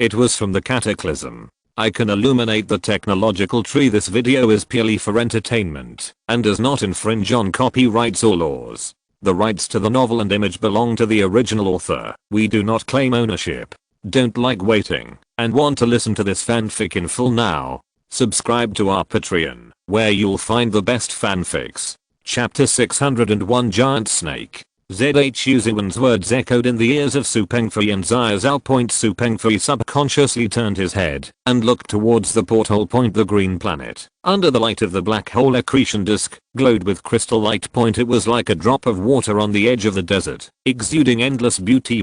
It was from the Cataclysm. I can illuminate the technological tree. This video is purely for entertainment and does not infringe on copyrights or laws. The rights to the novel and image belong to the original author. We do not claim ownership. Don't like waiting and want to listen to this fanfic in full now? Subscribe to our Patreon, where you'll find the best fanfics. Chapter 601 Giant Snake. ZHU Ziwen's words echoed in the ears of Su Pengfei and Zia Zhao. Su Pengfei subconsciously turned his head and looked towards the porthole. The green planet, under the light of the black hole accretion disk, glowed with crystal light. It was like a drop of water on the edge of the desert, exuding endless beauty.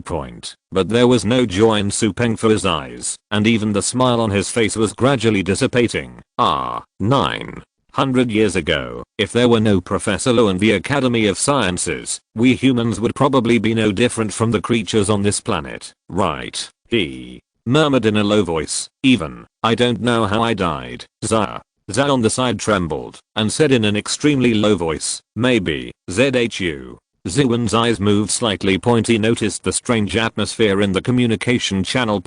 But there was no joy in Su Pengfei's eyes, and even the smile on his face was gradually dissipating. 900 years ago, if there were no Professor Lo and the Academy of Sciences, we humans would probably be no different from the creatures on this planet, right? He murmured in a low voice. Even, I don't know how I died. Zia on the side trembled and said in an extremely low voice, maybe. ZHU Ziwen's eyes moved slightly. He noticed the strange atmosphere in the communication channel.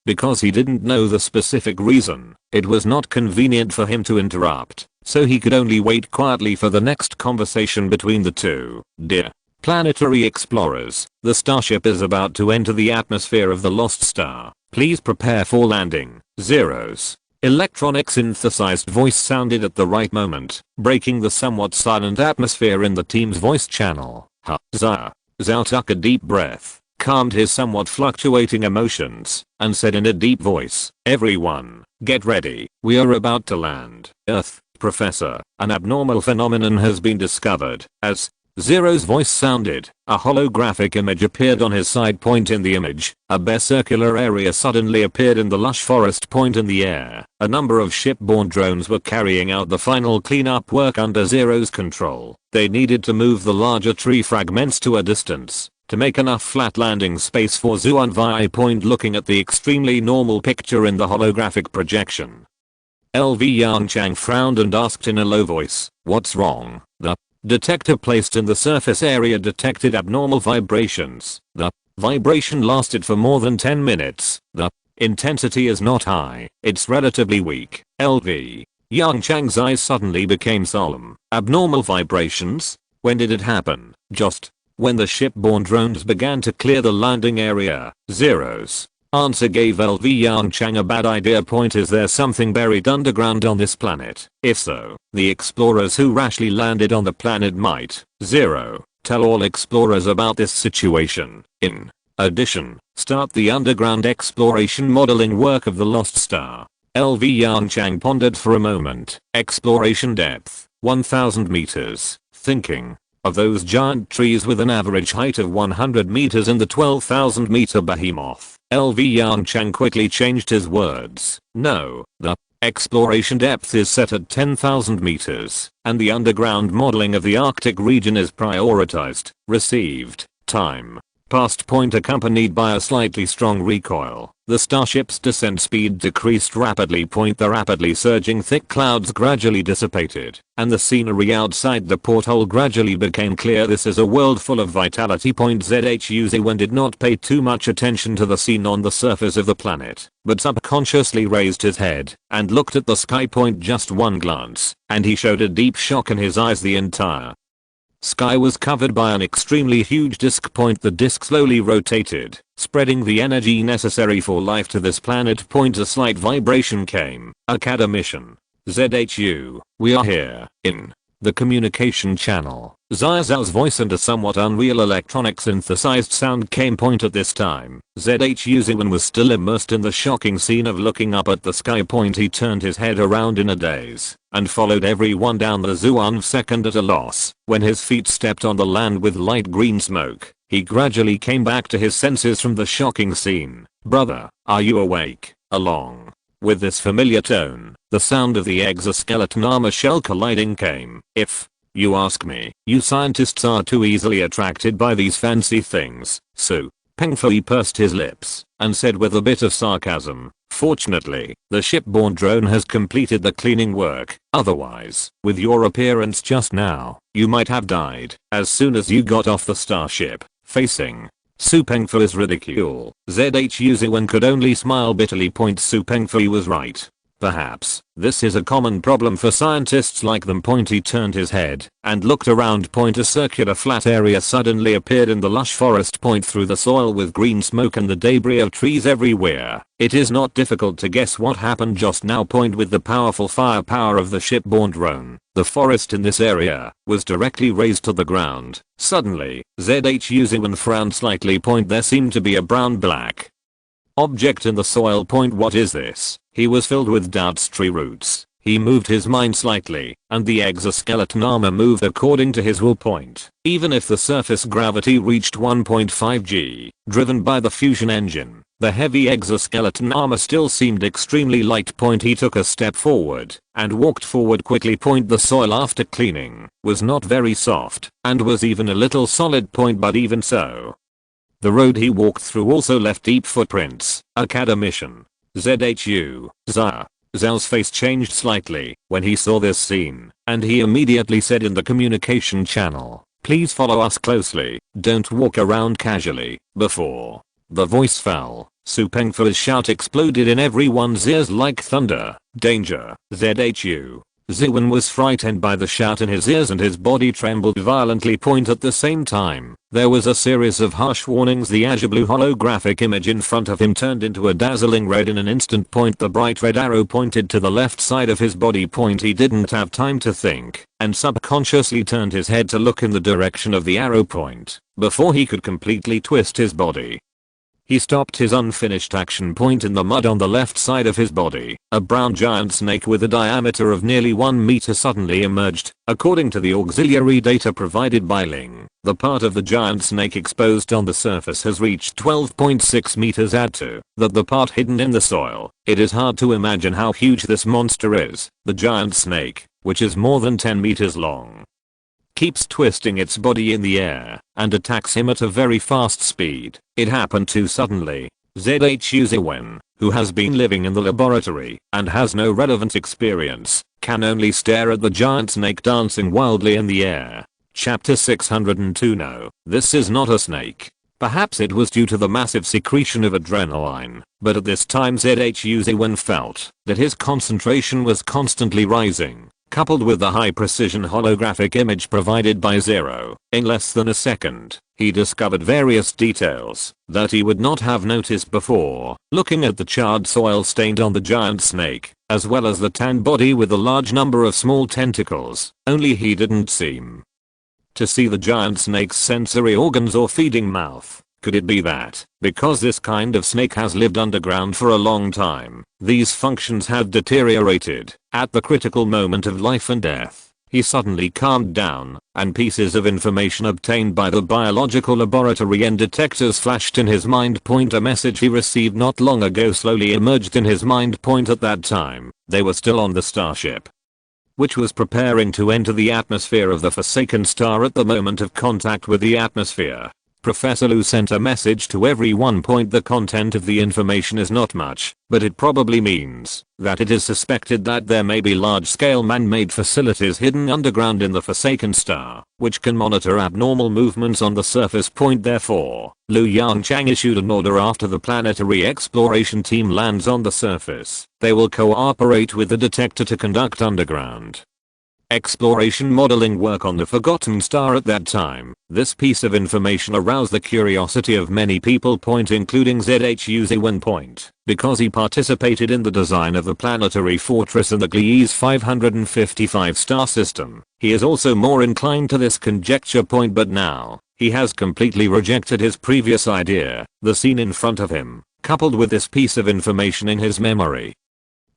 Because he didn't know the specific reason, it was not convenient for him to interrupt, so he could only wait quietly for the next conversation between the two. Dear planetary explorers, the starship is about to enter the atmosphere of the lost star. Please prepare for landing. Zeros. Electronic synthesized voice sounded at the right moment, breaking the somewhat silent atmosphere in the team's voice channel. Zia took a deep breath, calmed his somewhat fluctuating emotions, and said in a deep voice, everyone, get ready. We are about to land. Earth, Professor, an abnormal phenomenon has been discovered. As Zero's voice sounded, a holographic image appeared on his side. In the image, a bare circular area suddenly appeared in the lush forest. In the air, a number of shipborne drones were carrying out the final cleanup work under Zero's control. They needed to move the larger tree fragments to a distance to make enough flat landing space for Zhu and Vi. Looking at the extremely normal picture in the holographic projection, LV Yongchang frowned and asked in a low voice, what's wrong? The detector placed in the surface area detected abnormal vibrations. The vibration lasted for more than 10 minutes. The intensity is not high, it's relatively weak. LV Yongchang's eyes suddenly became solemn. Abnormal vibrations? When did it happen? Just when the shipborne drones began to clear the landing area. Zero's answer gave LV Yongchang a bad idea. Is there something buried underground on this planet? If so, the explorers who rashly landed on the planet might. Zero, tell all explorers about this situation. In addition, start the underground exploration modeling work of the lost star. LV Yongchang pondered for a moment. Exploration depth, 1000 meters. Thinking of those giant trees with an average height of 100 meters and the 12,000 meter behemoth. LV Yongchang quickly changed his words. No, the exploration depth is set at 10,000 meters, and the underground modeling of the Arctic region is prioritized. Received. Time passed. Accompanied by a slightly strong recoil, the starship's descent speed decreased rapidly. The rapidly surging thick clouds gradually dissipated, and the scenery outside the porthole gradually became clear. This is a world full of vitality. ZHU Ziwen did not pay too much attention to the scene on the surface of the planet, but subconsciously raised his head and looked at the sky. Just one glance, and he showed a deep shock in his eyes. The entire sky was covered by an extremely huge disk. The disk slowly rotated, spreading the energy necessary for life to this planet. A slight vibration came. Academician. ZHU, we are here. In the communication channel, Zia Zhao's voice and a somewhat unreal electronic synthesized sound came. At this time, ZHU Ziwen was still immersed in the shocking scene of looking up at the sky. He turned his head around in a daze and followed everyone down the Zhuan second at a loss. When his feet stepped on the land with light green smoke, he gradually came back to his senses from the shocking scene. Brother, are you awake? Along with this familiar tone, the sound of the exoskeleton armor shell colliding came. If you ask me, you scientists are too easily attracted by these fancy things. Su Pengfei pursed his lips and said with a bit of sarcasm, fortunately, the shipborne drone has completed the cleaning work. Otherwise, with your appearance just now, you might have died as soon as you got off the starship. Facing Su Pengfu is ridicule. ZHU could only smile bitterly. Su Pengfu was right. Perhaps this is a common problem for scientists like them. He turned his head and looked around. A circular flat area suddenly appeared in the lush forest. Through the soil with green smoke and the debris of trees everywhere. It is not difficult to guess what happened just now. With the powerful firepower of the shipborne drone, the forest in this area was directly razed to the ground. Suddenly, ZHU frowned slightly. There seemed to be a brown-black object in the soil. What is this? He was filled with doubts. Tree roots. He moved his mind slightly, and the exoskeleton armor moved according to his will. Even if the surface gravity reached 1.5 g, driven by the fusion engine, the heavy exoskeleton armor still seemed extremely light. He took a step forward, and walked forward quickly. The soil after cleaning was not very soft, and was even a little solid. But even so, the road he walked through also left deep footprints. Academician. Zhao's face changed slightly when he saw this scene, and he immediately said in the communication channel, "Please follow us closely, don't walk around casually." Before the voice fell, Su Pengfu's shout exploded in everyone's ears like thunder. "Danger, ZHU." Ziwen was frightened by the shout in his ears and his body trembled violently. At the same time, there was a series of harsh warnings. The azure blue holographic image in front of him turned into a dazzling red in an instant. The bright red arrow pointed to the left side of his body. He didn't have time to think, and subconsciously turned his head to look in the direction of the arrow point, before he could completely twist his body. He stopped his unfinished action. In the mud on the left side of his body, a brown giant snake with a diameter of nearly 1 meter suddenly emerged. According to the auxiliary data provided by Ling, the part of the giant snake exposed on the surface has reached 12.6 meters. Add to that the part hidden in the soil. It is hard to imagine how huge this monster is. The giant snake, which is more than 10 meters long, keeps twisting its body in the air and attacks him at a very fast speed. It happened too suddenly. ZHU, who has been living in the laboratory and has no relevant experience, can only stare at the giant snake dancing wildly in the air. Chapter 602. No, this is not a snake. Perhaps it was due to the massive secretion of adrenaline, but at this time ZHU felt that his concentration was constantly rising. Coupled with the high precision holographic image provided by Zero, in less than a second, he discovered various details that he would not have noticed before. Looking at the charred soil stained on the giant snake, as well as the tan body with a large number of small tentacles, only he didn't seem to see the giant snake's sensory organs or feeding mouth. Could it be that, because this kind of snake has lived underground for a long time, these functions had deteriorated? At the critical moment of life and death, he suddenly calmed down, and pieces of information obtained by the biological laboratory and detectors flashed in his mind. A message he received not long ago slowly emerged in his mind. At that time, they were still on the starship, which was preparing to enter the atmosphere of the Forsaken Star. At the moment of contact with the atmosphere, Professor Lu sent a message to everyone. The content of the information is not much, but it probably means that it is suspected that there may be large-scale man-made facilities hidden underground in the Forsaken Star, which can monitor abnormal movements on the surface. Therefore, Yongchang issued an order after the planetary exploration team lands on the surface. They will cooperate with the detector to conduct underground exploration modeling work on the Forgotten Star. At that time, this piece of information aroused the curiosity of many people, including ZHU, because he participated in the design of the planetary fortress in the Gliese 555 star system. He is also more inclined to this conjecture. But now, he has completely rejected his previous idea. The scene in front of him, coupled with this piece of information in his memory,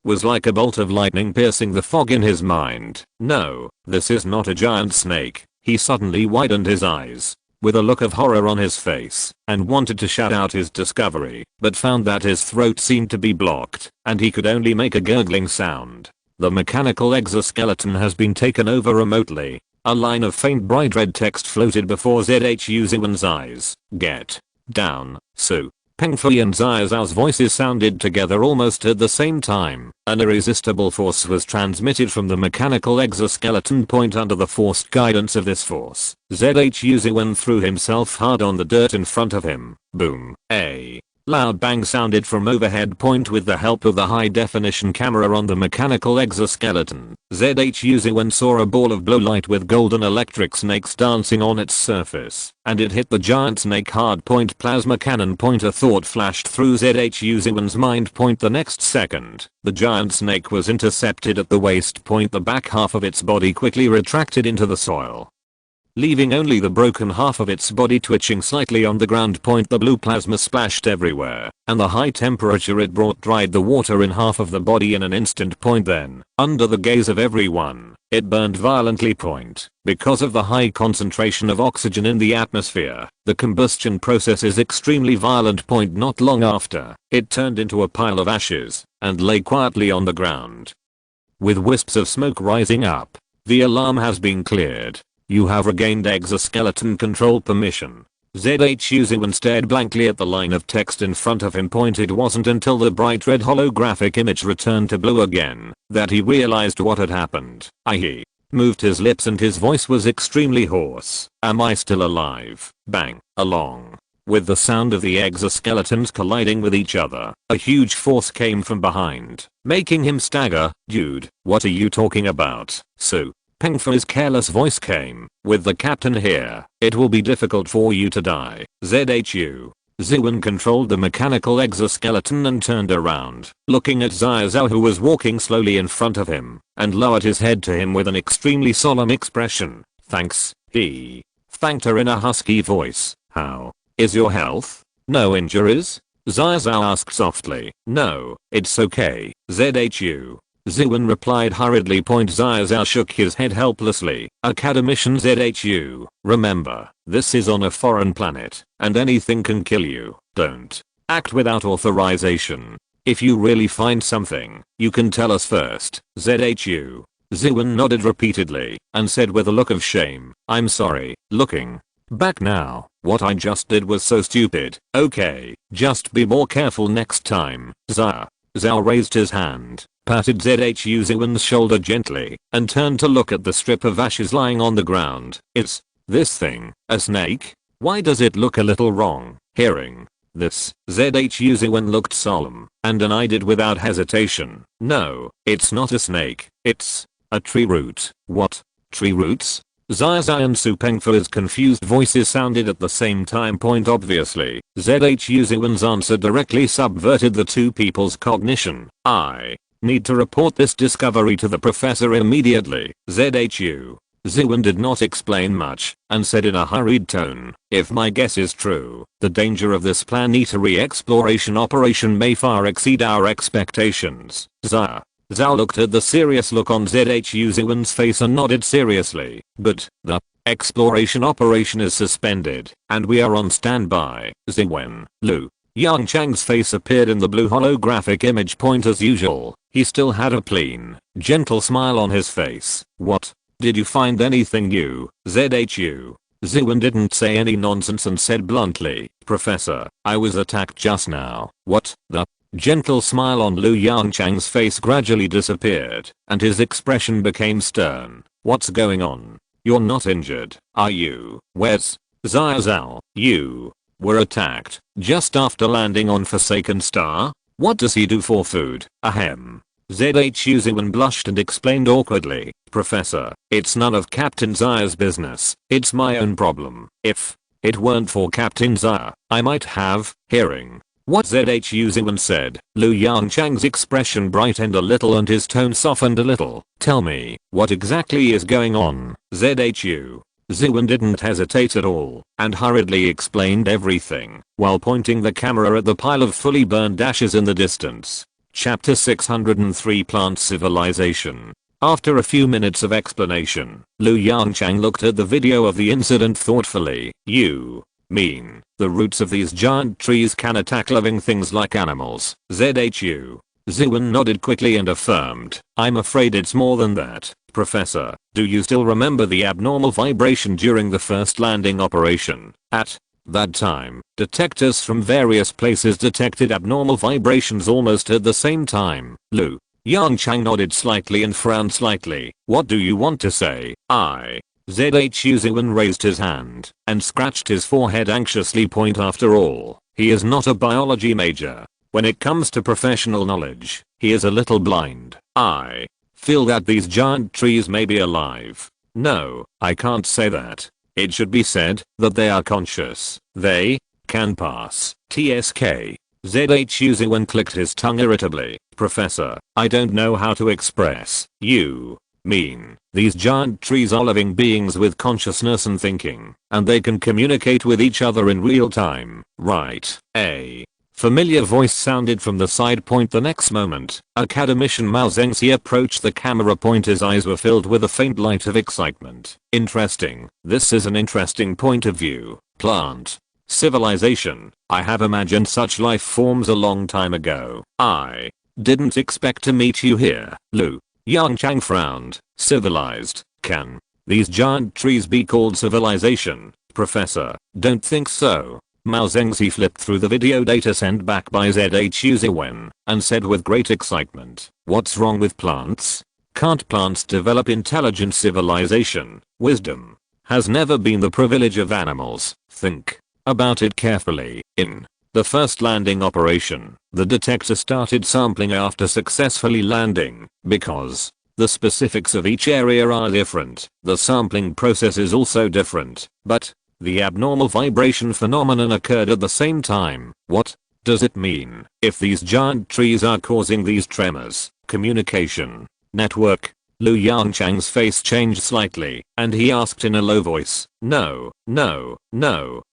was like a bolt of lightning piercing the fog in his mind. No, this is not a giant snake. He suddenly widened his eyes, with a look of horror on his face, and wanted to shout out his discovery, but found that his throat seemed to be blocked, and he could only make a gurgling sound. The mechanical exoskeleton has been taken over remotely. A line of faint bright red text floated before ZHU's eyes. Get down, Su Peng Fu and Zhao Zhao's voices sounded together almost at the same time. An irresistible force was transmitted from the mechanical exoskeleton point under the forced guidance of this force. ZHU Ziwen threw himself hard on the dirt in front of him. Boom. A loud bang sounded from overhead point with the help of the high-definition camera on the mechanical exoskeleton. ZHU Ziwen saw a ball of blue light with golden electric snakes dancing on its surface, and it hit the giant snake hard. Plasma cannon. A thought flashed through ZHU Ziwen's mind. The next second, the giant snake was intercepted at the waist. The back half of its body quickly retracted into the soil, leaving only the broken half of its body twitching slightly on the ground. The blue plasma splashed everywhere, and the high temperature it brought dried the water in half of the body in an instant. Then, under the gaze of everyone, it burned violently. Because of the high concentration of oxygen in the atmosphere, the combustion process is extremely violent. Not long after, it turned into a pile of ashes, and lay quietly on the ground, with wisps of smoke rising up. The alarm has been cleared. You have regained exoskeleton control permission. ZHU Ziwen stared blankly at the line of text in front of him. It wasn't until the bright red holographic image returned to blue again that he realized what had happened. He moved his lips and his voice was extremely hoarse. Am I still alive? Bang. Along with the sound of the exoskeletons colliding with each other, a huge force came from behind, making him stagger. Dude, what are you talking about? So, Peng Fu's careless voice came, with the captain here, it will be difficult for you to die. ZHU Ziwen controlled the mechanical exoskeleton and turned around, looking at Zhao Zhao, who was walking slowly in front of him, and lowered his head to him with an extremely solemn expression. Thanks, he thanked her in a husky voice. How is your health? No injuries? Zhao Zhao asked softly. No, it's okay. ZHU Ziwen replied hurriedly. Zhao Zhao shook his head helplessly. Academician ZHU, remember, this is on a foreign planet, and anything can kill you. Don't act without authorization. If you really find something, you can tell us first. ZHU Ziwen nodded repeatedly, and said with a look of shame, I'm sorry. Looking back now, what I just did was so stupid. Okay, just be more careful next time. Zhao raised his hand, patted ZHU Ziwen's shoulder gently, and turned to look at the strip of ashes lying on the ground. Is this thing a snake? Why does it look a little wrong? Hearing this, ZHU Ziwen looked solemn, and denied it without hesitation. No, it's not a snake, it's a tree root. What? Tree roots? Zhao Zhao and Su Pengfu's confused voices sounded at the same time. Obviously, ZHU Ziwen's answer directly subverted the two people's cognition. I need to report this discovery to the professor immediately. ZHU Ziwen did not explain much, and said in a hurried tone, if my guess is true, the danger of this planetary exploration operation may far exceed our expectations. Zhao looked at the serious look on ZHU Ziwen's face and nodded seriously. But the exploration operation is suspended, and we are on standby. Ziwen, Lu Yongchang's face appeared in the blue holographic image. As usual, he still had a clean, gentle smile on his face. What? Did you find anything new? ZHU Ziwen didn't say any nonsense and said bluntly, Professor, I was attacked just now. What? The gentle smile on Lu Yongchang's face gradually disappeared, and his expression became stern. What's going on? You're not injured, are you? Where's Zhao Zhao? You were attacked just after landing on Forsaken Star? What does he do for food? Ahem. ZHU Ziwen blushed and explained awkwardly, Professor, it's none of Captain Zhao's business, it's my own problem. If it weren't for Captain Zhao, I might have. Hearing what ZHU Ziwen said, Lu Yongchang's expression brightened a little and his tone softened a little. Tell me, what exactly is going on? ZHU Ziwen didn't hesitate at all, and hurriedly explained everything, while pointing the camera at the pile of fully burned ashes in the distance. Chapter 603 Plant Civilization. After a few minutes of explanation, Lu Yongchang looked at the video of the incident thoughtfully. You mean the roots of these giant trees can attack living things like animals? ZHU Ziwen nodded quickly and affirmed, I'm afraid it's more than that. Professor, do you still remember the abnormal vibration during the first landing operation at that time, detectors from various places detected abnormal vibrations almost at the same time. Yongchang nodded slightly and frowned slightly. What do you want to say? ZHU Ziwen raised his hand and scratched his forehead anxiously. Point after all, he is not a biology major. When it comes to professional knowledge, he is a little blind. I feel that these giant trees may be alive. No, I can't say that. It should be said that they are conscious. They can pass. TSK. ZHU Ziwen clicked his tongue irritably. Professor, I don't know how to express. You mean these giant trees are living beings with consciousness and thinking, and they can communicate with each other in real time, right? A familiar voice sounded from the side point. The next moment, academician Mao Zengxi approached the camera point. His eyes were filled with a faint light of excitement. Interesting. This is an interesting point of view. Plant civilization. I have imagined such life forms a long time ago. I didn't expect to meet you here. Yongchang frowned. Civilized? Can these giant trees be called civilization? Professor, don't think so. Mao Zengxi flipped through the video data sent back by ZHU Ziwen and said with great excitement, what's wrong with plants? Can't plants develop intelligent civilization? Wisdom has never been the privilege of animals. Think about it carefully. In the first landing operation, the detector started sampling after successfully landing. Because the specifics of each area are different, the sampling process is also different, but the abnormal vibration phenomenon occurred at the same time. What does it mean? If these giant trees are causing these tremors, communication network? Yongchang's face changed slightly, and he asked in a low voice, no,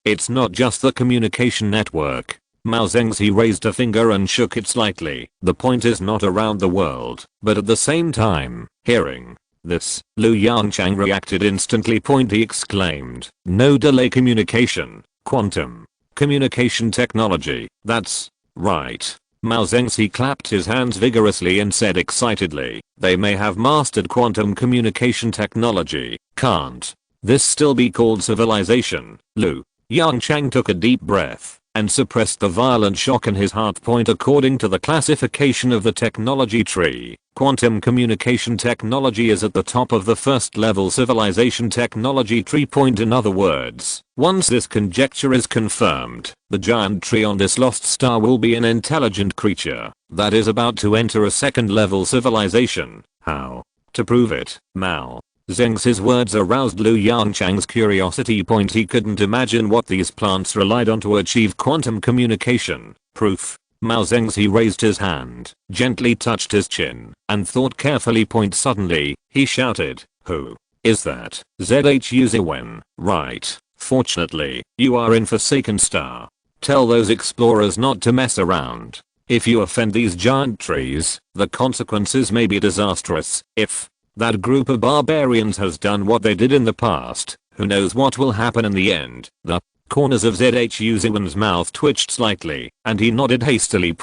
it's not just the communication network. Mao Zengxi raised a finger and shook it slightly. The point is not around the world, but at the same time. Hearing this, Yongchang reacted instantly. He exclaimed, no delay communication, quantum communication technology. That's right. Mao Zengxi clapped his hands vigorously and said excitedly, they may have mastered quantum communication technology. Can't this still be called civilization? Yongchang took a deep breath and suppressed the violent shock in his heart. According to the classification of the technology tree, quantum communication technology is at the top of the first level civilization technology tree. In other words, once this conjecture is confirmed, the giant tree on this lost star will be an intelligent creature that is about to enter a second level civilization. How to prove it? Mao Zengxi's words aroused Yongchang's curiosity. He couldn't imagine what these plants relied on to achieve quantum communication. Proof. Mao Zengxi raised his hand, gently touched his chin, and thought carefully. Suddenly, he shouted, who is that? ZHU Ziwen. Right. Fortunately, you are in Forsaken Star. Tell those explorers not to mess around. If you offend these giant trees, the consequences may be disastrous. If that group of barbarians has done what they did in the past, who knows what will happen in the end. The corners of ZHU Ziwen's mouth twitched slightly, and he nodded hastily.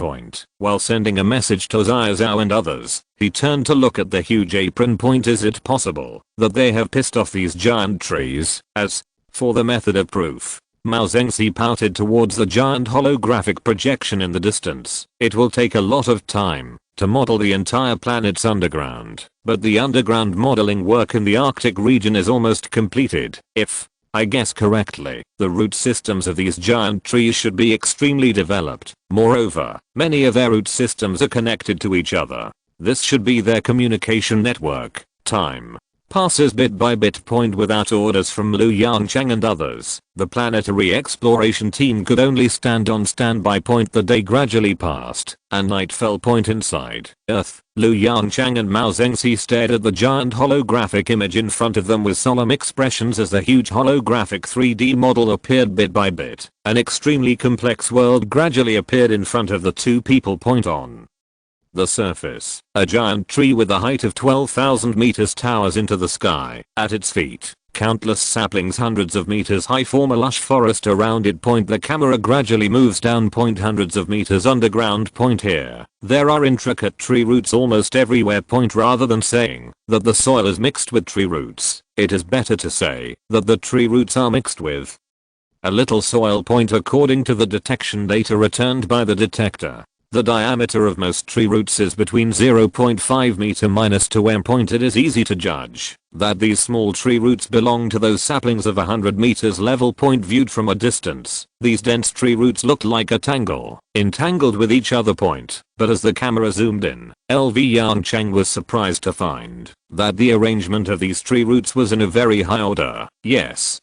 While sending a message to Zia Zhao and others, he turned to look at the huge apron. Is it possible that they have pissed off these giant trees? As for the method of proof, Mao Zengxi pouted towards the giant holographic projection in the distance. It will take a lot of time to model the entire planet's underground, but the underground modeling work in the Arctic region is almost completed. If I guess correctly, the root systems of these giant trees should be extremely developed. Moreover, many of their root systems are connected to each other. This should be their communication network. Time passes bit by bit. Without orders from Yongchang and others, the planetary exploration team could only stand on standby. The day gradually passed, and night fell. Inside Earth, Yongchang and Mao Zengxi stared at the giant holographic image in front of them with solemn expressions as the huge holographic 3D model appeared bit by bit. An extremely complex world gradually appeared in front of the two people. On the surface, a giant tree with a height of 12,000 meters towers into the sky. At its feet, countless saplings hundreds of meters high form a lush forest around it. The camera gradually moves down. Hundreds of meters underground. Here, there are intricate tree roots almost everywhere. Rather than saying that the soil is mixed with tree roots, it is better to say that the tree roots are mixed with A little soil point according to the detection data returned by the detector. The diameter of most tree roots is between 0.5 meter minus 2 m. It is easy to judge that these small tree roots belong to those saplings of 100 meters level point viewed from a distance. These dense tree roots looked like a tangle, entangled with each other point, but as the camera zoomed in, LV Yongchang was surprised to find that the arrangement of these tree roots was in a very high order. Yes,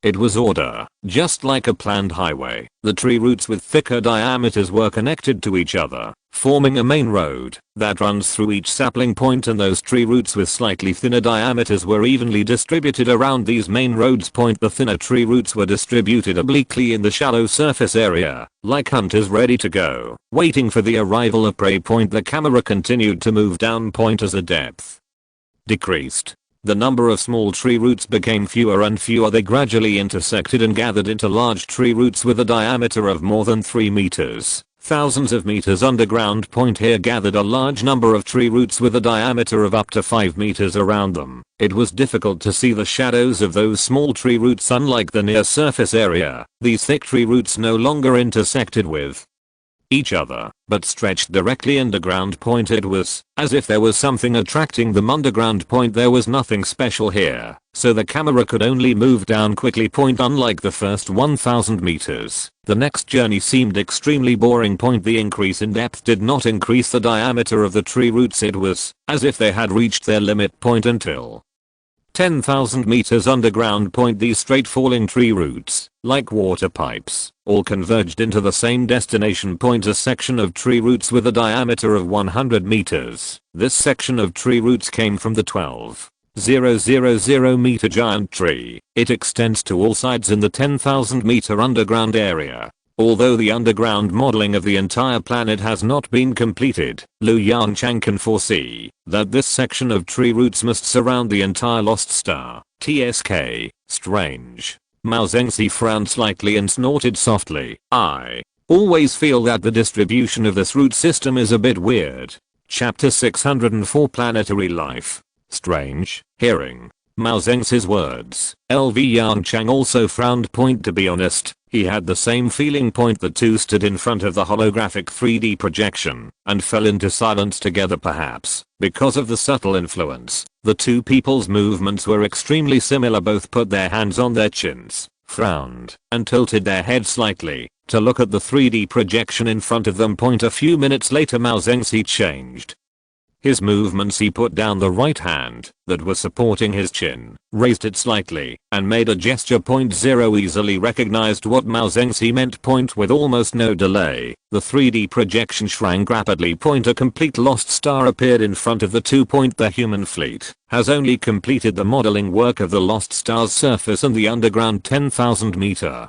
it was order, just like a planned highway. The tree roots with thicker diameters were connected to each other, forming a main road that runs through each sapling point, and those tree roots with slightly thinner diameters were evenly distributed around these main roads. The thinner tree roots were distributed obliquely in the shallow surface area, like hunters ready to go, waiting for the arrival of prey. The camera continued to move down as the depth decreased. The number of small tree roots became fewer and fewer. They gradually intersected and gathered into large tree roots with a diameter of more than 3 meters. Thousands of meters underground. Here gathered a large number of tree roots with a diameter of up to 5 meters around them. It was difficult to see the shadows of those small tree roots. Unlike the near surface area, these thick tree roots no longer intersected with each other, but stretched directly underground. It was as if there was something attracting them underground. There was nothing special here, so the camera could only move down quickly. Unlike the first 1000 meters, the next journey seemed extremely boring. The increase in depth did not increase the diameter of the tree roots. It was as if they had reached their limit until 10,000 meters underground. These straight falling tree roots, like water pipes, all converged into the same destination. A section of tree roots with a diameter of 100 meters. This section of tree roots came from the 12,000 meter giant tree. It extends to all sides in the 10,000 meter underground area. Although the underground modeling of the entire planet has not been completed, Lu Yongchang can foresee that this section of tree roots must surround the entire lost star. TSK. Strange. Mao Zengzi frowned slightly and snorted softly. I always feel that the distribution of this root system is a bit weird. Chapter 604 Planetary Life. Strange. Hearing Mao Zengzi's words, LV Yongchang also frowned. To be honest, he had the same feeling. The two stood in front of the holographic 3D projection and fell into silence together. Perhaps because of the subtle influence, the two people's movements were extremely similar. Both put their hands on their chins, frowned, and tilted their heads slightly to look at the 3D projection in front of them. A few minutes later, Mao Zengzi changed his movements. He put down the right hand that was supporting his chin, raised it slightly, and made a gesture. Zero easily recognized what Mao Zengzi meant. With almost no delay, the 3D projection shrank rapidly. A complete lost star appeared in front of the two. The human fleet has only completed the modeling work of the lost star's surface and the underground 10,000 meter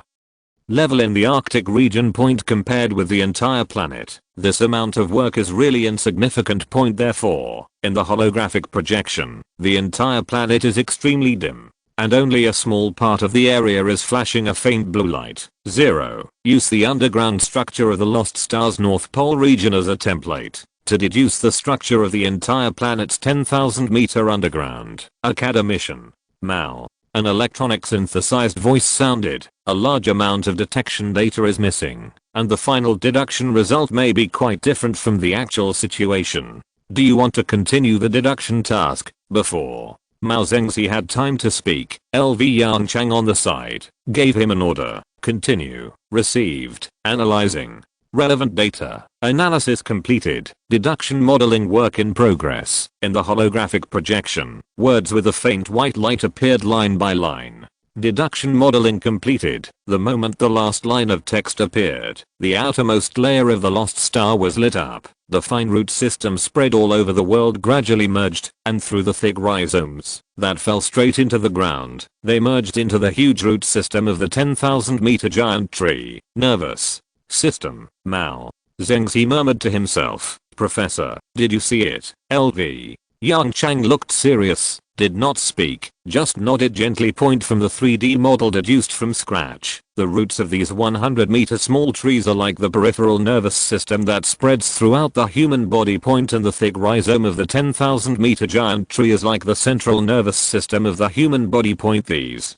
level in the Arctic region. Compared with the entire planet, this amount of work is really insignificant. Therefore, in the holographic projection, the entire planet is extremely dim, and only a small part of the area is flashing a faint blue light. 0. Use the underground structure of the lost star's North Pole region as a template to deduce the structure of the entire planet's 10,000 meter underground academician. Mao. An electronic synthesized voice sounded. A large amount of detection data is missing, and the final deduction result may be quite different from the actual situation. Do you want to continue the deduction task before Mao Zengzi had time to speak? LV Yongchang on the side gave him an order. Continue. Received. Analyzing. Relevant data. Analysis completed. Deduction modeling work in progress. In the holographic projection, words with a faint white light appeared line by line. Deduction modeling completed. The moment the last line of text appeared, the outermost layer of the lost star was lit up. The fine root system spread all over the world gradually merged, and through the thick rhizomes that fell straight into the ground, they merged into the huge root system of the 10,000 meter giant tree. Nervous system. Mao Zengzi murmured to himself. Professor, did you see it? LV Yongchang looked serious, did not speak, just nodded gently. From the 3D model deduced from scratch, the roots of these 100 meter small trees are like the peripheral nervous system that spreads throughout the human body. And the thick rhizome of the 10,000 meter giant tree is like the central nervous system of the human body. These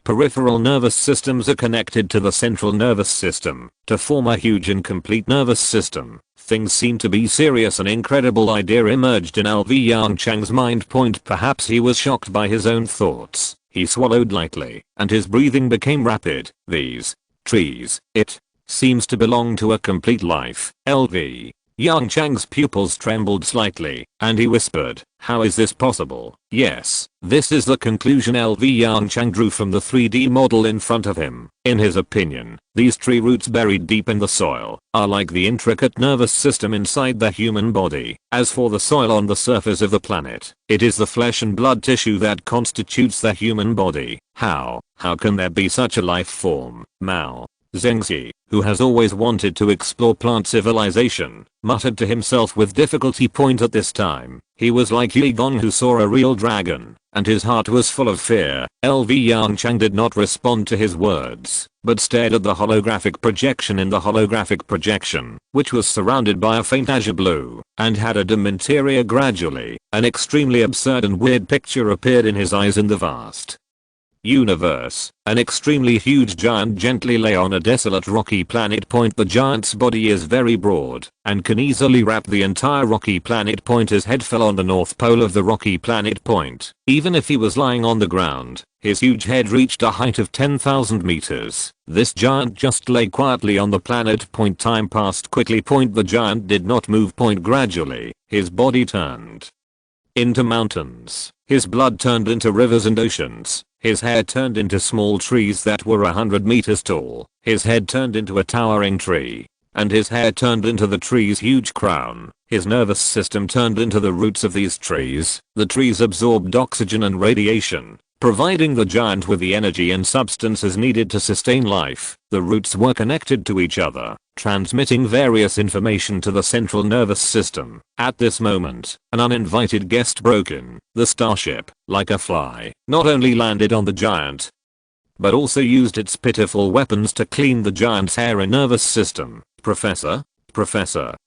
Peripheral nervous systems are connected to the central nervous system to form a huge and complete nervous system. Things seem to be serious. An incredible idea emerged in LV Yongchang's mind. Perhaps he was shocked by his own thoughts. He swallowed lightly, and his breathing became rapid. These trees, it seems to belong to a complete life. LV Yongchang's pupils trembled slightly, and he whispered, "How is this possible?" Yes, this is the conclusion LV Yongchang drew from the 3D model in front of him. In his opinion, these tree roots buried deep in the soil are like the intricate nervous system inside the human body. As for the soil on the surface of the planet, it is the flesh and blood tissue that constitutes the human body. How can there be such a life form? Mao Zengzi, who has always wanted to explore plant civilization, muttered to himself with difficulty. At this time, he was like Yi Gong who saw a real dragon, and his heart was full of fear. LV Yongchang did not respond to his words, but stared at the holographic projection in the holographic projection, which was surrounded by a faint azure blue, and had a dim interior. Gradually, an extremely absurd and weird picture appeared in his eyes. In the vast universe, an extremely huge giant gently lay on a desolate rocky planet. The giant's body is very broad and can easily wrap the entire rocky planet. His head fell on the north pole of the rocky planet. Even if he was lying on the ground, his huge head reached a height of 10,000 meters. This giant just lay quietly on the planet. Time passed quickly. The giant did not move. Gradually, his body turned into mountains. His blood turned into rivers and oceans. His hair turned into small trees that were 100 meters tall. His head turned into a towering tree. And his hair turned into the tree's huge crown. His nervous system turned into the roots of these trees. The trees absorbed oxygen and radiation, providing the giant with the energy and substances needed to sustain life. The roots were connected to each other, transmitting various information to the central nervous system. At this moment, an uninvited guest broke in. The starship, like a fly, not only landed on the giant, but also used its pitiful weapons to clean the giant's hair and nervous system. Professor,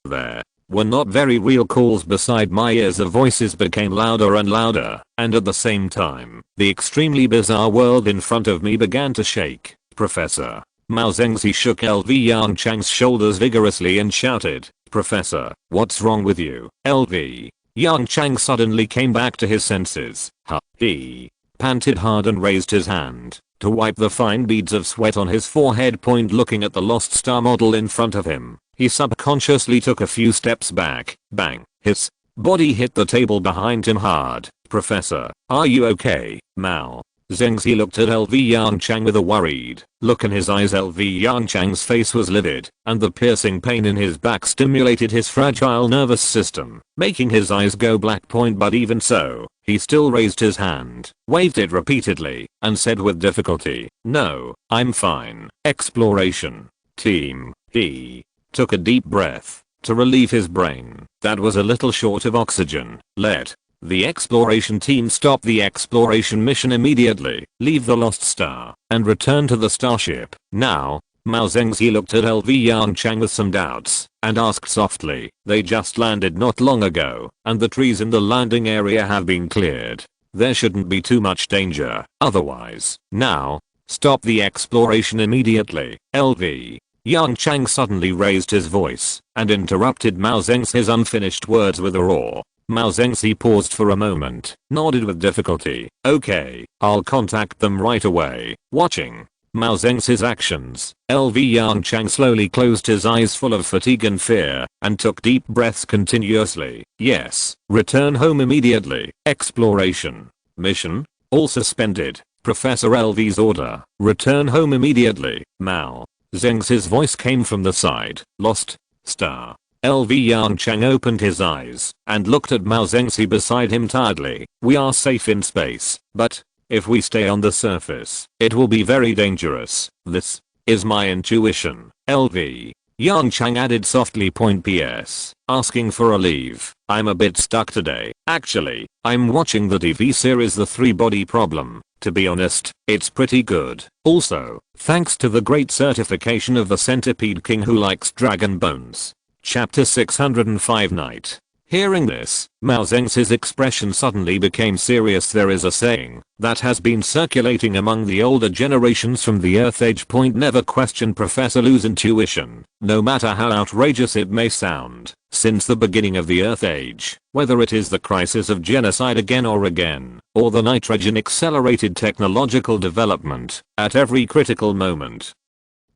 there were not very real calls beside my ears. The voices became louder and louder, and at the same time, the extremely bizarre world in front of me began to shake. Professor. Mao Zengzi shook LV Yongchang's shoulders vigorously and shouted, "Professor, what's wrong with you?" LV Yongchang suddenly came back to his senses. He panted hard and raised his hand to wipe the fine beads of sweat on his forehead. Looking at the lost star model in front of him, he subconsciously took a few steps back. Bang! His body hit the table behind him hard. "Professor, are you okay?" Mao Zengzi looked at LV Yongchang with a worried look in his eyes. LV Yongchang's face was livid, and the piercing pain in his back stimulated his fragile nervous system, making his eyes go black. But even so, he still raised his hand, waved it repeatedly, and said with difficulty, "No, I'm fine." Exploration team. He took a deep breath to relieve his brain that was a little short of oxygen. Let the exploration team stop the exploration mission immediately, leave the lost star, and return to the starship. Now, Mao Zengzi looked at LV Yongchang with some doubts, and asked softly, "They just landed not long ago, and the trees in the landing area have been cleared. There shouldn't be too much danger, otherwise. Now, stop the exploration immediately." LV Yongchang suddenly raised his voice, and interrupted Mao Zengzi's unfinished words with a roar. Mao Zengzi paused for a moment, nodded with difficulty. "Okay, I'll contact them right away." Watching Mao Zengzi's actions, LV Yongchang slowly closed his eyes full of fatigue and fear, and took deep breaths continuously. "Yes, return home immediately. Exploration mission all suspended. Professor LV's order, return home immediately." Mao Zengzi's voice came from the side. "Lost star." LV Yongchang opened his eyes and looked at Mao Zengzi beside him tiredly. "We are safe in space, but if we stay on the surface, it will be very dangerous. This is my intuition." LV Yongchang added softly. "PS, asking for a leave. I'm a bit stuck today. Actually, I'm watching the TV series The Three-Body Problem. To be honest, it's pretty good. Also, thanks to the great certification of the Centipede King who likes dragon bones. Chapter 605 Night Hearing this, Mao Zedong's expression suddenly became serious. There is a saying that has been circulating among the older generations from the Earth Age. Never question Professor Lu's intuition, no matter how outrageous it may sound. Since the beginning of the Earth Age, whether it is the crisis of genocide again, or the nitrogen accelerated technological development, at every critical moment,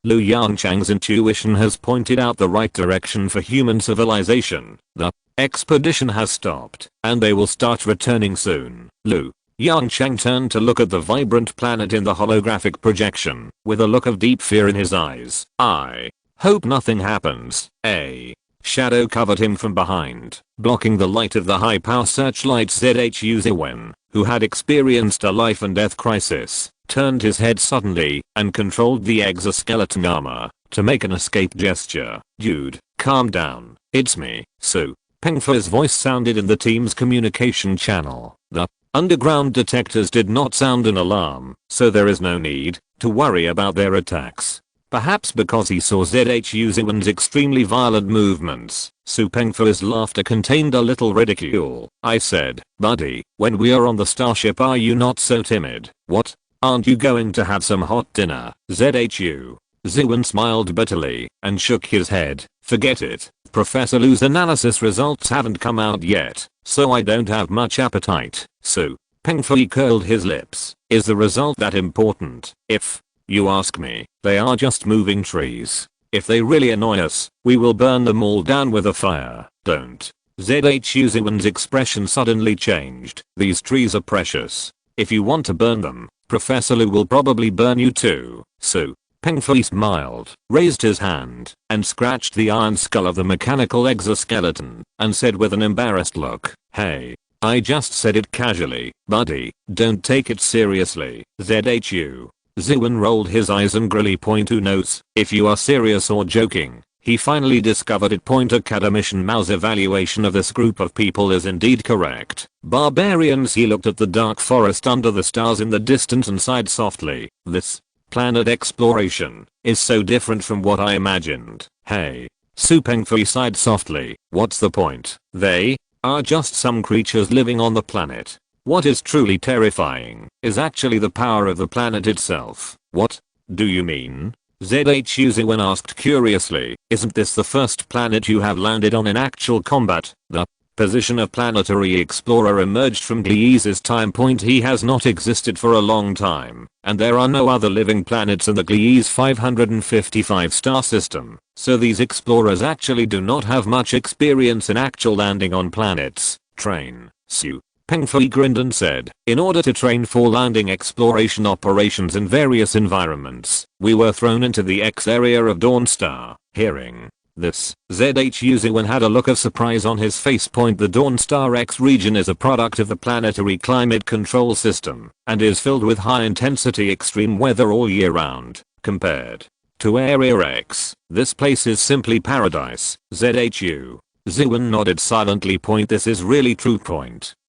Lu Yongchang's intuition has pointed out the right direction for human civilization. The expedition has stopped, and they will start returning soon. Lu Yongchang turned to look at the vibrant planet in the holographic projection, with a look of deep fear in his eyes. I hope nothing happens. A shadow covered him from behind, blocking the light of the high-power searchlight. Zhu Ziwen, who had experienced a life and death crisis, turned his head suddenly and controlled the exoskeleton armor to make an escape gesture. Dude, calm down. It's me, Su Pengfu's voice sounded in the team's communication channel. The underground detectors did not sound an alarm, so there is no need to worry about their attacks. Perhaps because he saw Zhu Ziwen's extremely violent movements, Su Pengfu's laughter contained a little ridicule. I said, buddy, when we are on the starship, are you not so timid? What? Aren't you going to have some hot dinner? Zhu Ziwen smiled bitterly and shook his head. Forget it. Professor Lu's analysis results haven't come out yet, so I don't have much appetite. Su Pengfu curled his lips. Is the result that important? If you ask me, they are just moving trees. If they really annoy us, we will burn them all down with a fire. Don't. Zhu Ziwen's expression suddenly changed. These trees are precious. If you want to burn them, Professor Lu will probably burn you too. Su Pengfu smiled, raised his hand, and scratched the iron skull of the mechanical exoskeleton, and said with an embarrassed look, hey, I just said it casually, buddy, don't take it seriously. Zhu Ziwen rolled his eyes angrily. Who knows if you are serious or joking? He finally discovered it. Academician Mao's evaluation of this group of people is indeed correct. Barbarians. He looked at the dark forest under the stars in the distance and sighed softly. This planet exploration is so different from what I imagined. Hey. Su Pengfu sighed softly. What's the point? They are just some creatures living on the planet. What is truly terrifying is actually the power of the planet itself. What do you mean? Zhu Ziwen asked curiously. Isn't this the first planet you have landed on in actual combat? The position of planetary explorer emerged from Gliese time. He has not existed for a long time, and there are no other living planets in the Gliese 555 star system, so these explorers actually do not have much experience in actual landing on planets. Train. Su Pengfu grinned and said, in order to train for landing exploration operations in various environments, we were thrown into the X area of Dawn Star. Hearing this, Zhu Ziwen had a look of surprise on his face. The Dawn Star X region is a product of the planetary climate control system, and is filled with high intensity extreme weather all year round. Compared to Area X, this place is simply paradise. Zhu Ziwen nodded silently. This is really true.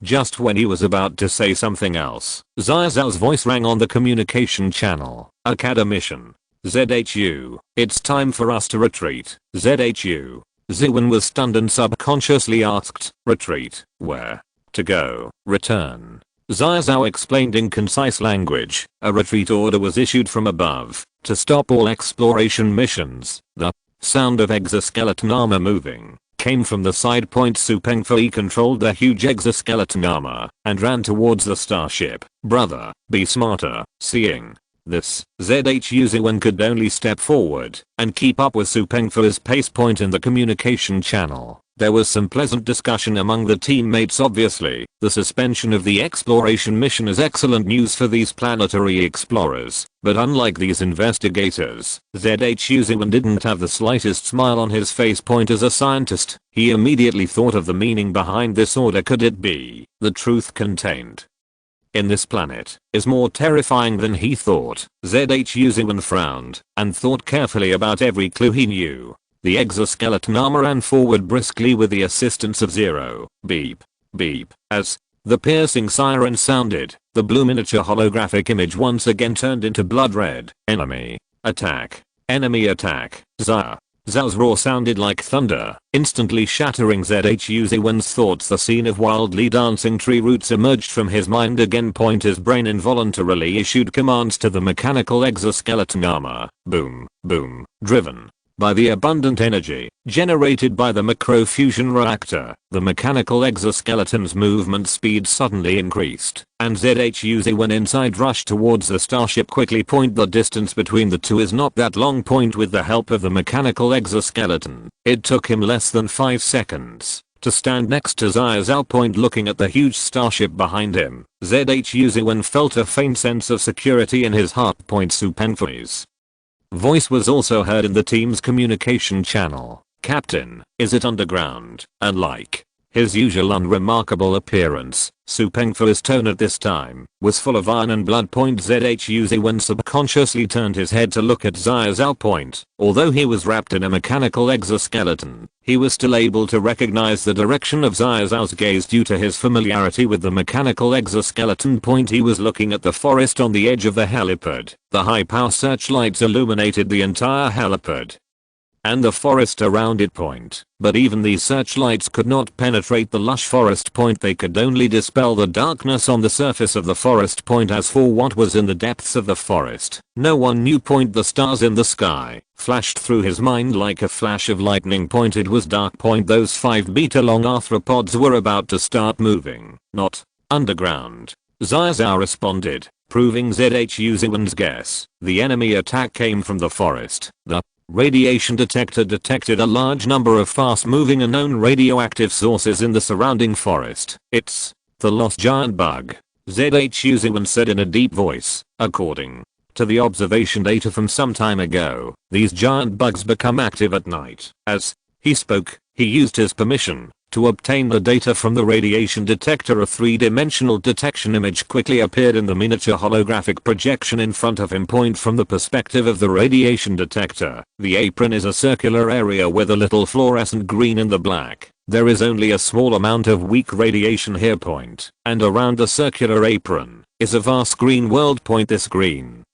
Just when he was about to say something else, Zhou's voice rang on the communication channel. Academician Zhu, it's time for us to retreat. Zhu Ziwen was stunned and subconsciously asked, retreat? Where? To go? Return. Zhou explained in concise language. A retreat order was issued from above to stop all exploration missions. The sound of exoskeleton armor moving came from the side. Su Pengfu controlled the huge exoskeleton armor and ran towards the starship. Brother, be smarter. Seeing this, Zhu Ziwen could only step forward and keep up with Su Pengfu's pace. In the communication channel, there was some pleasant discussion among the teammates. Obviously, the suspension of the exploration mission is excellent news for these planetary explorers, but unlike these investigators, Zhu Ziwen didn't have the slightest smile on his face. As a scientist, he immediately thought of the meaning behind this order. Could it be the truth contained in this planet is more terrifying than he thought? Zhu Ziwen frowned and thought carefully about every clue he knew. The exoskeleton armor ran forward briskly with the assistance of Zero. Beep. Beep. As the piercing siren sounded, the blue miniature holographic image once again turned into blood red. Enemy attack. Enemy attack. Zhu Zhao's roar sounded like thunder, instantly shattering ZHU Ziwen's thoughts. The scene of wildly dancing tree roots emerged from his mind again. His brain involuntarily issued commands to the mechanical exoskeleton armor. Boom, boom, driven by the abundant energy generated by the macrofusion reactor. The mechanical exoskeleton's movement speed suddenly increased, and ZHU Ziwen inside rushed towards the starship quickly. The distance between the two is not that long. With the help of the mechanical exoskeleton, it took him less than 5 seconds to stand next to Zhao. Looking at the huge starship behind him, ZHU Ziwen felt a faint sense of security in his heart. Supengfei's voice was also heard in the team's communication channel. Captain, is it underground? Unlike his usual unremarkable appearance, Supengfei's tone at this time was full of iron and blood. ZHU Ziwen subconsciously turned his head to look at Zhao. Although he was wrapped in a mechanical exoskeleton, he was still able to recognize the direction of Zhao's gaze due to his familiarity with the mechanical exoskeleton. He was looking at the forest on the edge of the helipad. The high-power searchlights illuminated the entire helipad and the forest around it. But even these searchlights could not penetrate the lush forest. They could only dispel the darkness on the surface of the forest. As for what was in the depths of the forest, no one knew. The stars in the sky flashed through his mind like a flash of lightning. It was dark. Those 5-meter long arthropods were about to start moving. Not underground, Zhao responded, proving ZHU Ziwen's guess. The enemy attack came from the forest. The radiation detector detected a large number of fast-moving unknown radioactive sources in the surrounding forest. It's the lost giant bug, ZHU Ziwen said in a deep voice. According to the observation data from some time ago, these giant bugs become active at night. As he spoke, he used his permission to obtain the data from the radiation detector. A 3-dimensional detection image quickly appeared in the miniature holographic projection in front of him. From the perspective of the radiation detector, the apron is a circular area with a little fluorescent green in the black. There is only a small amount of weak radiation here. And around the circular apron is a vast green world. This green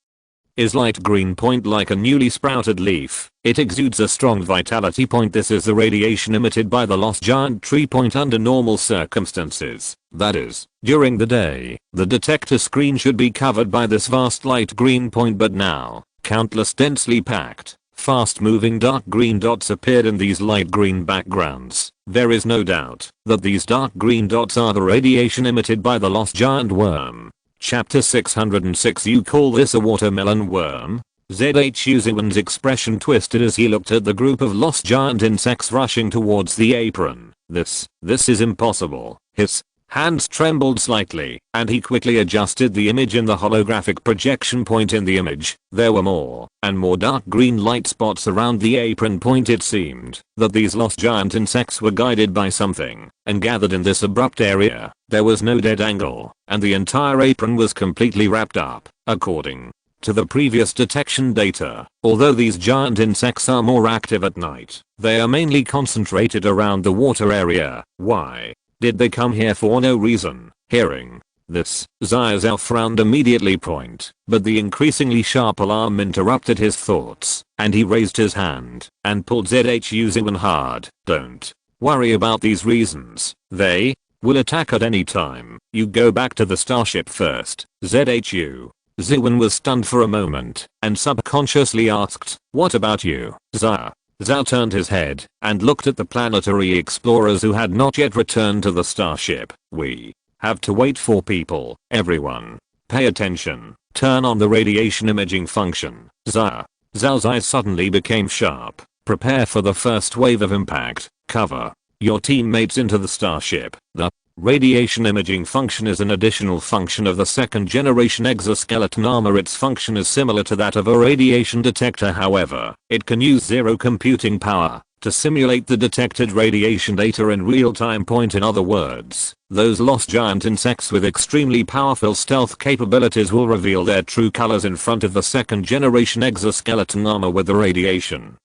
is light green. Like a newly sprouted leaf. It exudes a strong vitality. This is the radiation emitted by the lost giant tree. Under normal circumstances, that is, during the day, the detector screen should be covered by this vast light green. But now, countless densely packed, fast-moving dark green dots appeared in these light green backgrounds. There is no doubt that these dark green dots are the radiation emitted by the lost giant worm. Chapter 606. You call this a watermelon worm? ZHU Ziwen's expression twisted as he looked at the group of lost giant insects rushing towards the apron. This is impossible. His hands trembled slightly, and he quickly adjusted the image in the holographic projection. In the image, there were more and more dark green light spots around the apron. It seemed that these lost giant insects were guided by something and gathered in this abrupt area. There was no dead angle, and the entire apron was completely wrapped up. According to the previous detection data, although these giant insects are more active at night, they are mainly concentrated around the water area. Why did they come here? For no reason. Hearing this, Zhao frowned immediately. But the increasingly sharp alarm interrupted his thoughts, and he raised his hand and pulled ZHU Ziwen hard. Don't worry about these reasons. They will attack at any time. You go back to the starship first. ZHU Ziwen was stunned for a moment and subconsciously asked, what about you, Zhao? Zhao turned his head and looked at the planetary explorers who had not yet returned to the starship. We have to wait for people. Everyone, pay attention. Turn on the radiation imaging function. Zhao's eyes suddenly became sharp. Prepare for the first wave of impact. Cover your teammates into the starship. The radiation imaging function is an additional function of the second generation exoskeleton armor. Its function is similar to that of a radiation detector. However, it can use zero computing power to simulate the detected radiation data in real time. In other words, those lost giant insects with extremely powerful stealth capabilities will reveal their true colors in front of the second generation exoskeleton armor with the radiation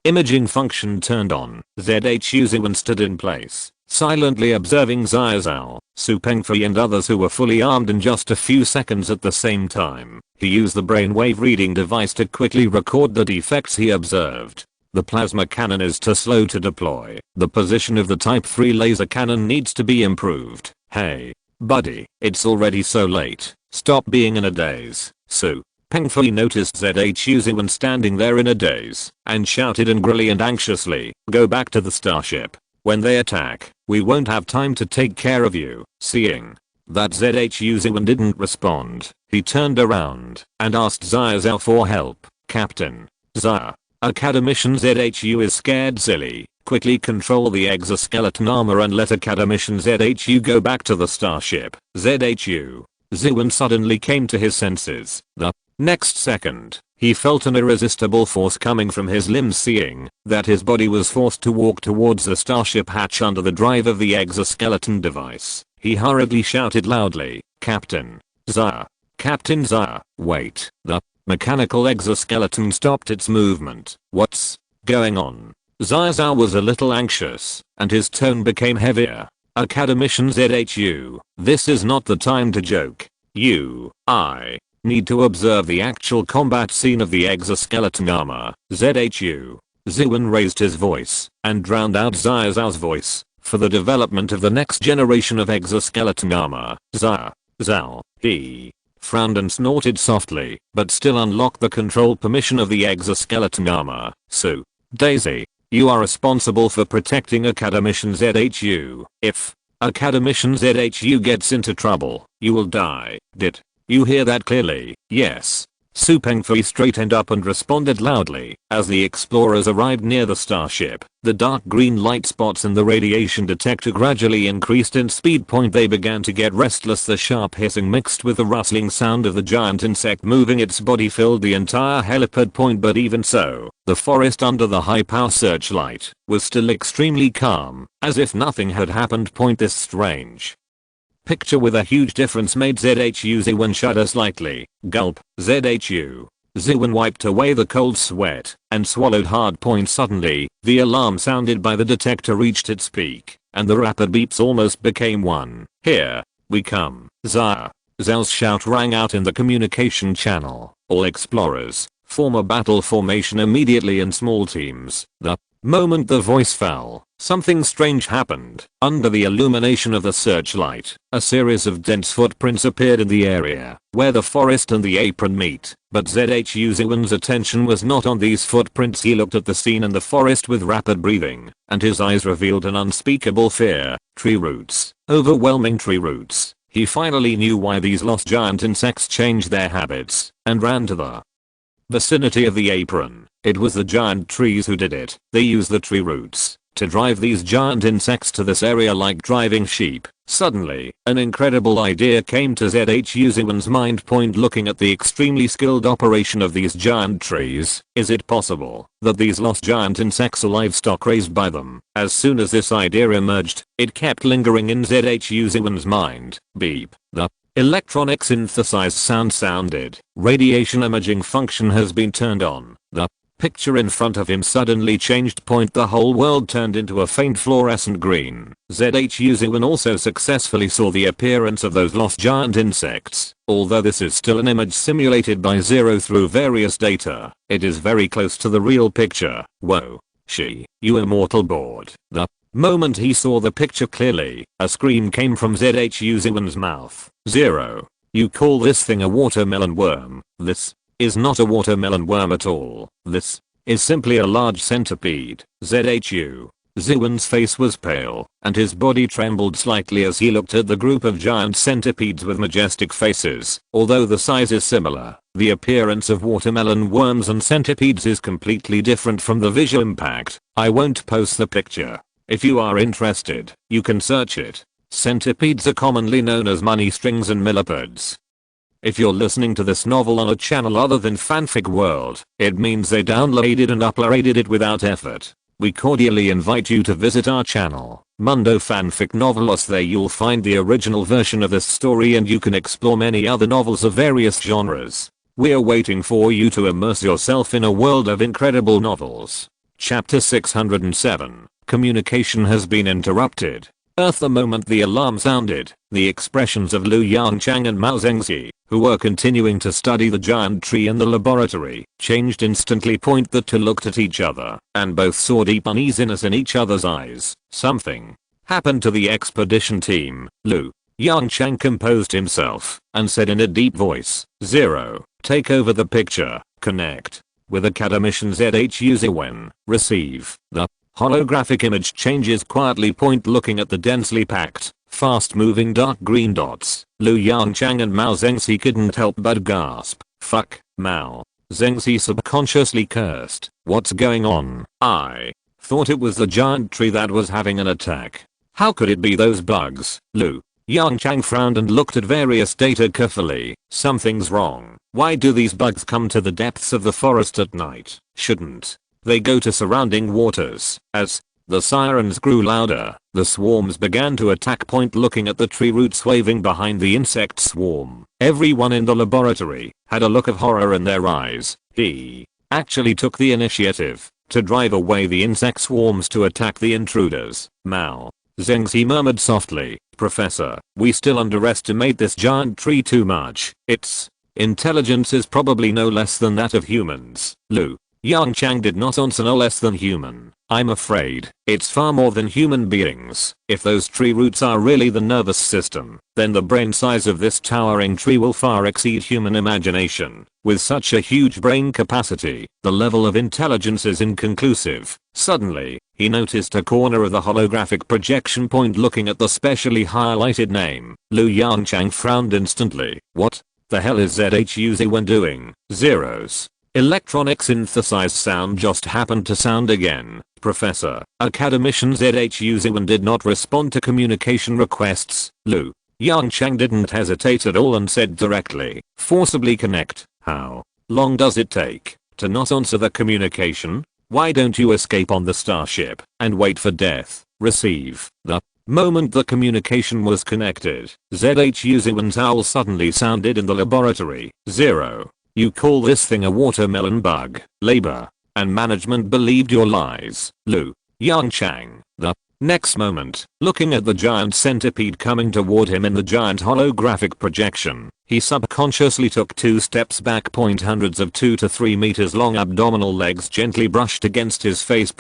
imaging function turned on. ZHU Ziwen stood in place, silently observing Zhao, Supengfei and others who were fully armed in just a few seconds. At the same time, he used the brainwave reading device to quickly record the defects he observed. The plasma cannon is too slow to deploy. The position of the Type 3 laser cannon needs to be improved. Hey, buddy, it's already so late. Stop being in a daze. Su. Pengfei noticed ZHU Ziwen standing there in a daze and shouted angrily and anxiously, "Go back to the starship. When they attack, we won't have time to take care of you." Seeing that ZHU Ziwen didn't respond, he turned around and asked Zia Zhao for help. "Captain Zia, Academician ZHU is scared silly. Quickly control the exoskeleton armor and let Academician ZHU go back to the starship." ZHU Ziwen suddenly came to his senses. The next second, he felt an irresistible force coming from his limbs, seeing that his body was forced to walk towards the starship hatch under the drive of the exoskeleton device. He hurriedly shouted loudly, "Captain Zia! Captain Zia!" Wait. The mechanical exoskeleton stopped its movement. "What's going on?" Zia Zhao was a little anxious, and his tone became heavier. "Academician ZHU, this is not the time to joke. I need to observe the actual combat scene of the exoskeleton armor." ZHU Ziwen raised his voice and drowned out Zia Zhao's voice. "For the development of the next generation of exoskeleton armor, Zia Zhao," he frowned and snorted softly, "but still unlock the control permission of the exoskeleton armor. So, Daisy, you are responsible for protecting Academician ZHU. If Academician ZHU gets into trouble, you will die. Did you hear that clearly?" "Yes." Su Pengfei straightened up and responded loudly. As the explorers arrived near the starship, the dark green light spots in the radiation detector gradually increased in speed. They began to get restless. The sharp hissing mixed with the rustling sound of the giant insect moving its body filled the entire helipad. But even so, the forest under the high-power searchlight was still extremely calm, as if nothing had happened. This strange picture with a huge difference made ZHU Ziwen shudder slightly. Gulp. ZHU Ziwen wiped away the cold sweat and swallowed hard. Suddenly, the alarm sounded by the detector reached its peak, and the rapid beeps almost became one. "Here we come." Zia Zhao's shout rang out in the communication channel. "All explorers, form a battle formation immediately in small teams." The moment the voice fell, something strange happened. Under the illumination of the searchlight, a series of dense footprints appeared in the area where the forest and the apron meet. But ZHU Ziwen's attention was not on these footprints. He looked at the scene in the forest with rapid breathing, and his eyes revealed an unspeakable fear. Tree roots. Overwhelming tree roots. He finally knew why these lost giant insects changed their habits and ran to the vicinity of the apron. It was the giant trees who did it. They used the tree roots to drive these giant insects to this area like driving sheep. Suddenly, an incredible idea came to ZHU Ziwen's mind. Looking at the extremely skilled operation of these giant trees, is it possible that these lost giant insects are livestock raised by them? As soon as this idea emerged, it kept lingering in ZHU Ziwen's mind. Beep. The electronic synthesized sound sounded. Radiation imaging function has been turned on. The picture in front of him suddenly changed. The whole world turned into a faint fluorescent green. ZHU Ziwen also successfully saw the appearance of those lost giant insects. Although this is still an image simulated by Zero through various data, it is very close to the real picture. Whoa. You immortal board. The moment he saw the picture clearly, a scream came from ZHU Ziwen's mouth. "Zero. You call this thing a watermelon worm? This is not a watermelon worm at all. This is simply a large centipede." ZHU Ziwen's face was pale, and his body trembled slightly as he looked at the group of giant centipedes with majestic faces. Although the size is similar, the appearance of watermelon worms and centipedes is completely different from the visual impact. I won't post the picture. If you are interested, you can search it. Centipedes are commonly known as money strings and millipedes. If you're listening to this novel on a channel other than Fanfic World, it means they downloaded and uploaded it without effort. We cordially invite you to visit our channel, Mundo Fanfic Novelos. There you'll find the original version of this story and you can explore many other novels of various genres. We're waiting for you to immerse yourself in a world of incredible novels. Chapter 607. Communication has been interrupted. Earth. The moment the alarm sounded, the expressions of Lu Yongchang and Mao Zengxi, who were continuing to study the giant tree in the laboratory, changed instantly. The two looked at each other, and both saw deep uneasiness in each other's eyes. Something happened to the expedition team. Lu Yongchang composed himself and said in a deep voice, "Zero, take over the picture, connect with Academician ZHU. Receive the holographic image changes quietly. Looking at the densely packed, fast-moving dark green dots, Lu Yongchang and Mao Zengxi couldn't help but gasp. Fuck, Mao Zengxi subconsciously cursed. What's going on? I thought it was the giant tree that was having an attack. How could it be those bugs? Lu Yongchang frowned and looked at various data carefully. Something's wrong. Why do these bugs come to the depths of the forest at night? Shouldn't they go to surrounding waters? As the sirens grew louder, the swarms began to attack. Looking at the tree roots waving behind the insect swarm, everyone in the laboratory had a look of horror in their eyes. He actually took the initiative to drive away the insect swarms to attack the intruders. Mao Zengxi murmured softly, "Professor, we still underestimate this giant tree too much. Its intelligence is probably no less than that of humans." Lu Yongchang did not answer. No less than human. I'm afraid it's far more than human beings. If those tree roots are really the nervous system, then the brain size of this towering tree will far exceed human imagination. With such a huge brain capacity, the level of intelligence is inconclusive. Suddenly, he noticed a corner of the holographic projection point. Looking at the specially highlighted name, Lu Yongchang frowned instantly. What the hell is ZHU doing? Zeros. Electronic synthesized sound just happened to sound again. Professor, Academician ZHU did not respond to communication requests. Lu Yongchang didn't hesitate at all and said directly, "Forcibly connect." How long does it take to not answer the communication? Why don't you escape on the starship and wait for death? Receive. The moment the communication was connected, ZHU's owl suddenly sounded in the laboratory. "Zero. You call this thing a watermelon bug? Labor and management believed your lies." Lu Yongchang. The next moment, looking at the giant centipede coming toward him in the giant holographic projection, he subconsciously took 2 steps back. Hundreds of 2 to 3 meters long abdominal legs gently brushed against his face.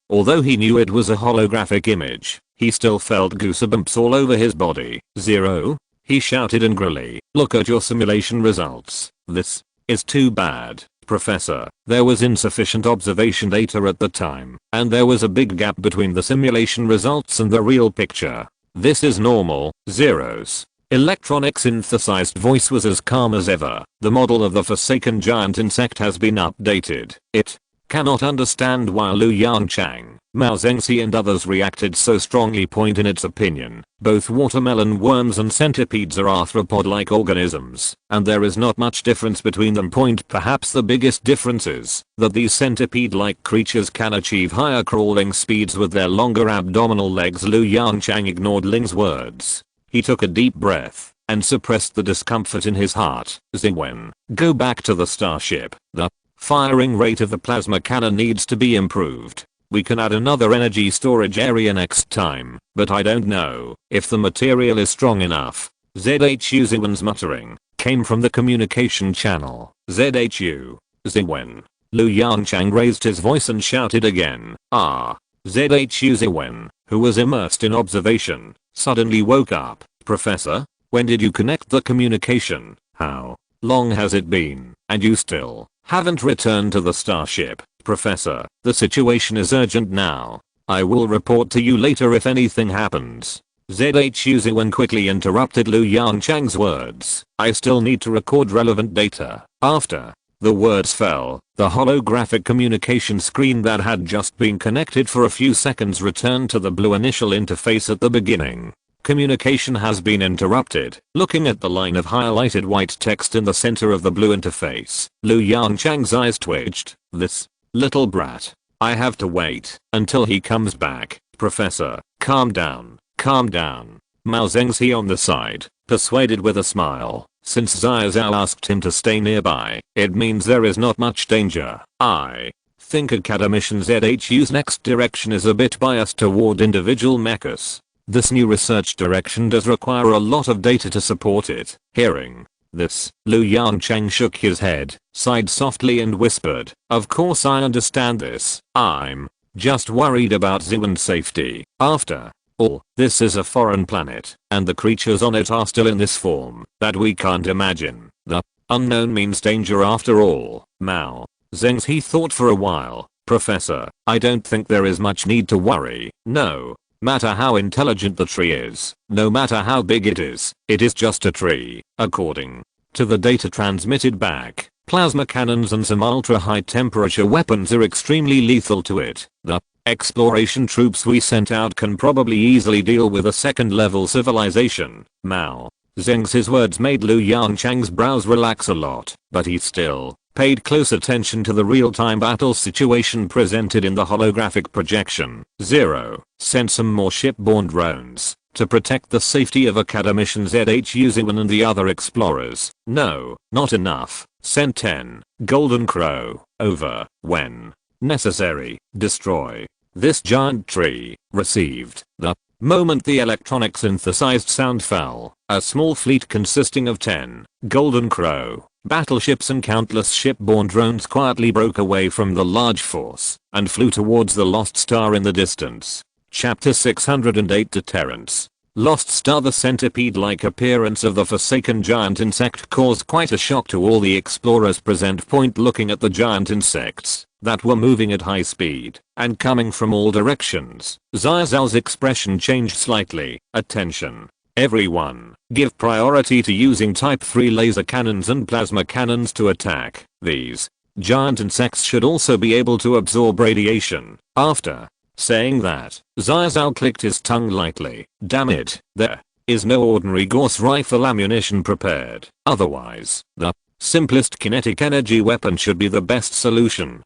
Although he knew it was a holographic image, he still felt goosebumps all over his body. "Zero?" he shouted angrily. "Look at your simulation results. This is too bad, Professor. There was insufficient observation data at the time, and there was a big gap between the simulation results and the real picture. This is normal." Zeros electronic synthesized voice was as calm as ever. "The model of the forsaken giant insect has been updated. It cannot understand why Lu Yongchang, Mao Zengxi and others reacted so strongly." In its opinion, both watermelon worms and centipedes are arthropod-like organisms, and there is not much difference between them. Perhaps the biggest difference is that these centipede-like creatures can achieve higher crawling speeds with their longer abdominal legs. Lu Yongchang ignored Ling's words. He took a deep breath and suppressed the discomfort in his heart. "Ziwen, go back to the starship. The firing rate of the plasma cannon needs to be improved. We can add another energy storage area next time, but I don't know if the material is strong enough." ZHU's muttering came from the communication channel. "ZHU. Ziwen." Lu Yongchang raised his voice and shouted again. ZHU Ziwen, who was immersed in observation, suddenly woke up. "Professor, when did you connect the communication? How long has it been? And you still haven't returned to the starship?" "Professor, the situation is urgent now. I will report to you later if anything happens." ZHU Ziwen quickly interrupted Lu Yongchang's words. "I still need to record relevant data." After the words fell, the holographic communication screen that had just been connected for a few seconds returned to the blue initial interface at the beginning. "Communication has been interrupted." Looking at the line of highlighted white text in the center of the blue interface, Lu Yongchang's eyes twitched. "This little brat. I have to wait until he comes back." "Professor, calm down, calm down." Mao Zengxi on the side persuaded with a smile. Since Zhao Zhao asked him to stay nearby, it means there is not much danger. "I think Academician ZHU's next direction is a bit biased toward individual mechas. This new research direction does require a lot of data to support it. Hearing this, Yongchang shook his head, sighed softly and whispered, "Of course I understand this. I'm just worried about Ziwen's safety. After all, this is a foreign planet, and the creatures on it are still in this form that we can't imagine. The unknown means danger after all." Mao Zeng's he thought for a while. "Professor, I don't think there is much need to worry. No matter how intelligent the tree is, no matter how big it is just a tree." According to the data transmitted back, plasma cannons and some ultra-high temperature weapons are extremely lethal to it. The exploration troops we sent out can probably easily deal with a second-level civilization. Mao Zeng's his words made Yongchang's brows relax a lot, but he still paid close attention to the real-time battle situation presented in the holographic projection. Zero sent some more shipborne drones to protect the safety of Academician ZHU Ziwen and the other explorers. No, not enough. Sent 10 Golden Crow. Over. When necessary, destroy this giant tree. Received. The moment the electronic synthesized sound fell, a small fleet consisting of 10 Golden Crow battleships and countless shipborne drones quietly broke away from the large force and flew towards the Lost Star in the distance. Chapter 608 Deterrence. Lost Star. The centipede-like appearance of the forsaken giant insect caused quite a shock to all the explorers present. Looking at the giant insects that were moving at high speed and coming from all directions, Zhao's expression changed slightly. "Attention. Everyone, give priority to using Type 3 laser cannons and plasma cannons to attack. These giant insects should also be able to absorb radiation." After saying that, Zhao clicked his tongue lightly. "Damn it, there is no ordinary Gauss rifle ammunition prepared. Otherwise, the simplest kinetic energy weapon should be the best solution."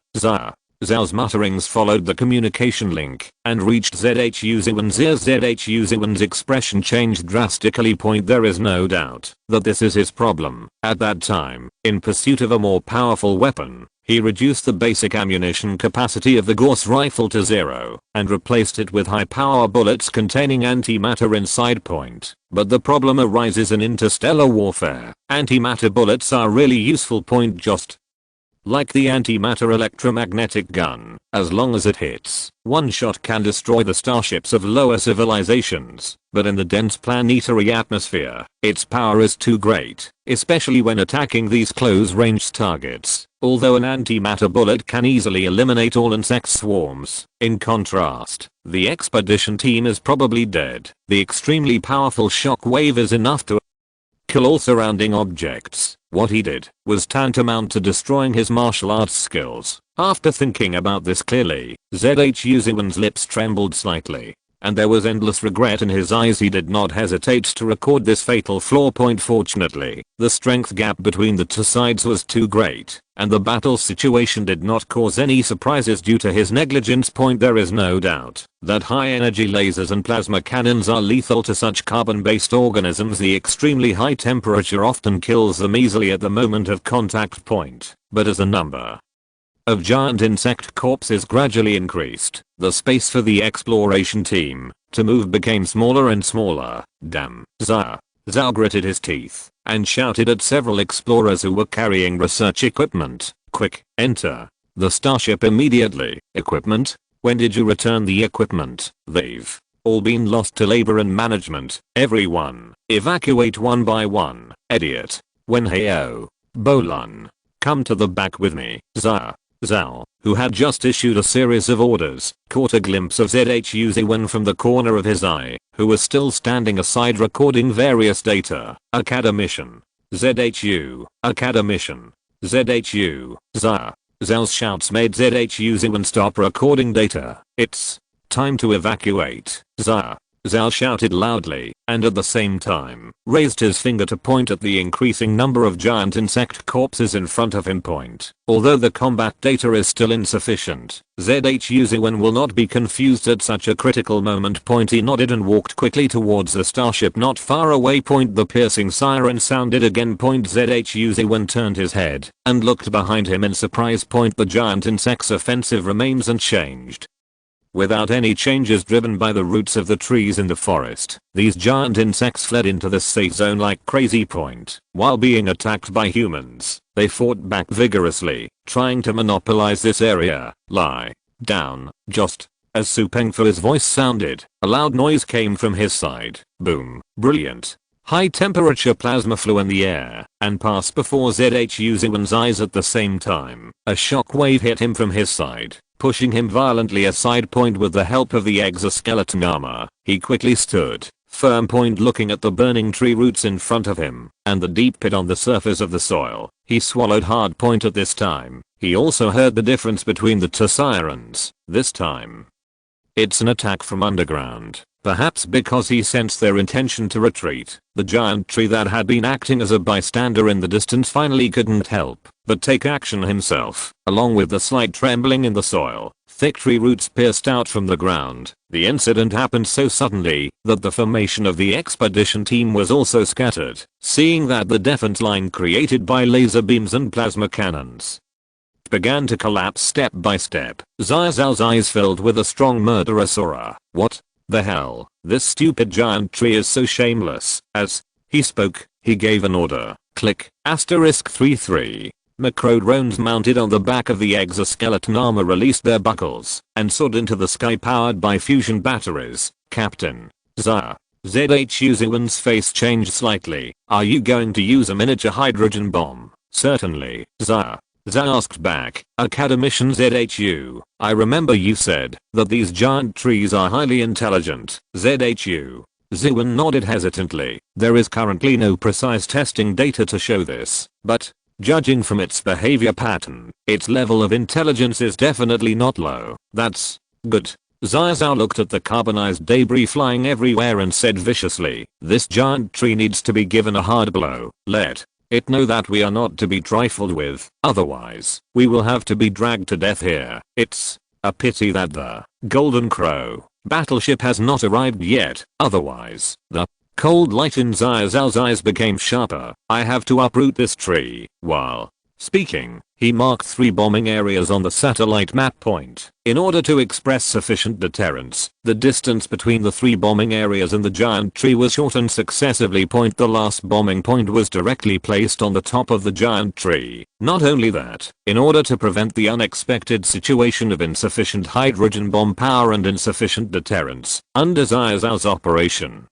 Zhao's mutterings followed the communication link and reached ZHU Ziwen's ears. ZHU Ziwen's expression changed drastically. There is no doubt that this is his problem. At that time, in pursuit of a more powerful weapon, he reduced the basic ammunition capacity of the Gauss rifle to 0 and replaced it with high-power bullets containing antimatter inside. But the problem arises in interstellar warfare. Antimatter bullets are really useful. Just like the antimatter electromagnetic gun, as long as it hits, one shot can destroy the starships of lower civilizations, but in the dense planetary atmosphere, its power is too great, especially when attacking these close-range targets. Although an antimatter bullet can easily eliminate all insect swarms, in contrast, the expedition team is probably dead. The extremely powerful shock wave is enough to kill all surrounding objects. What he did was tantamount to destroying his martial arts skills. After thinking about this clearly, ZHU Ziwen's lips trembled slightly, and there was endless regret in his eyes. He did not hesitate to record this fatal flaw. Fortunately, the strength gap between the two sides was too great, and the battle situation did not cause any surprises due to his negligence. There is no doubt that high-energy lasers and plasma cannons are lethal to such carbon-based organisms. The extremely high temperature often kills them easily at the moment of contact. But as the number of giant insect corpses gradually increased, the space for the exploration team to move became smaller and smaller. "Damn." Zhao gritted his teeth and shouted at several explorers who were carrying research equipment, "Quick, enter the starship immediately." "Equipment? When did you return the equipment?" "They've all been lost to labor and management. Everyone, evacuate one by one." "Idiot. When Heo, Bolun, come to the back with me." Zhao, who had just issued a series of orders, caught a glimpse of ZHU Ziwen from the corner of his eye, who was still standing aside recording various data. "Academician. ZHU. Academician. ZHU." Zhao's shouts made ZHU Ziwen stop recording data. "It's time to evacuate." Zhao shouted loudly, and at the same time, raised his finger to point at the increasing number of giant insect corpses in front of him. Although the combat data is still insufficient, ZHU Ziwen will not be confused at such a critical moment. He nodded and walked quickly towards the starship not far away. The piercing siren sounded again. ZHU Ziwen turned his head and looked behind him in surprise. The giant insect's offensive remains unchanged. without any changes driven by the roots of the trees in the forest. These giant insects fled into the safe zone like crazy. While being attacked by humans, they fought back vigorously, trying to monopolize this area. Lie down. Just as Su Pengfu's voice sounded, a loud noise came from his side. Boom. Brilliant. High temperature plasma flew in the air and passed before ZHU Ziwen's eyes at the same time. A shock wave hit him from his side, pushing him violently aside. With the help of the exoskeleton armor, he quickly stood firm. Looking at the burning tree roots in front of him and the deep pit on the surface of the soil, he swallowed hard. At this time, he also heard the difference between the two sirens. This time, it's an attack from underground. Perhaps because he sensed their intention to retreat, the giant tree that had been acting as a bystander in the distance finally couldn't help but take action himself. Along with the slight trembling in the soil, thick tree roots pierced out from the ground. The incident happened so suddenly that the formation of the expedition team was also scattered, seeing that the defense line created by laser beams and plasma cannons began to collapse step by step. Xiao's eyes filled with a strong murderous aura. What the hell? This stupid giant tree is so shameless. As he spoke, he gave an order. Click. *33. Macro drones mounted on the back of the exoskeleton armor released their buckles and soared into the sky powered by fusion batteries. Captain Xia. ZHU Ziwen's face changed slightly. Are you going to use a miniature hydrogen bomb? Certainly, Xia asked back. Academician ZHU, I remember you said that these giant trees are highly intelligent. ZHU Ziwen nodded hesitantly. There is currently no precise testing data to show this, but judging from its behavior pattern, its level of intelligence is definitely not low. That's good. Xiao looked at the carbonized debris flying everywhere and said viciously, this giant tree needs to be given a hard blow. Let it know that we are not to be trifled with, otherwise we will have to be dragged to death here. It's a pity that the Golden Crow battleship has not arrived yet, otherwise. The cold light in Xiao's eyes became sharper. I have to uproot this tree. While speaking, he marked 3 bombing areas on the satellite map. In order to express sufficient deterrence, the distance between the 3 bombing areas and the giant tree was shortened successively. The last bombing point was directly placed on the top of the giant tree. Not only that, in order to prevent the unexpected situation of insufficient hydrogen bomb power and insufficient deterrence under Xiao's operation,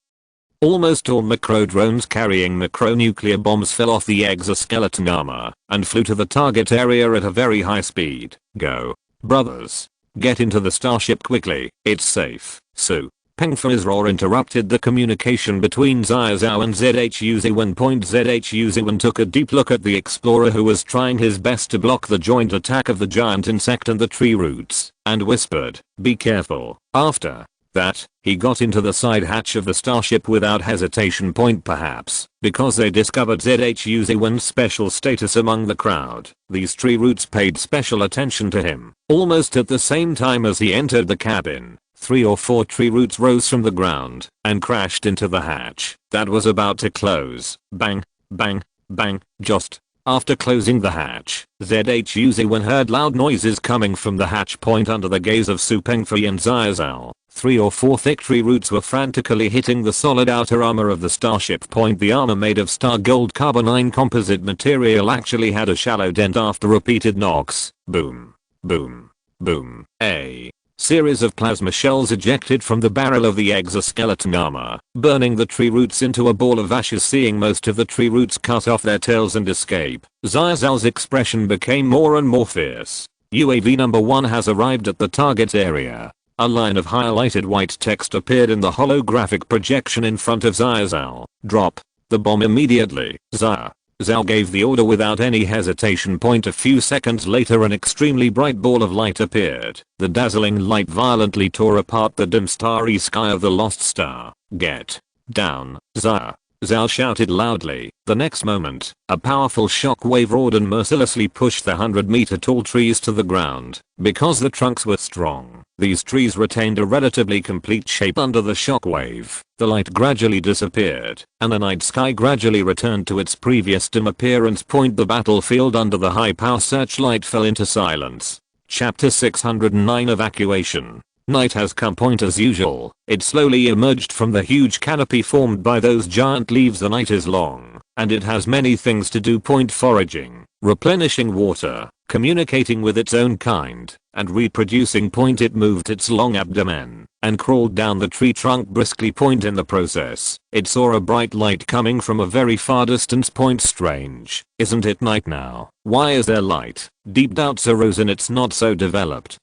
almost all macro drones carrying macronuclear bombs fell off the exoskeleton armor and flew to the target area at a very high speed. Go, brothers. Get into the starship quickly. It's safe. Su Pengfu's roar interrupted the communication between Xiao and ZHU Ziwen. ZHU Ziwen took a deep look at the explorer who was trying his best to block the joint attack of the giant insect and the tree roots, and whispered, be careful. After that, he got into the side hatch of the starship without hesitation. Perhaps because they discovered ZHU Ziwen's special status among the crowd, these tree roots paid special attention to him. Almost at the same time as he entered the cabin, 3 or 4 tree roots rose from the ground and crashed into the hatch that was about to close. Bang, bang, bang. Just after closing the hatch, ZHU Ziwen heard loud noises coming from the hatch point under the gaze of Su Pengfu and Xiao. 3 or 4 thick tree roots were frantically hitting the solid outer armor of the starship. The armor made of star gold carbonine composite material actually had a shallow dent after repeated knocks. Boom, boom, boom. A series of plasma shells ejected from the barrel of the exoskeleton armor, burning the tree roots into a ball of ashes. Seeing most of the tree roots cut off their tails and escape, Xiao's expression became more and more fierce. UAV number 1 has arrived at the target area. A line of highlighted white text appeared in the holographic projection in front of Xiao. Drop the bomb immediately. Xiao gave the order without any hesitation. A few seconds later an extremely bright ball of light appeared. The dazzling light violently tore apart the dim starry sky of the lost star. Get down, Xiao shouted loudly. The next moment, a powerful shock wave roared and mercilessly pushed the 100-meter tall trees to the ground. Because the trunks were strong, these trees retained a relatively complete shape under the shock wave. The light gradually disappeared, and the night sky gradually returned to its previous dim appearance. The battlefield under the high-power searchlight fell into silence. Chapter 609 Evacuation. Night has come point as usual. It slowly emerged from the huge canopy formed by those giant leaves. The night is long, and it has many things to do. Point foraging, replenishing water, communicating with its own kind, and reproducing. Point it moved its long abdomen and crawled down the tree trunk briskly. Point in the process, it saw a bright light coming from a very far distance. Point strange, isn't it night now? Why is there light? Deep doubts arose in its not so developed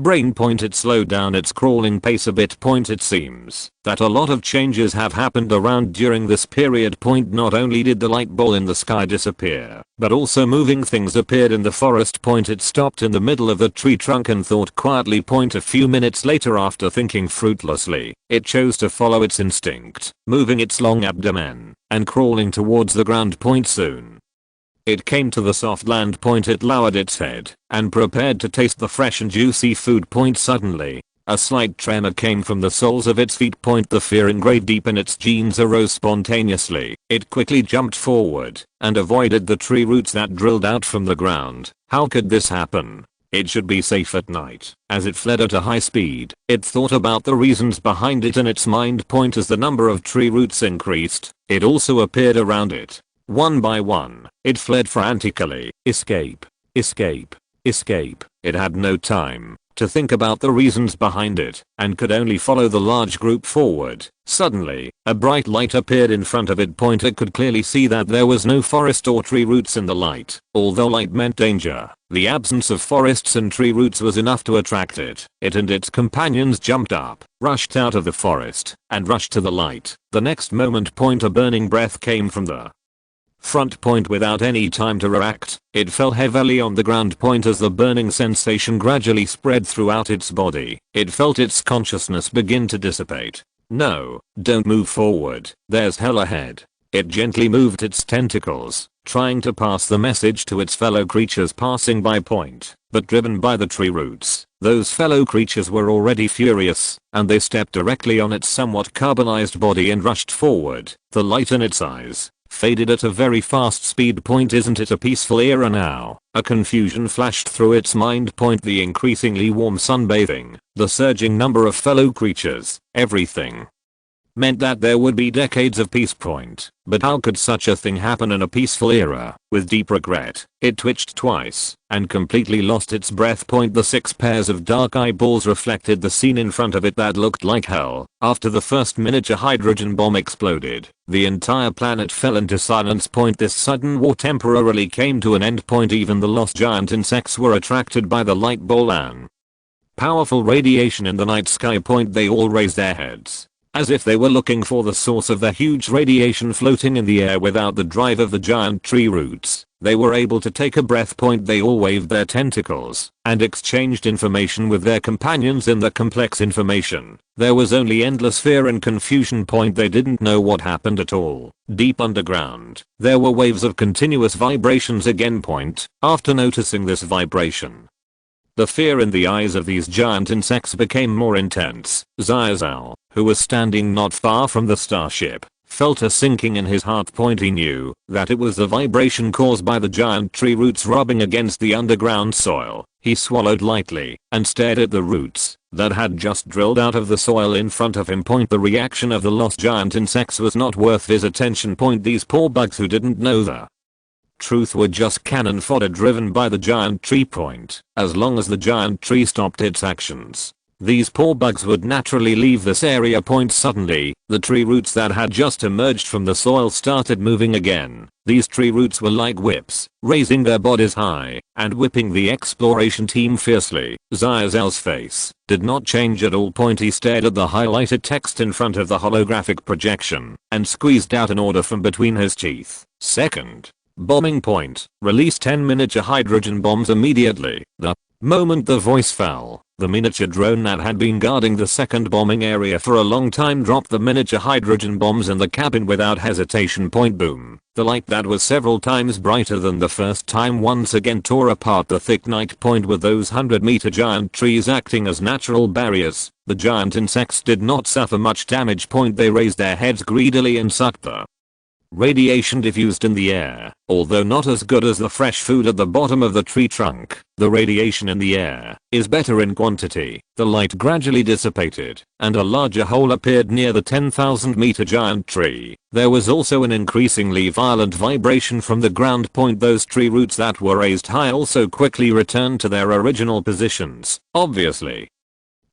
brain. Point it slowed down its crawling pace a bit. Point it seems that a lot of changes have happened around during this period. Point not only did the light ball in the sky disappear, but also moving things appeared in the forest. Point it stopped in the middle of the tree trunk and thought quietly. Point a few minutes later, after thinking fruitlessly, it chose to follow its instinct, moving its long abdomen and crawling towards the ground. Point soon it came to the soft land. Point it lowered its head and prepared to taste the fresh and juicy food. Point suddenly, a slight tremor came from the soles of its feet. Point the fear engraved deep in its genes arose spontaneously. It quickly jumped forward and avoided the tree roots that drilled out from the ground. How could this happen? It should be safe at night. As it fled at a high speed, it thought about the reasons behind it in its mind. Point as the number of tree roots increased, it also appeared around it. One by one, it fled frantically. Escape, escape, escape. It had no time to think about the reasons behind it and could only follow the large group forward. Suddenly, a bright light appeared in front of it. Point it could clearly see that there was no forest or tree roots in the light. Although light meant danger, the absence of forests and tree roots was enough to attract it. It and its companions jumped up, rushed out of the forest, and rushed to the light. The next moment, Point a burning breath came from the front. Point without any time to react, it fell heavily on the ground. Point as the burning sensation gradually spread throughout its body, it felt its consciousness begin to dissipate. No, don't move forward, there's hell ahead. It gently moved its tentacles, trying to pass the message to its fellow creatures passing by. Point, but driven by the tree roots, those fellow creatures were already furious, and they stepped directly on its somewhat carbonized body and rushed forward. The light in its eyes faded at a very fast speed. Point, isn't it a peaceful era now? A confusion flashed through its mind. Point, the increasingly warm sunbathing, the surging number of fellow creatures, everything meant that there would be decades of peace. Point, but how could such a thing happen in a peaceful era? With deep regret, it twitched twice and completely lost its breath. Point, the 6 pairs of dark eyeballs reflected the scene in front of it that looked like hell. After the first miniature hydrogen bomb exploded, the entire planet fell into silence. Point, this sudden war temporarily came to an end. Point, even the lost giant insects were attracted by the light ball and powerful radiation in the night sky. Point, they all raised their heads as if they were looking for the source of the huge radiation floating in the air. Without the drive of the giant tree roots, they were able to take a breath. Point, they all waved their tentacles and exchanged information with their companions. In the complex information, there was only endless fear and confusion. Point, they didn't know what happened at all. Deep underground, there were waves of continuous vibrations again. Point, after noticing this vibration, the fear in the eyes of these giant insects became more intense. Xiaozhao, who was standing not far from the starship, felt a sinking in his heart. Point, he knew that it was the vibration caused by the giant tree roots rubbing against the underground soil. He swallowed lightly and stared at the roots that had just drilled out of the soil in front of him. Point, the reaction of the lost giant insects was not worth his attention. Point, these poor bugs who didn't know the truth were just cannon fodder driven by the giant tree. Point, as long as the giant tree stopped its actions, these poor bugs would naturally leave this area. Point, suddenly, the tree roots that had just emerged from the soil started moving again. These tree roots were like whips, raising their bodies high and whipping the exploration team fiercely. Xiaozhao's face did not change at all. Point, he stared at the highlighted text in front of the holographic projection and squeezed out an order from between his teeth. Second bombing. Point, release 10 miniature hydrogen bombs immediately. The moment the voice fell, the miniature drone that had been guarding the second bombing area for a long time dropped the miniature hydrogen bombs in the cabin without hesitation. Point, boom. The light that was several times brighter than the first time once again tore apart the thick night. Point, with those 100-meter giant trees acting as natural barriers, the giant insects did not suffer much damage. Point, they raised their heads greedily and sucked the Radiation diffused in the air. Although not as good as the fresh food at the bottom of the tree trunk, the radiation in the air is better in quantity. The light gradually dissipated, and a larger hole appeared near the 10,000-meter giant tree. There was also an increasingly violent vibration from the ground point. Those tree roots that were raised high also quickly returned to their original positions, obviously.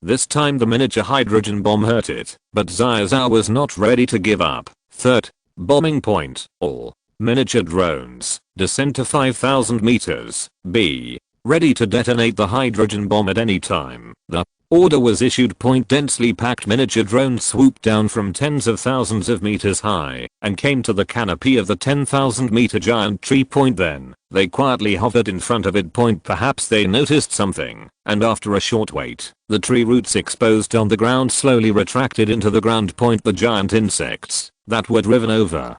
This time the miniature hydrogen bomb hurt it, but Xiao was not ready to give up. Third bombing point. All miniature drones descend to 5,000 meters. Be ready to detonate the hydrogen bomb at any time. The order was issued. Densely packed miniature drones swooped down from tens of thousands of meters high and came to the canopy of the 10,000-meter giant tree. Then they quietly hovered in front of it. Perhaps they noticed something, and after a short wait, the tree roots exposed on the ground slowly retracted into the ground. The giant insects that were driven over.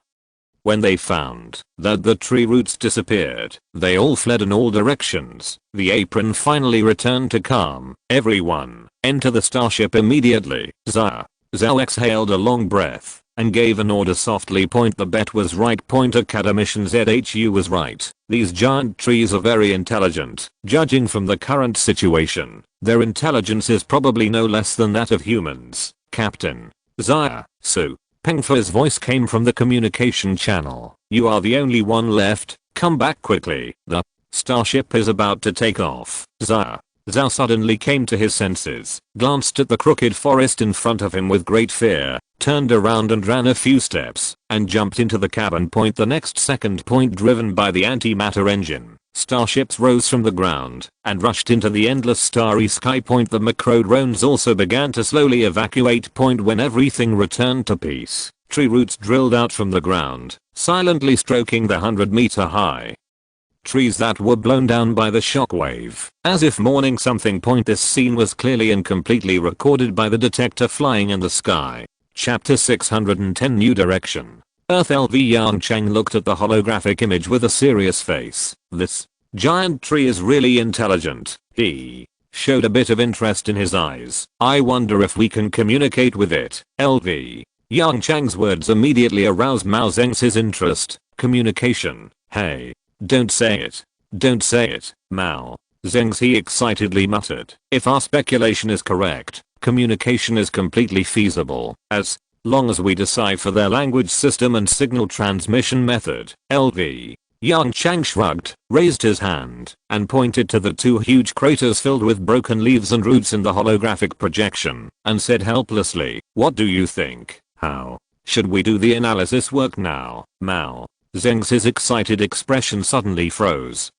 When they found that the tree roots disappeared, they all fled in all directions. The apron finally returned to calm. Everyone, enter the starship immediately. Zhao exhaled a long breath and gave an order softly. The bet was right. Academician ZHU was right. These giant trees are very intelligent. Judging from the current situation, their intelligence is probably no less than that of humans. Captain Zhao, Su Pengfu's voice came from the communication channel. You are the only one left. Come back quickly. The starship is about to take off. Zhao suddenly came to his senses, glanced at the crooked forest in front of him with great fear, turned around and ran a few steps, and jumped into the cabin. The next second, driven by the antimatter engine, starships rose from the ground and rushed into the endless starry sky. The macro drones also began to slowly evacuate. When everything returned to peace, tree roots drilled out from the ground, silently stroking the 100-meter high trees that were blown down by the shockwave, as if mourning something. This scene was clearly and completely recorded by the detector flying in the sky. Chapter 610 New Direction. Earth. LV Yongchang looked at the holographic image with a serious face. This giant tree is really intelligent. He showed a bit of interest in his eyes. I wonder if we can communicate with it. LV Yongchang's words immediately aroused Mao Zedong's interest. Communication. Hey. Don't say it. Don't say it, Mao Zedong, he excitedly muttered. If our speculation is correct, communication is completely feasible, as long as we decipher their language system and signal transmission method. LV Yongchang shrugged, raised his hand, and pointed to the two huge craters filled with broken leaves and roots in the holographic projection, and said helplessly, what do you think? How should we do the analysis work now? Mao Zedong's excited expression suddenly froze.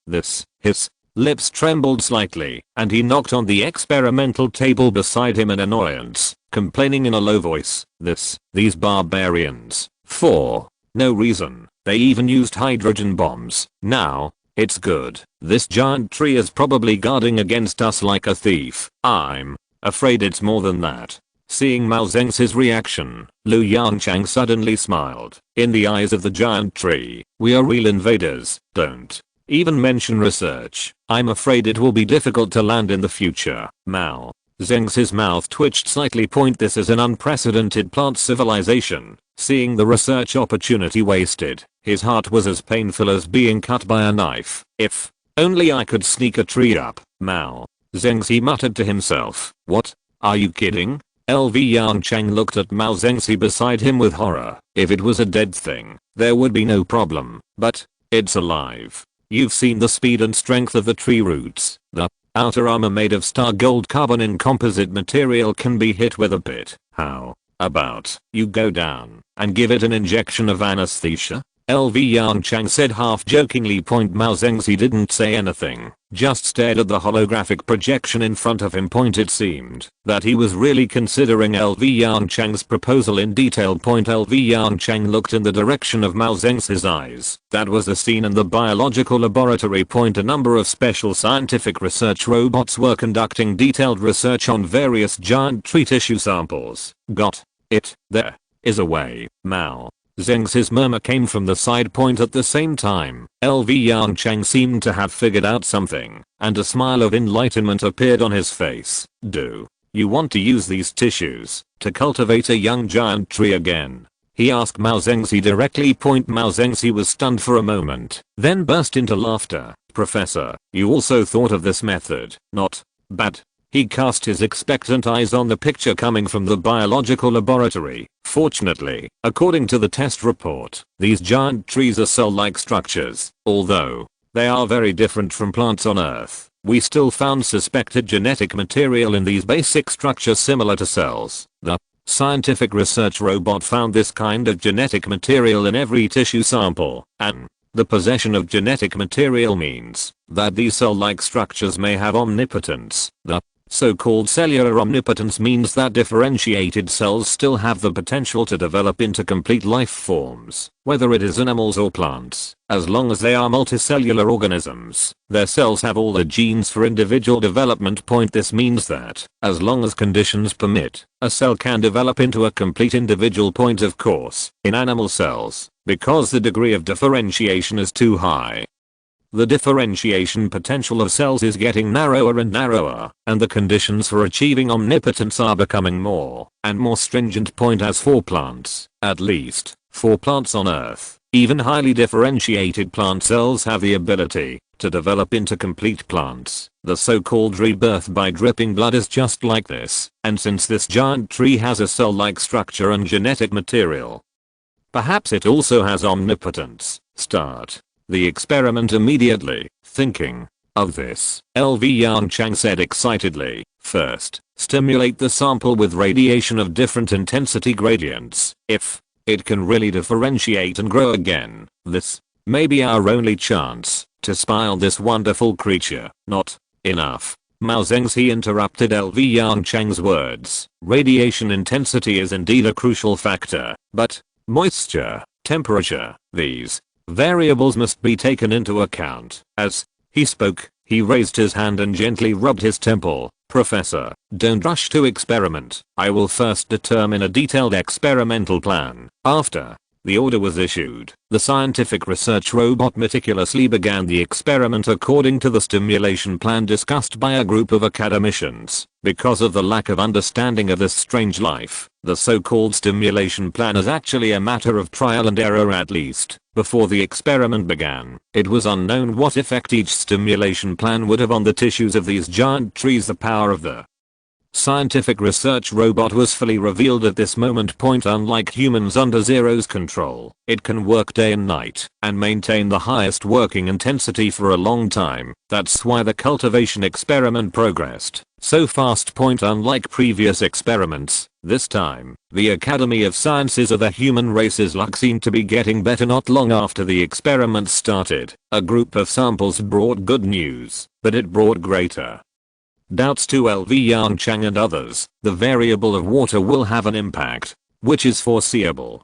His lips trembled slightly, and he knocked on the experimental table beside him in annoyance, complaining in a low voice. These barbarians. For no reason, they even used hydrogen bombs. Now, it's good. This giant tree is probably guarding against us like a thief. I'm afraid it's more than that. Seeing Mao Zedong's reaction, Lu Yongchang suddenly smiled. In the eyes of the giant tree, we are real invaders. Don't even mention research. I'm afraid it will be difficult to land in the future. Mao Zedong's mouth twitched slightly. This is an unprecedented plant civilization. Seeing the research opportunity wasted, his heart was as painful as being cut by a knife. If only I could sneak a tree up. Mao Zedong muttered to himself. What? Are you kidding? LV Yongchang looked at Mao Zedong beside him with horror. If it was a dead thing, there would be no problem, but it's alive. You've seen the speed and strength of the tree roots. The outer armor made of star gold carbon in composite material can be hit with a bit. How about you go down and give it an injection of anesthesia? LV Yongchang said half jokingly. Mao Zedong didn't say anything, just stared at the holographic projection in front of him. It seemed that he was really considering LV Yongchang's proposal in detail. LV Yongchang looked in the direction of Mao Zedong's eyes. That was the scene in the biological laboratory. A number of special scientific research robots were conducting detailed research on various giant tree tissue samples. Got it. There is a way. Mao Zedong's murmur came from the side. At the same time, LV Yongchang seemed to have figured out something, and a smile of enlightenment appeared on his face. Do you want to use these tissues to cultivate a young giant tree again? he asked Mao Zengzi directly. Mao Zengzi was stunned for a moment, then burst into laughter. Professor, you also thought of this method. Not bad. He cast his expectant eyes on the picture coming from the biological laboratory. Fortunately, according to the test report, these giant trees are cell-like structures. Although they are very different from plants on Earth, we still found suspected genetic material in these basic structures similar to cells. The scientific research robot found this kind of genetic material in every tissue sample, and the possession of genetic material means that these cell-like structures may have omnipotence. The so-called cellular omnipotence means that differentiated cells still have the potential to develop into complete life forms, whether it is animals or plants. As long as they are multicellular organisms, their cells have all the genes for individual development. This means that, as long as conditions permit, a cell can develop into a complete individual. Of course, in animal cells, because the degree of differentiation is too high, the differentiation potential of cells is getting narrower and narrower, and the conditions for achieving omnipotence are becoming more and more stringent. As for plants, at least for plants on Earth, even highly differentiated plant cells have the ability to develop into complete plants. The so-called rebirth by dripping blood is just like this, and since this giant tree has a cell-like structure and genetic material, perhaps it also has omnipotence. Start the experiment immediately. Thinking of this, LV Yongchang said excitedly, first, stimulate the sample with radiation of different intensity gradients. If it can really differentiate and grow again, this may be our only chance to spy on this wonderful creature. Not enough. Mao Zengzi interrupted LV Yongchang's words. Radiation intensity is indeed a crucial factor, but moisture, temperature, these variables must be taken into account. As he spoke, he raised his hand and gently rubbed his temple. Professor, don't rush to experiment. I will first determine a detailed experimental plan. After the order was issued, the scientific research robot meticulously began the experiment according to the stimulation plan discussed by a group of academicians. Because of the lack of understanding of this strange life, the so-called stimulation plan is actually a matter of trial and error. At least, before the experiment began, it was unknown what effect each stimulation plan would have on the tissues of these giant trees. The power of the scientific research robot was fully revealed at this moment. Unlike humans under Zero's control, it can work day and night and maintain the highest working intensity for a long time. That's why the cultivation experiment progressed so fast. Unlike previous experiments, this time, the Academy of Sciences of the human race's luck seemed to be getting better. Not long after the experiment started, a group of samples brought good news, but it brought greater doubts to LV Yongchang and others. The variable of water will have an impact, which is foreseeable.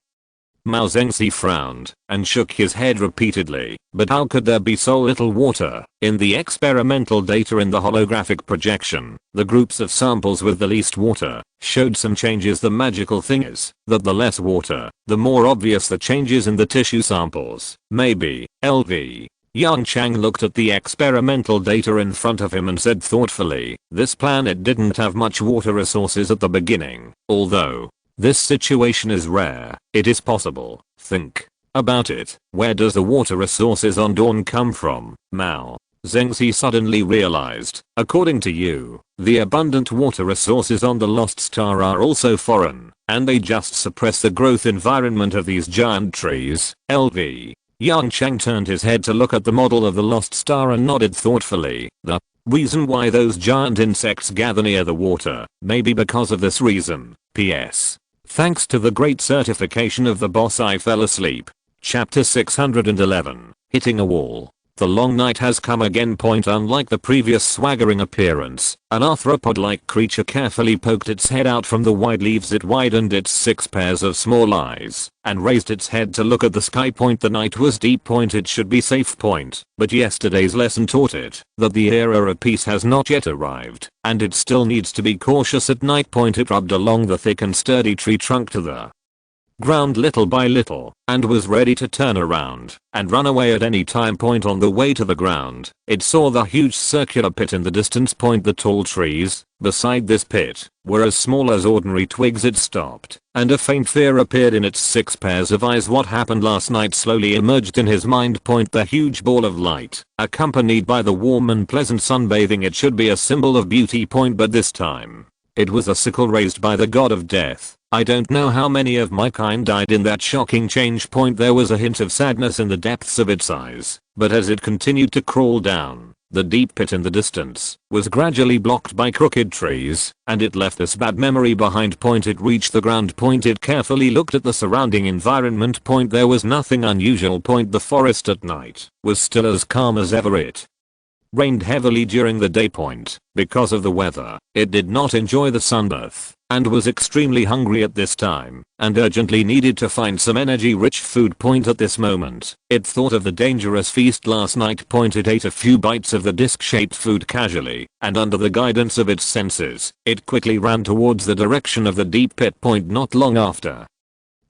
Mao Zengzi frowned and shook his head repeatedly. But how could there be so little water? In the experimental data in the holographic projection, the groups of samples with the least water showed some changes. The magical thing is that the less water, the more obvious the changes in the tissue samples. Maybe. LV Yongchang looked at the experimental data in front of him and said thoughtfully, this planet didn't have much water resources at the beginning. Although this situation is rare, it is possible. Think about it. Where does the water resources on Dawn come from? Mao Zengzi suddenly realized, according to you, the abundant water resources on the Lost Star are also foreign, and they just suppress the growth environment of these giant trees. LV Yongchang turned his head to look at the model of the Lost Star and nodded thoughtfully. The reason why those giant insects gather near the water may be because of this reason. P.S. Thanks to the great certification of the boss, I fell asleep. Chapter 611. Hitting a wall. The long night has come again. Unlike the previous swaggering appearance, an arthropod-like creature carefully poked its head out from the wide leaves. It widened its 6 pairs of small eyes and raised its head to look at the sky. The night was deep. It should be safe. But yesterday's lesson taught it that the era of peace has not yet arrived, and it still needs to be cautious at night. It rubbed along the thick and sturdy tree trunk to the ground little by little, and was ready to turn around and run away at any time. On the way to the ground, it saw the huge circular pit in the distance. The tall trees beside this pit were as small as ordinary twigs. It stopped, and a faint fear appeared in its 6 pairs of eyes. What happened last night slowly emerged in his mind. The huge ball of light, accompanied by the warm and pleasant sunbathing. It should be a symbol of beauty. But this time, it was a sickle raised by the god of death. I don't know how many of my kind died in that shocking change. There was a hint of sadness in the depths of its eyes, but as it continued to crawl down, the deep pit in the distance was gradually blocked by crooked trees, and it left this bad memory behind. It reached the ground. It carefully looked at the surrounding environment. There was nothing unusual. The forest at night was still as calm as ever. It rained heavily during the day. Because of the weather, it did not enjoy the sunbath, and was extremely hungry at this time, and urgently needed to find some energy-rich food. At this moment, it thought of the dangerous feast last night. It ate a few bites of the disc-shaped food casually, and under the guidance of its senses, it quickly ran towards the direction of the deep pit. Not long after,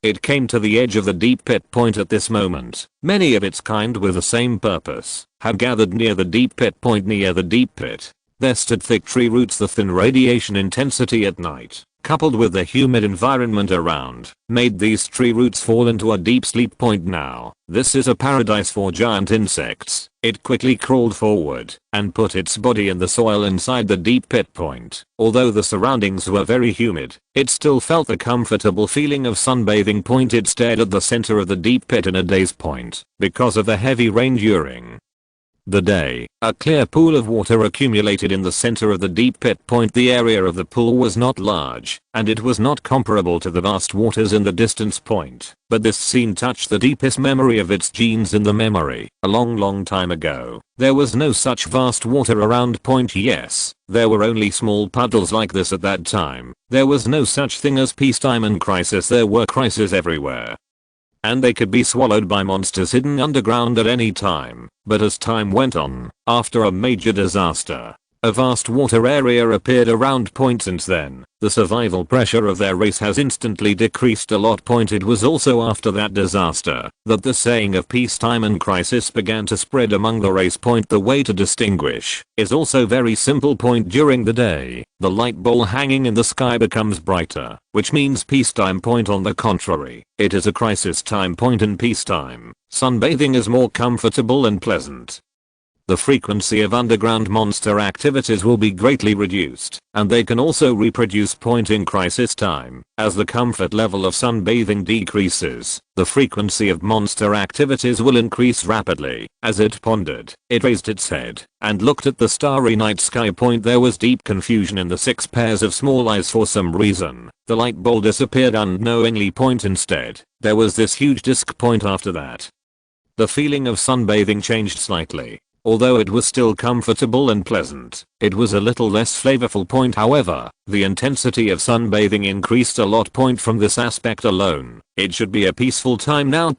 it came to the edge of the deep pit. At this moment, many of its kind with the same purpose had gathered near the deep pit. Near the deep pit, there stood thick tree roots. The thin radiation intensity at night, coupled with the humid environment around, made these tree roots fall into a deep sleep. Now, this is a paradise for giant insects. It quickly crawled forward and put its body in the soil inside the deep pit. Although the surroundings were very humid, it still felt the comfortable feeling of sunbathing. It stared at the center of the deep pit in a daze. Because of the heavy rain during the day, a clear pool of water accumulated in the center of the deep pit. The area of the pool was not large, and it was not comparable to the vast waters in the distance. But this scene touched the deepest memory of its genes in the memory. A long time ago, there was no such vast water around. Yes, there were only small puddles like this at that time. There was no such thing as peacetime and crisis. There were crises everywhere, and they could be swallowed by monsters hidden underground at any time. But as time went on, after a major disaster, a vast water area appeared around. Since then, the survival pressure of their race has instantly decreased a lot. It was also after that disaster that the saying of peacetime and crisis began to spread among the race. The way to distinguish is also very simple. During the day, the light ball hanging in the sky becomes brighter, which means peacetime. On the contrary, it is a crisis time. In peacetime, sunbathing is more comfortable and pleasant. The frequency of underground monster activities will be greatly reduced, and they can also reproduce. In crisis time, as the comfort level of sunbathing decreases, the frequency of monster activities will increase rapidly. As it pondered, it raised its head and looked at the starry night sky. There was deep confusion in the 6 pairs of small eyes. For some reason, the light ball disappeared unknowingly. Instead, there was this huge disk. After that, the feeling of sunbathing changed slightly. Although it was still comfortable and pleasant, it was a little less flavorful. However, the intensity of sunbathing increased a lot. From this aspect alone, it should be a peaceful time now.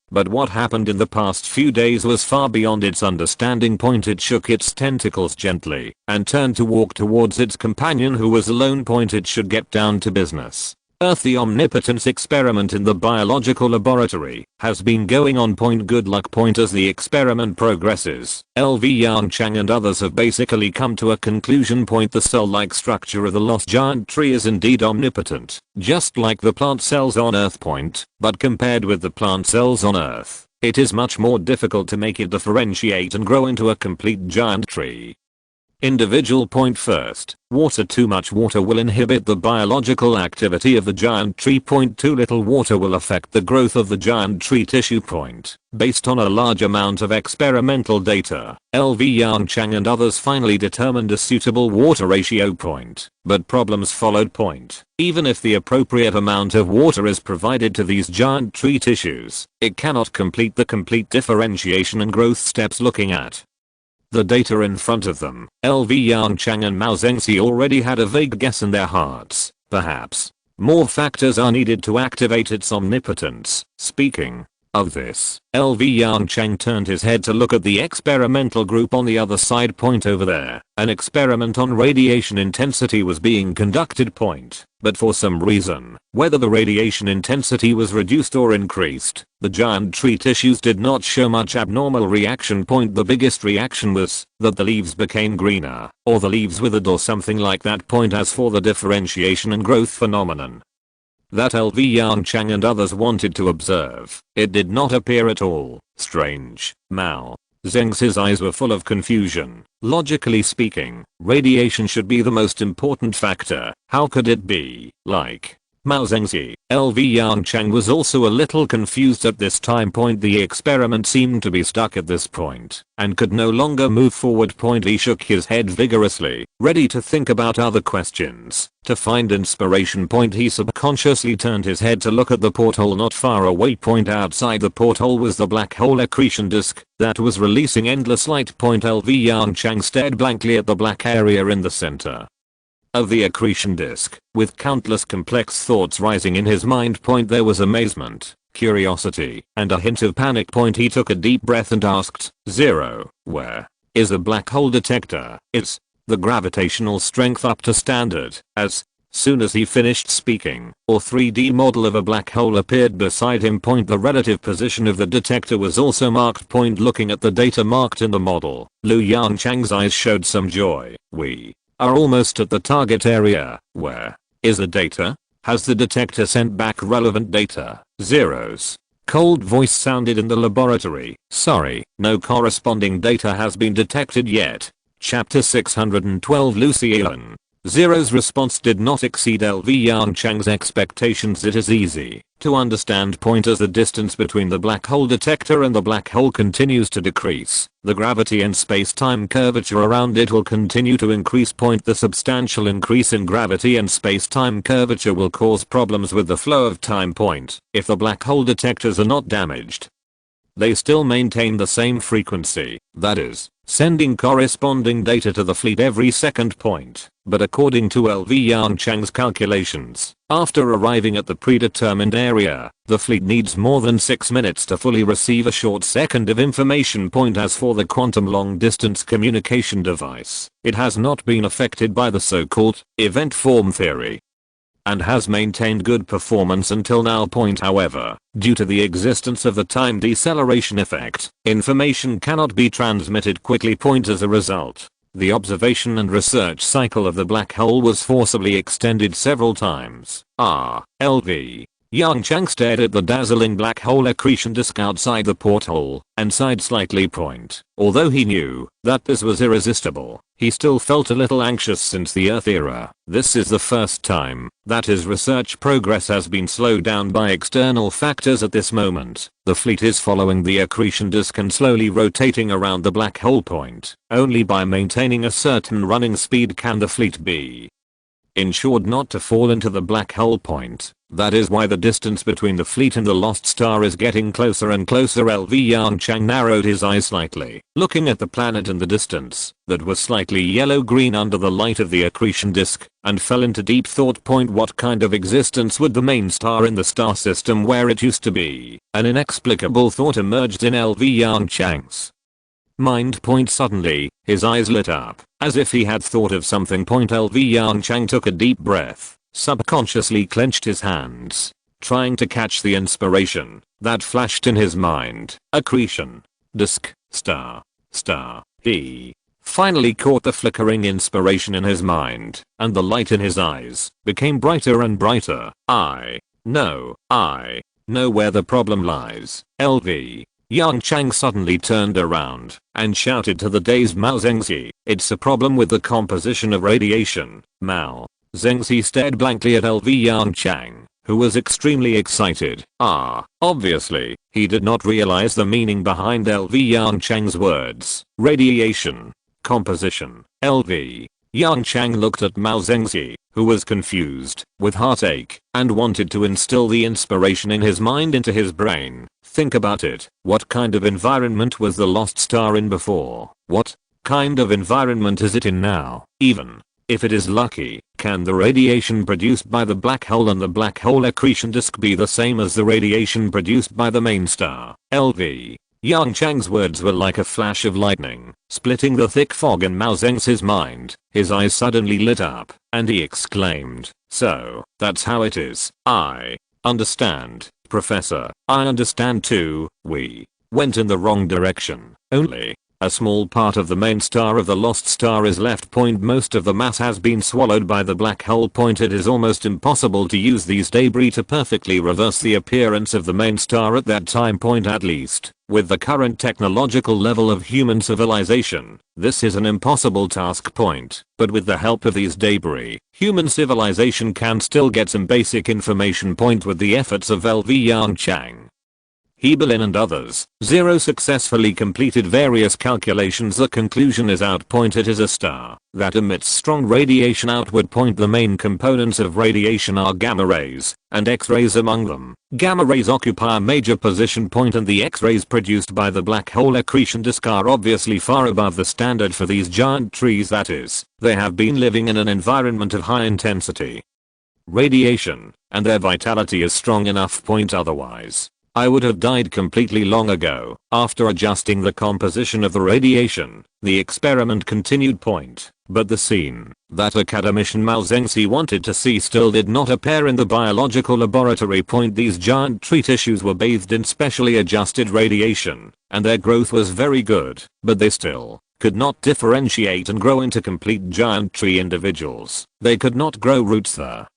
But what happened in the past few days was far beyond its understanding. It shook its tentacles gently and turned to walk towards its companion, who was alone. It should get down to business. Earth, the omnipotence experiment in the biological laboratory has been going on. Good luck. As the experiment progresses, Yongchang and others have basically come to a conclusion. The cell-like structure of the lost giant tree is indeed omnipotent, just like the plant cells on Earth. But compared with the plant cells on Earth, it is much more difficult to make it differentiate and grow into a complete giant tree. Individual. First, water. Too much water will inhibit the biological activity of the giant tree. Too little water will affect the growth of the giant tree tissue. Based on a large amount of experimental data, Yongchang and others finally determined a suitable water ratio. But problems followed. Even if the appropriate amount of water is provided to these giant tree tissues, it cannot complete the complete differentiation and growth steps. Looking at the data in front of them, Yongchang and Mao Zengxi already had a vague guess in their hearts. Perhaps more factors are needed to activate its omnipotence. Speaking of this. Yongchang turned his head to look at the experimental group on the other side. Over there, an experiment on radiation intensity was being conducted. But for some reason, whether the radiation intensity was reduced or increased, the giant tree tissues did not show much abnormal reaction. The biggest reaction was that the leaves became greener, or the leaves withered or something like that. As for the differentiation and growth phenomenon that Yongchang and others wanted to observe, it did not appear at all strange. Mao Zedong's eyes were full of confusion. Logically speaking, radiation should be the most important factor. How could it be like Mao Zedong? Yongchang was also a little confused at this time. The experiment seemed to be stuck at this point and could no longer move forward. He shook his head vigorously, ready to think about other questions. To find inspiration. He subconsciously turned his head to look at the porthole not far away. Outside the porthole was the black hole accretion disk that was releasing endless light. Yongchang stared blankly at the black area in the center of the accretion disk, with countless complex thoughts rising in his mind. There was amazement, curiosity, and a hint of panic. He took a deep breath and asked, "Zero, where is a black hole detector? Is the gravitational strength up to standard?" As soon as he finished speaking, a 3D model of a black hole appeared beside him. The relative position of the detector was also marked. Looking at the data marked in the model, Yongchang's eyes showed some joy. "We are almost at the target area. Where is the data? Has the detector sent back relevant data?" "Zeros." Cold voice sounded in the laboratory. "Sorry, no corresponding data has been detected yet." Chapter 612 Lucy Allen. Zero's response did not exceed Yongchang's expectations. It is easy to understand. As the distance between the black hole detector and the black hole continues to decrease, the gravity and space-time curvature around it will continue to increase. The substantial increase in gravity and space-time curvature will cause problems with the flow of time. If the black hole detectors are not damaged, they still maintain the same frequency, that is, sending corresponding data to the fleet every second. But according to Yongchang's calculations, after arriving at the predetermined area, the fleet needs more than 6 minutes to fully receive a short second of information. As for the quantum long-distance communication device, it has not been affected by the so-called event form theory and has maintained good performance until now. However, due to the existence of the time deceleration effect, information cannot be transmitted quickly. As a result, the observation and research cycle of the black hole was forcibly extended several times. Yongchang stared at the dazzling black hole accretion disk outside the porthole and sighed slightly. Although he knew that this was irresistible, he still felt a little anxious. Since the Earth era, this is the first time that his research progress has been slowed down by external factors. At this moment, the fleet is following the accretion disk and slowly rotating around the black hole. Only by maintaining a certain running speed can the fleet be ensured not to fall into the black hole. That is why the distance between the fleet and the lost star is getting closer and closer. Yongchang narrowed his eyes slightly, looking at the planet in the distance that was slightly yellow-green under the light of the accretion disk, and fell into deep thought. What kind of existence would the main star in the star system where it used to be? An inexplicable thought emerged in Yongchang's mind. Suddenly, his eyes lit up, as if he had thought of something. Yongchang took a deep breath, subconsciously clenched his hands, trying to catch the inspiration that flashed in his mind. Accretion, disk, star. He finally caught the flickering inspiration in his mind, and the light in his eyes became brighter and brighter. I know where the problem lies. Yongchang suddenly turned around and shouted to the dazed Mao Zedong, "It's a problem with the composition of radiation." Mao Zedong stared blankly at Yongchang, who was extremely excited. Obviously, he did not realize the meaning behind Yongchang's words. Radiation composition. Yongchang looked at Mao Zedong, who was confused, with heartache, and wanted to instill the inspiration in his mind into his brain. Think about it. What kind of environment was the lost star in before? What kind of environment is it in now? Even if it is lucky Can the radiation produced by the black hole and the black hole accretion disk be the same as the radiation produced by the main star, LV? Yongchang's words were like a flash of lightning, splitting the thick fog in Mao Zedong's mind. His eyes suddenly lit up, and he exclaimed, "So, that's how it is. I understand, Professor. I understand too. We went in the wrong direction. Only a small part of the main star of the lost star is left. Most of the mass has been swallowed by the black hole. It is almost impossible to use these debris to perfectly reverse the appearance of the main star at that time. At least, with the current technological level of human civilization, this is an impossible task. But with the help of these debris, human civilization can still get some basic information. With the efforts of LV Yongchang, Hebelin and others, Zero successfully completed various calculations. The conclusion is out. It is a star that emits strong radiation outward. The main components of radiation are gamma rays and X-rays. Among them, gamma rays occupy a major position. And the X-rays produced by the black hole accretion disk are obviously far above the standard for these giant trees. That is, they have been living in an environment of high intensity radiation, and their vitality is strong enough. Otherwise, I would have died completely long ago. After adjusting the composition of the radiation, the experiment continued. But the scene that academician Mao Zedong wanted to see still did not appear in the biological laboratory. These giant tree tissues were bathed in specially adjusted radiation, and their growth was very good, but they still could not differentiate and grow into complete giant tree individuals. They could not grow roots. The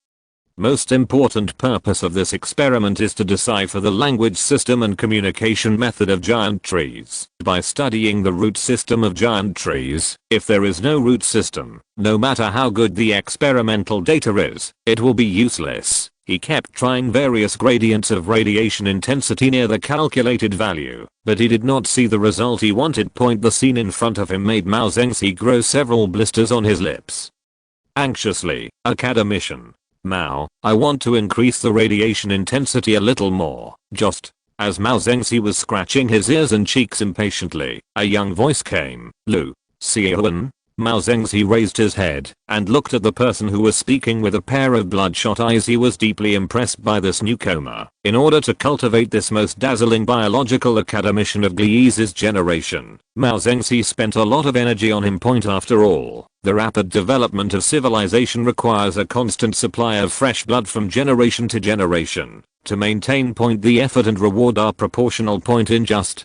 most important purpose of this experiment is to decipher the language system and communication method of giant trees. By studying the root system of giant trees, if there is no root system, no matter how good the experimental data is, it will be useless. He kept trying various gradients of radiation intensity near the calculated value, but he did not see the result he wanted. The scene in front of him made Mao Zedong grow several blisters on his lips. Anxiously, academician Mao, I want to increase the radiation intensity a little more. Just as Mao Zedong was scratching his ears and cheeks impatiently, a young voice came. Lu Xiaowen. Mao Zedong raised his head and looked at the person who was speaking with a pair of bloodshot eyes. He was deeply impressed by this newcomer. In order to cultivate this most dazzling biological academician of Gliese generation, Mao Zedong spent a lot of energy on him. After all, the rapid development of civilization requires a constant supply of fresh blood from generation to generation. To maintain. The effort and reward are proportional. In just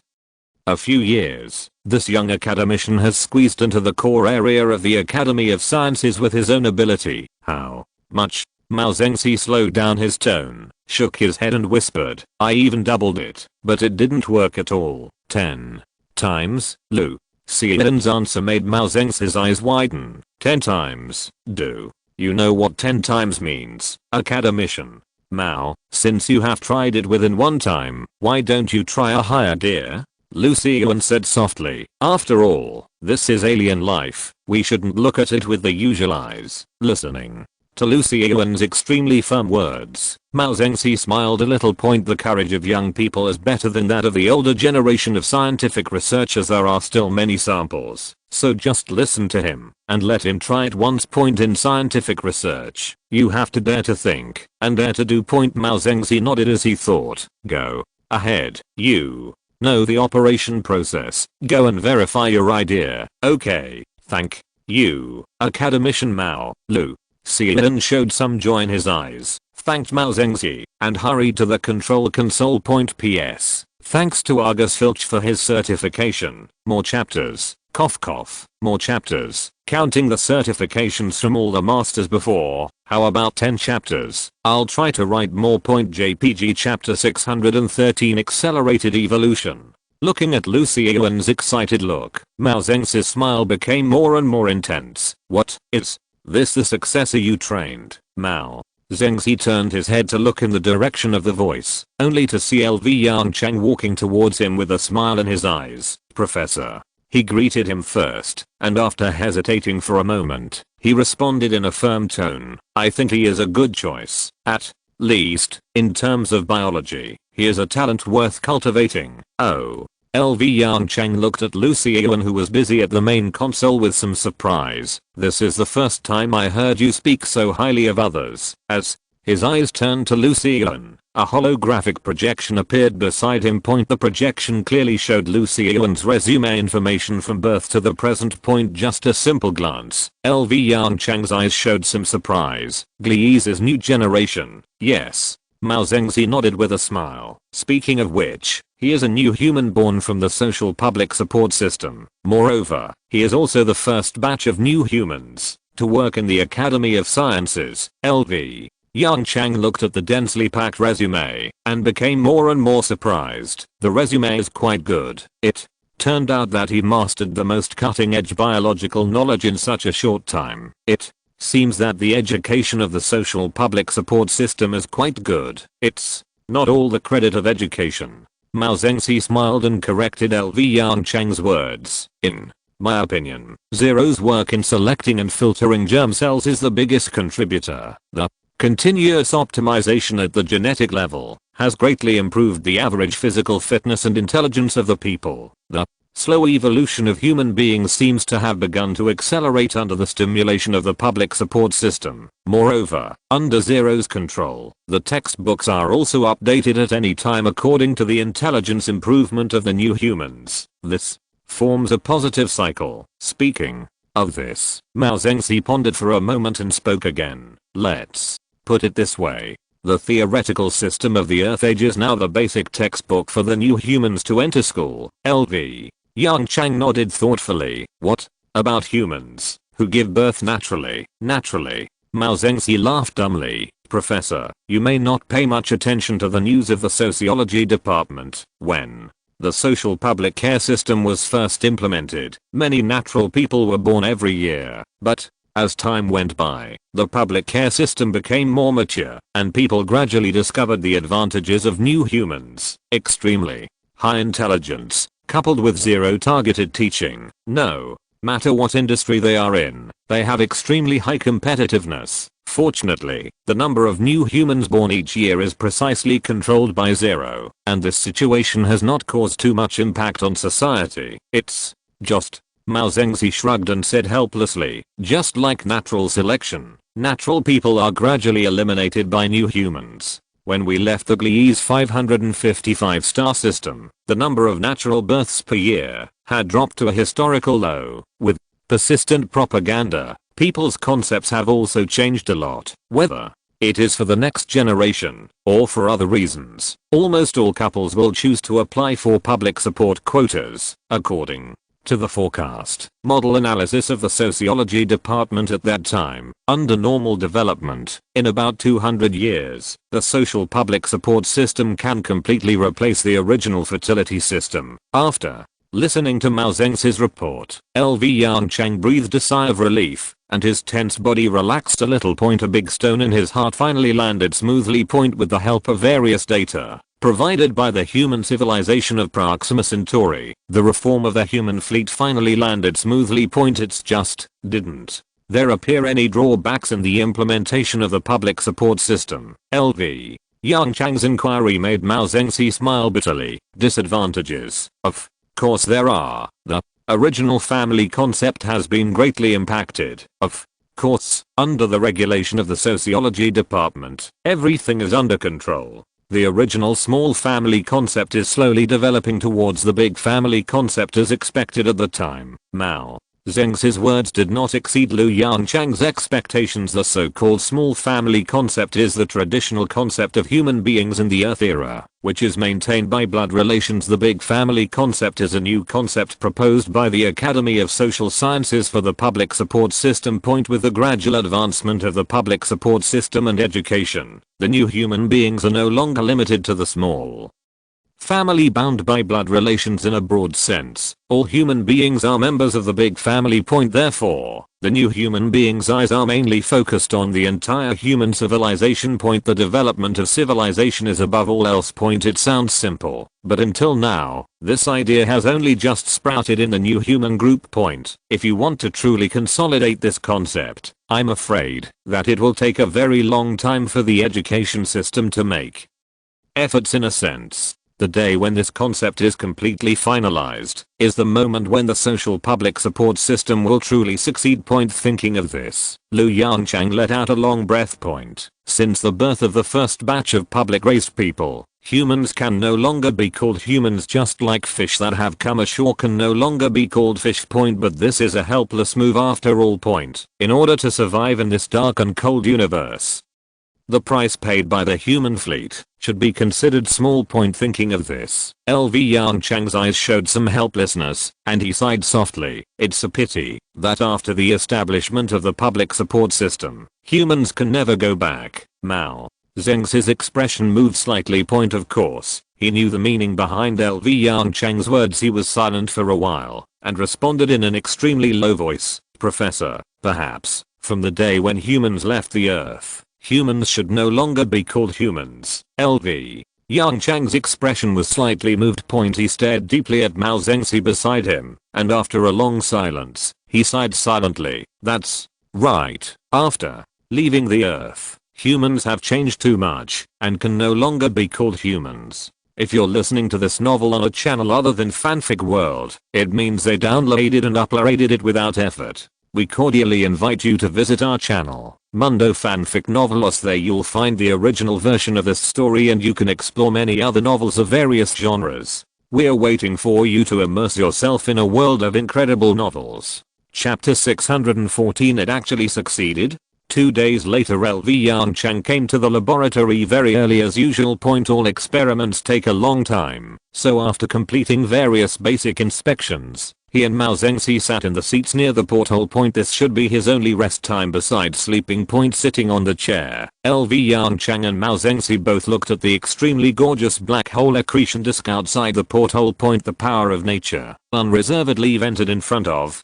a few years, this young academician has squeezed into the core area of the Academy of Sciences with his own ability. How much? Mao Zedong slowed down his tone, shook his head and whispered, I even doubled it, but it didn't work at all. 10 times? Lu Xiaowen's answer made Mao Zedong's eyes widen. 10 times? Do you know what 10 times means, academician? Mao, since you have tried it within 1 time, why don't you try a higher, dear? Lu Xiaowen said softly. After all, this is alien life. We shouldn't look at it with the usual eyes. Listening to Lu Xiaowen's extremely firm words, Mao Zedong smiled a little. The courage of young people is better than that of the older generation of scientific researchers. There are still many samples, so just listen to him and let him try it once. In scientific research, you have to dare to think and dare to do. Mao Zedong nodded as he thought. Go ahead, you know the operation process. Go and verify your idea. Okay, thank you, academician Mao. Lu Xiaowen showed some joy in his eyes, thanked Mao Zedong, and hurried to the control console. PS. Thanks to Argus Filch for his certification. More chapters. Cough cough. More chapters. Counting the certifications from all the masters before. How about 10 chapters? I'll try to write more. JPG chapter 613 Accelerated Evolution. Looking at Lu Xiaowen's excited look, Mao Zedong's smile became more and more intense. What is this, the successor you trained? Mao Zedong turned his head to look in the direction of the voice, only to see LV Yongchang walking towards him with a smile in his eyes. Professor. He greeted him first, and after hesitating for a moment, he responded in a firm tone. I think he is a good choice. At least, in terms of biology, he is a talent worth cultivating. Oh, Yongchang looked at Lucy Yuan, who was busy at the main console, with some surprise. "This is the first time I heard you speak so highly of others." As his eyes turned to Lucy Yuan, a holographic projection appeared beside him. The projection clearly showed Lucy Yuan's resume information from birth to the present point. Just a simple glance, Yongchang's eyes showed some surprise. "Gliese new generation, yes." Mao Zengzi nodded with a smile. "Speaking of which, he is a new human born from the social public support system. Moreover, he is also the first batch of new humans to work in the Academy of Sciences, LV." Yongchang looked at the densely packed resume and became more and more surprised. The resume is quite good. It turned out that he mastered the most cutting-edge biological knowledge in such a short time. It seems that the education of the social public support system is quite good. It's not all the credit of education. Mao Zengzi smiled and corrected Yongchang's words. "In my opinion, Zero's work in selecting and filtering germ cells is the biggest contributor. The continuous optimization at the genetic level has greatly improved the average physical fitness and intelligence of the people. The slow evolution of human beings seems to have begun to accelerate under the stimulation of the public support system. Moreover, under Zero's control, the textbooks are also updated at any time according to the intelligence improvement of the new humans. This forms a positive cycle." Speaking of this, Mao Zengzi pondered for a moment and spoke again. "Let's put it this way. The theoretical system of the Earth Age is now the basic textbook for the new humans to enter school, LV." Yongchang nodded thoughtfully. "What about humans who give birth naturally?" "Naturally?" Mao Zengzi laughed dumbly. "Professor, you may not pay much attention to the news of the sociology department. When the social public care system was first implemented, many natural people were born every year. But as time went by, the public care system became more mature, and people gradually discovered the advantages of new humans. Extremely high intelligence, coupled with zero targeted teaching. No matter what industry they are in, they have extremely high competitiveness. Fortunately, the number of new humans born each year is precisely controlled by Zero, and this situation has not caused too much impact on society. It's just..." Mao Zengzi shrugged and said helplessly, "Just like natural selection, natural people are gradually eliminated by new humans. When we left the Gliese 555 star system, the number of natural births per year had dropped to a historical low. With persistent propaganda, people's concepts have also changed a lot. Whether it is for the next generation or for other reasons, almost all couples will choose to apply for public support quotas, according to the forecast model analysis of the sociology department at that time. Under normal development, in about 200 years, the social public support system can completely replace the original fertility system." After listening to Mao Zengzi's report, Yongchang breathed a sigh of relief, and his tense body relaxed a little. A big stone in his heart finally landed smoothly. With the help of various data provided by the human civilization of Proxima Centauri, the reform of the human fleet finally landed smoothly. It's just didn't there appear any drawbacks in the implementation of the public support system, LV? Yongchang's inquiry made Mao Zengzi smile bitterly. "Disadvantages? Of course there are. The original family concept has been greatly impacted. Of course, under the regulation of the sociology department, everything is under control. The original small family concept is slowly developing towards the big family concept as expected at the time." Mao Zengzi's words did not exceed Lu Yongchang's expectations. The so-called small family concept is the traditional concept of human beings in the Earth era, which is maintained by blood relations. The big family concept is a new concept proposed by the Academy of Social Sciences for the public support system. With the gradual advancement of the public support system and education, the new human beings are no longer limited to the small family bound by blood relations in a broad sense. All human beings are members of the big family. Therefore, the new human beings' eyes are mainly focused on the entire human civilization. The development of civilization is above all else. It sounds simple, but until now, this idea has only just sprouted in the new human group. If you want to truly consolidate this concept, I'm afraid that it will take a very long time for the education system to make efforts. In a sense, The day when this concept is completely finalized is the moment when the social public support system will truly succeed. Thinking of this, Yongchang let out a long breath. Since the birth of the first batch of public raised people, humans can no longer be called humans, just like fish that have come ashore can no longer be called fish. But this is a helpless move after all. In order to survive in this dark and cold universe, the price paid by the human fleet should be considered small. Thinking of this, Yongchang's eyes showed some helplessness, and he sighed softly. It's a pity that after the establishment of the public support system, humans can never go back. Mao Zedong's expression moved slightly. Of course, he knew the meaning behind Yongchang's words. He was silent for a while, and responded in an extremely low voice, Professor, perhaps, from the day when humans left the earth, humans should no longer be called humans. Yongchang's expression was slightly moved. He stared deeply at Mao Zedong beside him, and after a long silence, he sighed silently. That's right. After leaving the earth, humans have changed too much, and can no longer be called humans. If you're listening to this novel on a channel other than Fanfic World, it means they downloaded and uploaded it without effort. We cordially invite you to visit our channel, Mundo Fanfic Novelos. There you'll find the original version of this story, and you can explore many other novels of various genres. We're waiting for you to immerse yourself in a world of incredible novels. Chapter 614. It actually succeeded. 2 days later, Yongchang came to the laboratory very early as usual. All experiments take a long time, so after completing various basic inspections, he and Mao Zedong sat in the seats near the porthole. This should be his only rest time besides sleeping. Sitting on the chair, Yongchang and Mao Zedong both looked at the extremely gorgeous black hole accretion disk outside the porthole. The power of nature unreservedly vented in front of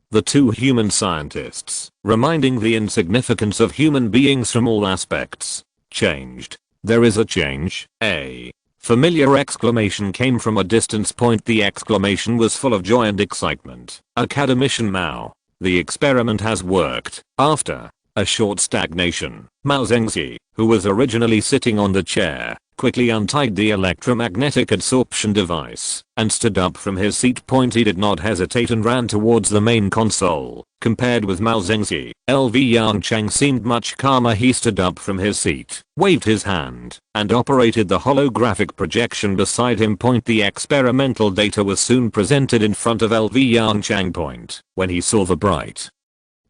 the two human scientists, reminding the insignificance of human beings from all aspects. Changed. There is a change. A familiar exclamation came from a distance. The exclamation was full of joy and excitement. Academician Mao, the experiment has worked. After a short stagnation, Mao Zedong, who was originally sitting on the chair, quickly untied the electromagnetic absorption device and stood up from his seat. He did not hesitate and ran towards the main console. Compared with Mao Zedong, Yongchang seemed much calmer. He stood up from his seat, waved his hand, and operated the holographic projection beside him. The experimental data was soon presented in front of Yongchang. When he saw the bright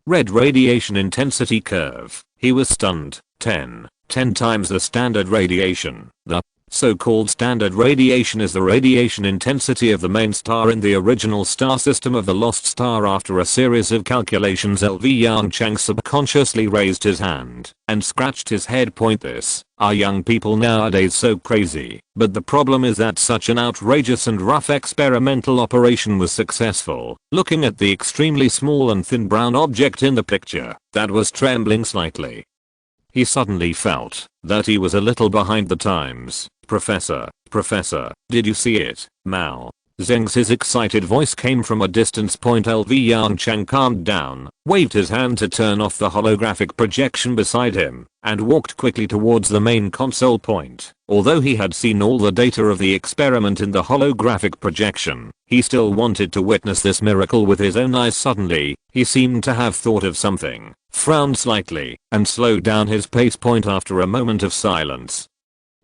red radiation intensity curve, he was stunned. 10 times the standard radiation. The so-called standard radiation is the radiation intensity of the main star in the original star system of the lost star. After a series of calculations, Yongchang subconsciously raised his hand and scratched his head. This are young people nowadays so crazy, but the problem is that such an outrageous and rough experimental operation was successful. Looking at the extremely small and thin brown object in the picture that was trembling slightly, he suddenly felt that he was a little behind the times. Professor, did you see it? Mao Zedong's excited voice came from a distance. Yongchang calmed down, waved his hand to turn off the holographic projection beside him, and walked quickly towards the main console. Although he had seen all the data of the experiment in the holographic projection, he still wanted to witness this miracle with his own eyes. Suddenly, he seemed to have thought of something, frowned slightly, and slowed down his pace. After a moment of silence,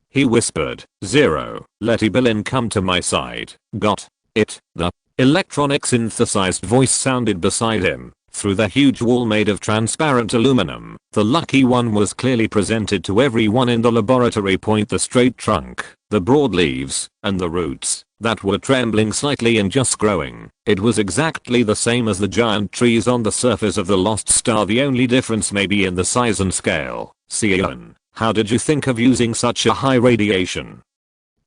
he whispered, "Zero, let Evelyn come to my side." Got it? The electronic synthesized voice sounded beside him, through the huge wall made of transparent aluminum. The lucky one was clearly presented to everyone in the laboratory. The straight trunk, the broad leaves, and the roots that were trembling slightly and just growing. It was exactly the same as the giant trees on the surface of the lost star. The only difference may be in the size and scale. Sion, how did you think of using such a high radiation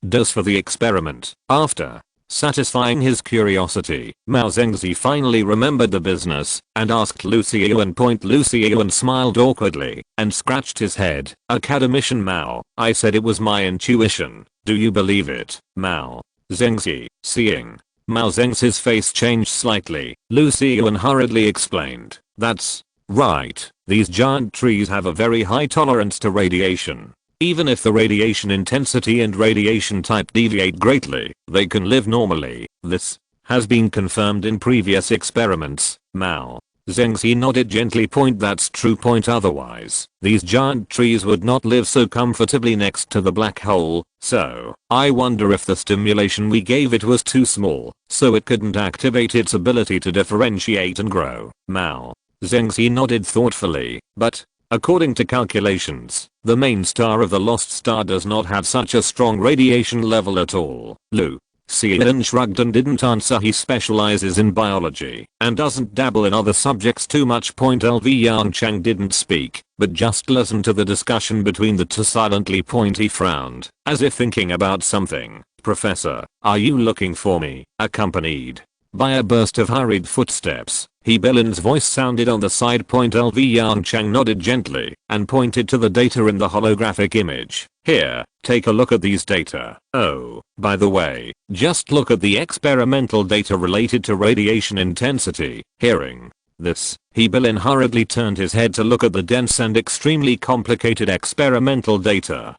dose for the experiment? After satisfying his curiosity, Mao Zedong finally remembered the business and asked Lu Xiuyuan. Lu Xiuyuan smiled awkwardly and scratched his head. Academician Mao, I said it was my intuition. Do you believe it? Mao Zedong, seeing Mao Zedong's face changed slightly, Lu Xiuyuan hurriedly explained, that's right, these giant trees have a very high tolerance to radiation. Even if the radiation intensity and radiation type deviate greatly, they can live normally. This has been confirmed in previous experiments. Mao Zengzi nodded gently. Point that's true. Point otherwise, these giant trees would not live so comfortably next to the black hole, so I wonder if the stimulation we gave it was too small, so it couldn't activate its ability to differentiate and grow. Mao Zengzi nodded thoughtfully, but according to calculations, the main star of the lost star does not have such a strong radiation level at all. Lu Xian shrugged and didn't answer. He specializes in biology and doesn't dabble in other subjects too much. LV Yongchang didn't speak, but just listened to the discussion between the two. Silently. He frowned, as if thinking about something. Professor, are you looking for me? Accompanied by a burst of hurried footsteps, Hebelin's voice sounded on the side. LV Yongchang nodded gently and pointed to the data in the holographic image. Here, take a look at these data. Oh, by the way, just look at the experimental data related to radiation intensity. Hearing this, Hebelin hurriedly turned his head to look at the dense and extremely complicated experimental data.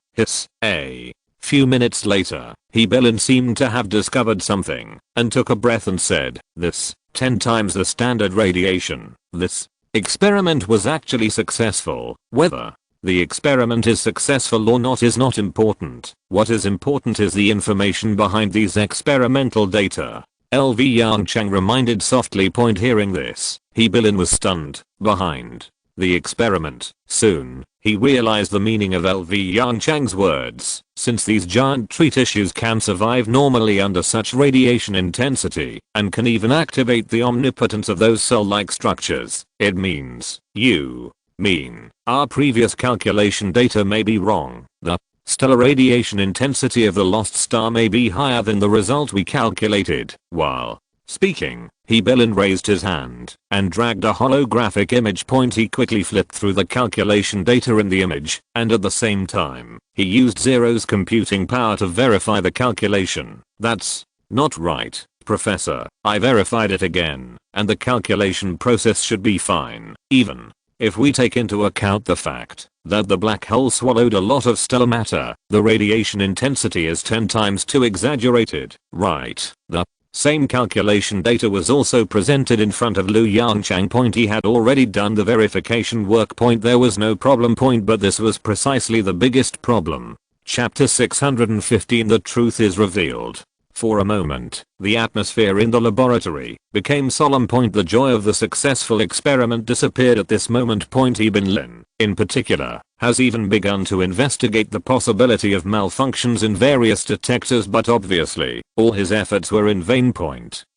A few minutes later, Hebelin seemed to have discovered something and took a breath and said, "This 10 times the standard radiation. This experiment was actually successful. Whether the experiment is successful or not is not important. What is important is the information behind these experimental data." LV Yongchang reminded softly. Hearing this, Hebelin was stunned. Behind the experiment. Soon, he realized the meaning of LV Yongchang's words. Since these giant tree tissues can survive normally under such radiation intensity and can even activate the omnipotence of those cell-like structures, it means our previous calculation data may be wrong. The stellar radiation intensity of the lost star may be higher than the result we calculated. While speaking, Hebelin raised his hand and dragged a holographic image. He quickly flipped through the calculation data in the image, and at the same time, he used Zero's computing power to verify the calculation. That's not right, Professor. I verified it again, and the calculation process should be fine, even if we take into account the fact that the black hole swallowed a lot of stellar matter. The radiation intensity is 10 times too exaggerated. Right. The same calculation data was also presented in front of Lu Yongchang. He had already done the verification work. There was no problem. But this was precisely the biggest problem. Chapter 615. The truth is revealed. For a moment, the atmosphere in the laboratory became solemn. The joy of the successful experiment disappeared at this moment. Ibn Lin, in particular, has even begun to investigate the possibility of malfunctions in various detectors, but obviously, all his efforts were in vain.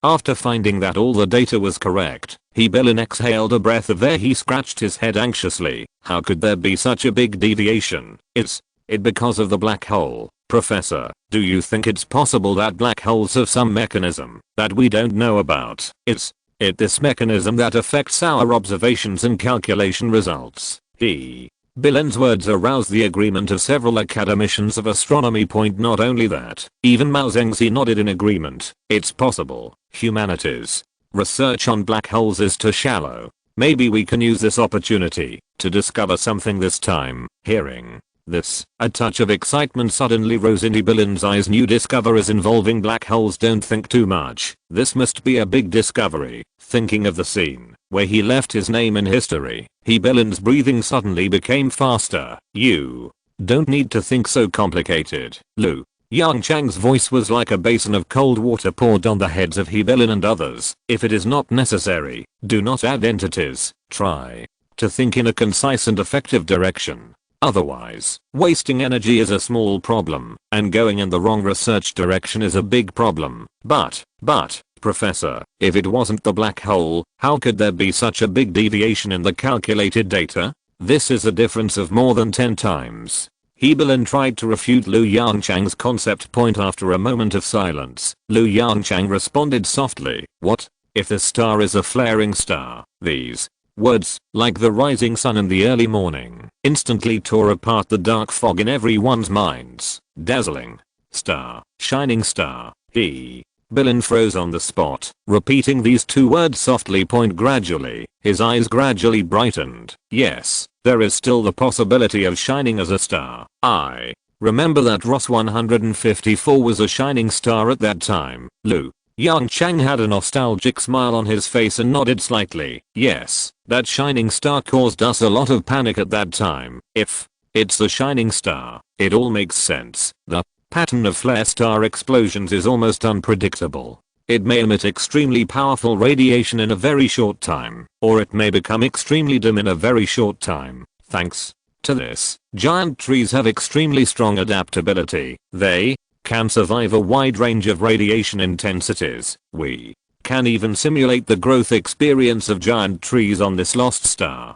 After finding that all the data was correct, Hebelin exhaled a breath of air. He scratched his head anxiously. How could there be such a big deviation? It's because of the black hole. Professor, do you think it's possible that black holes have some mechanism that we don't know about? It's this mechanism that affects our observations and calculation results. Hebelin's words aroused the agreement of several academicians of astronomy. Not only that, even Mao Zengzi nodded in agreement. It's possible humanity's research on black holes is too shallow. Maybe we can use this opportunity to discover something this time. Hearing this, a touch of excitement suddenly rose in Hebelin's eyes. New discoveries involving black holes. Don't think too much. This must be a big discovery. Thinking of the scene where he left his name in history, Hebelin's breathing suddenly became faster. You don't need to think so complicated. Lu Yongchang's voice was like a basin of cold water poured on the heads of Hebelin and others. If it is not necessary, do not add entities. Try to think in a concise and effective direction. Otherwise, wasting energy is a small problem, and going in the wrong research direction is a big problem. But, Professor, if it wasn't the black hole, how could there be such a big deviation in the calculated data? This is a difference of more than 10 times. Hebelin tried to refute Lu Yongchang's concept. After a moment of silence, Lu Yongchang responded softly, "What if the star is a flaring star?" These words, like the rising sun in the early morning, instantly tore apart the dark fog in everyone's minds. Dazzling star, shining star. Bilin froze on the spot, repeating these two words softly. Gradually, his eyes gradually brightened. Yes, there is still the possibility of shining as a star. I remember that Ross 154 was a shining star at that time. Yongchang had a nostalgic smile on his face and nodded slightly. Yes, that shining star caused us a lot of panic at that time. If it's a shining star, it all makes sense. The pattern of flare star explosions is almost unpredictable. It may emit extremely powerful radiation in a very short time, or it may become extremely dim in a very short time. Thanks to this, giant trees have extremely strong adaptability. They can survive a wide range of radiation intensities. We can even simulate the growth experience of giant trees on this lost star.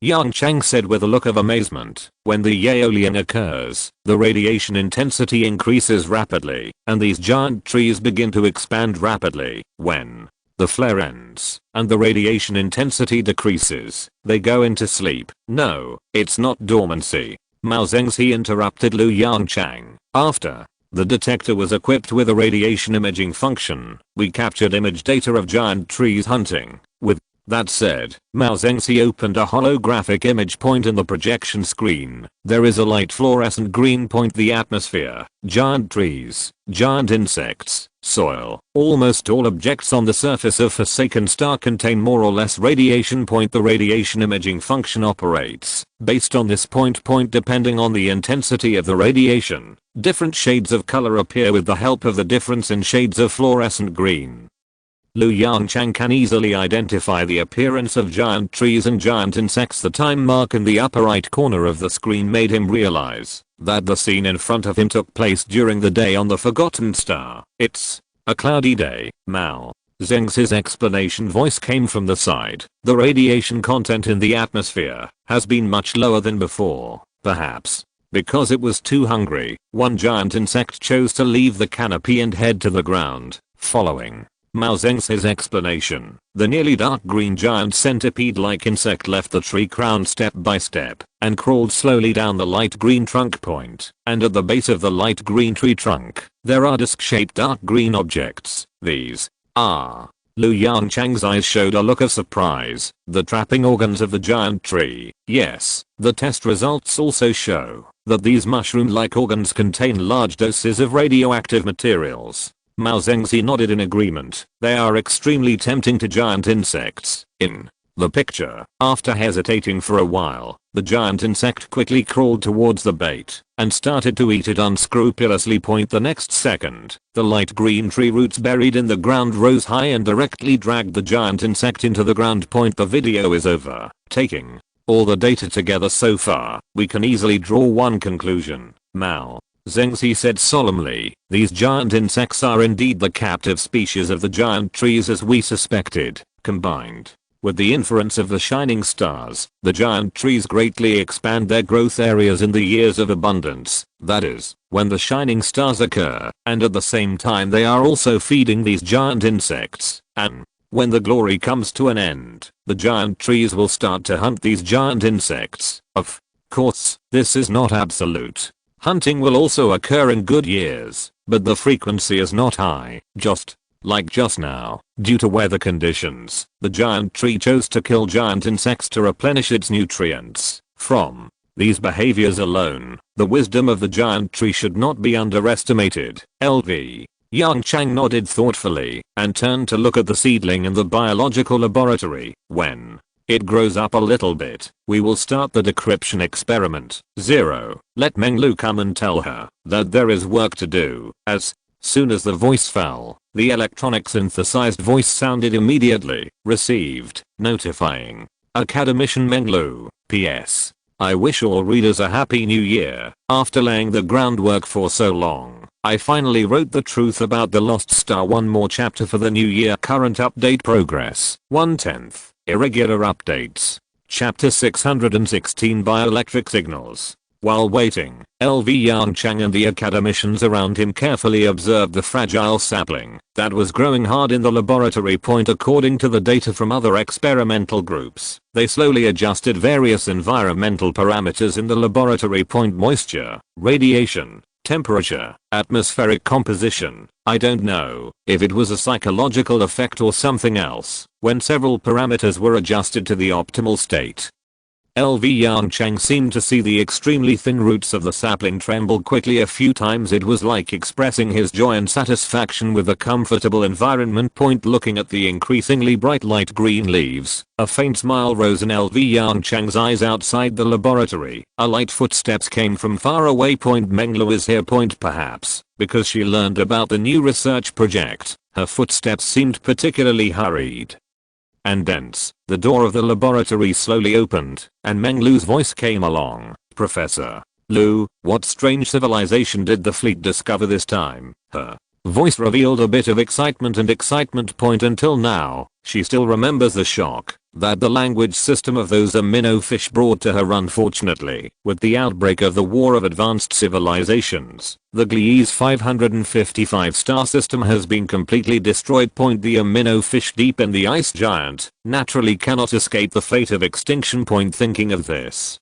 Yongchang said with a look of amazement. When the aeolian occurs, the radiation intensity increases rapidly, and these giant trees begin to expand rapidly. When the flare ends, and the radiation intensity decreases, they go into sleep. No, it's not dormancy. Mao Zengzi interrupted Yongchang. After the detector was equipped with a radiation imaging function, we captured image data of giant trees hunting. With that said, Mao Zengzi opened a holographic image point in the projection screen. There is a light fluorescent green point. The atmosphere, giant trees, giant insects, soil, almost all objects on the surface of Forsaken Star contain more or less radiation point. The radiation imaging function operates based on this point depending on the intensity of the radiation. Different shades of color appear with the help of the difference in shades of fluorescent green. Yongchang can easily identify the appearance of giant trees and giant insects. The time mark in the upper right corner of the screen made him realize that the scene in front of him took place during the day on the Forgotten Star. It's a cloudy day. Mao Zengzi's explanation voice came from the side. The radiation content in the atmosphere has been much lower than before, perhaps because it was too hungry. One giant insect chose to leave the canopy and head to the ground. Following Mao Zengzi's explanation, the nearly dark green giant centipede-like insect left the tree crown step by step and crawled slowly down the light green trunk point, and at the base of the light green tree trunk, there are disc-shaped dark green objects. These are Yongchang's eyes showed a look of surprise. The trapping organs of the giant tree. Yes, the test results also show that these mushroom-like organs contain large doses of radioactive materials. Mao Zengzi nodded in agreement. They are extremely tempting to giant insects. In the picture, after hesitating for a while, the giant insect quickly crawled towards the bait and started to eat it unscrupulously. The next second, the light green tree roots buried in the ground rose high and directly dragged the giant insect into the ground. The video is over. Taking all the data together so far, we can easily draw one conclusion. Mao Zengzi said solemnly, these giant insects are indeed the captive species of the giant trees as we suspected. Combined with the inference of the shining stars, the giant trees greatly expand their growth areas in the years of abundance, that is, when the shining stars occur, and at the same time they are also feeding these giant insects, and when the glory comes to an end, the giant trees will start to hunt these giant insects. Of course, this is not absolute. Hunting will also occur in good years, but the frequency is not high. Just like just now, due to weather conditions, the giant tree chose to kill giant insects to replenish its nutrients. From these behaviors alone, the wisdom of the giant tree should not be underestimated. Yongchang nodded thoughtfully and turned to look at the seedling in the biological laboratory. When it grows up a little bit, we will start the decryption experiment. 0. Let Menglu come and tell her that there is work to do. As soon as the voice fell, the electronic synthesized voice sounded immediately. Received. Notifying Academician Menglu. P.S. I wish all readers a happy new year. After laying the groundwork for so long, I finally wrote the truth about the lost star. One more chapter for the new year. Current update progress. 1/10. Irregular updates. Chapter 616 Bioelectric signals. While waiting, Yongchang and the academicians around him carefully observed the fragile sapling that was growing hard in the laboratory. According to the data from other experimental groups, they slowly adjusted various environmental parameters in the laboratory. Moisture, radiation, temperature, atmospheric composition. I don't know if it was a psychological effect or something else when several parameters were adjusted to the optimal state. Yongchang seemed to see the extremely thin roots of the sapling tremble quickly a few times. It was like expressing his joy and satisfaction with a comfortable environment. Looking at the increasingly bright light green leaves, a faint smile rose in Yongchang's eyes. Outside the laboratory, a light footsteps came from far away. Menglu is here. Perhaps because she learned about the new research project, her footsteps seemed particularly hurried and dense. The door of the laboratory slowly opened, and Menglu's voice came along. Professor Lu, what strange civilization did the fleet discover this time? Her voice revealed a bit of excitement. Until now, she still remembers the shock that the language system of those amino fish brought to her. Unfortunately, with the outbreak of the War of Advanced Civilizations, the Gliese 555 star system has been completely destroyed. The amino fish deep in the ice giant naturally cannot escape the fate of extinction. Thinking of this,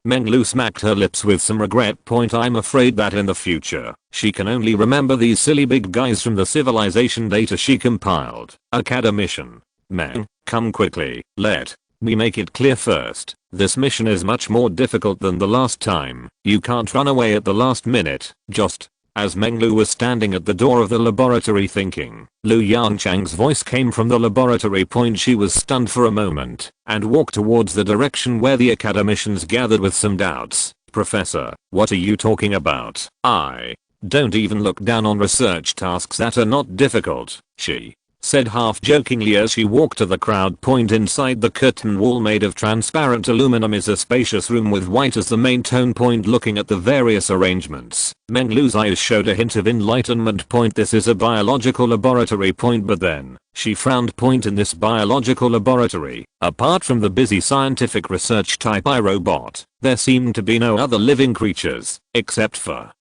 Menglu smacked her lips with some regret. I'm afraid that in the future, she can only remember these silly big guys from the civilization data she compiled. Academician Meng, come quickly. Let me make it clear first. This mission is much more difficult than the last time. You can't run away at the last minute. Just as Menglu was standing at the door of the laboratory thinking, Lu Yongchang's voice came from the laboratory. She was stunned for a moment and walked towards the direction where the academicians gathered with some doubts. Professor, what are you talking about? I don't even look down on research tasks that are not difficult, she said half jokingly as she walked to the crowd. Inside the curtain wall made of transparent aluminum is a spacious room with white as the main tone. Looking at the various arrangements, Menglu's eyes showed a hint of enlightenment. This is a biological laboratory. But then, she frowned. In this biological laboratory, apart from the busy scientific research type iRobot, there seemed to be no other living creatures, except for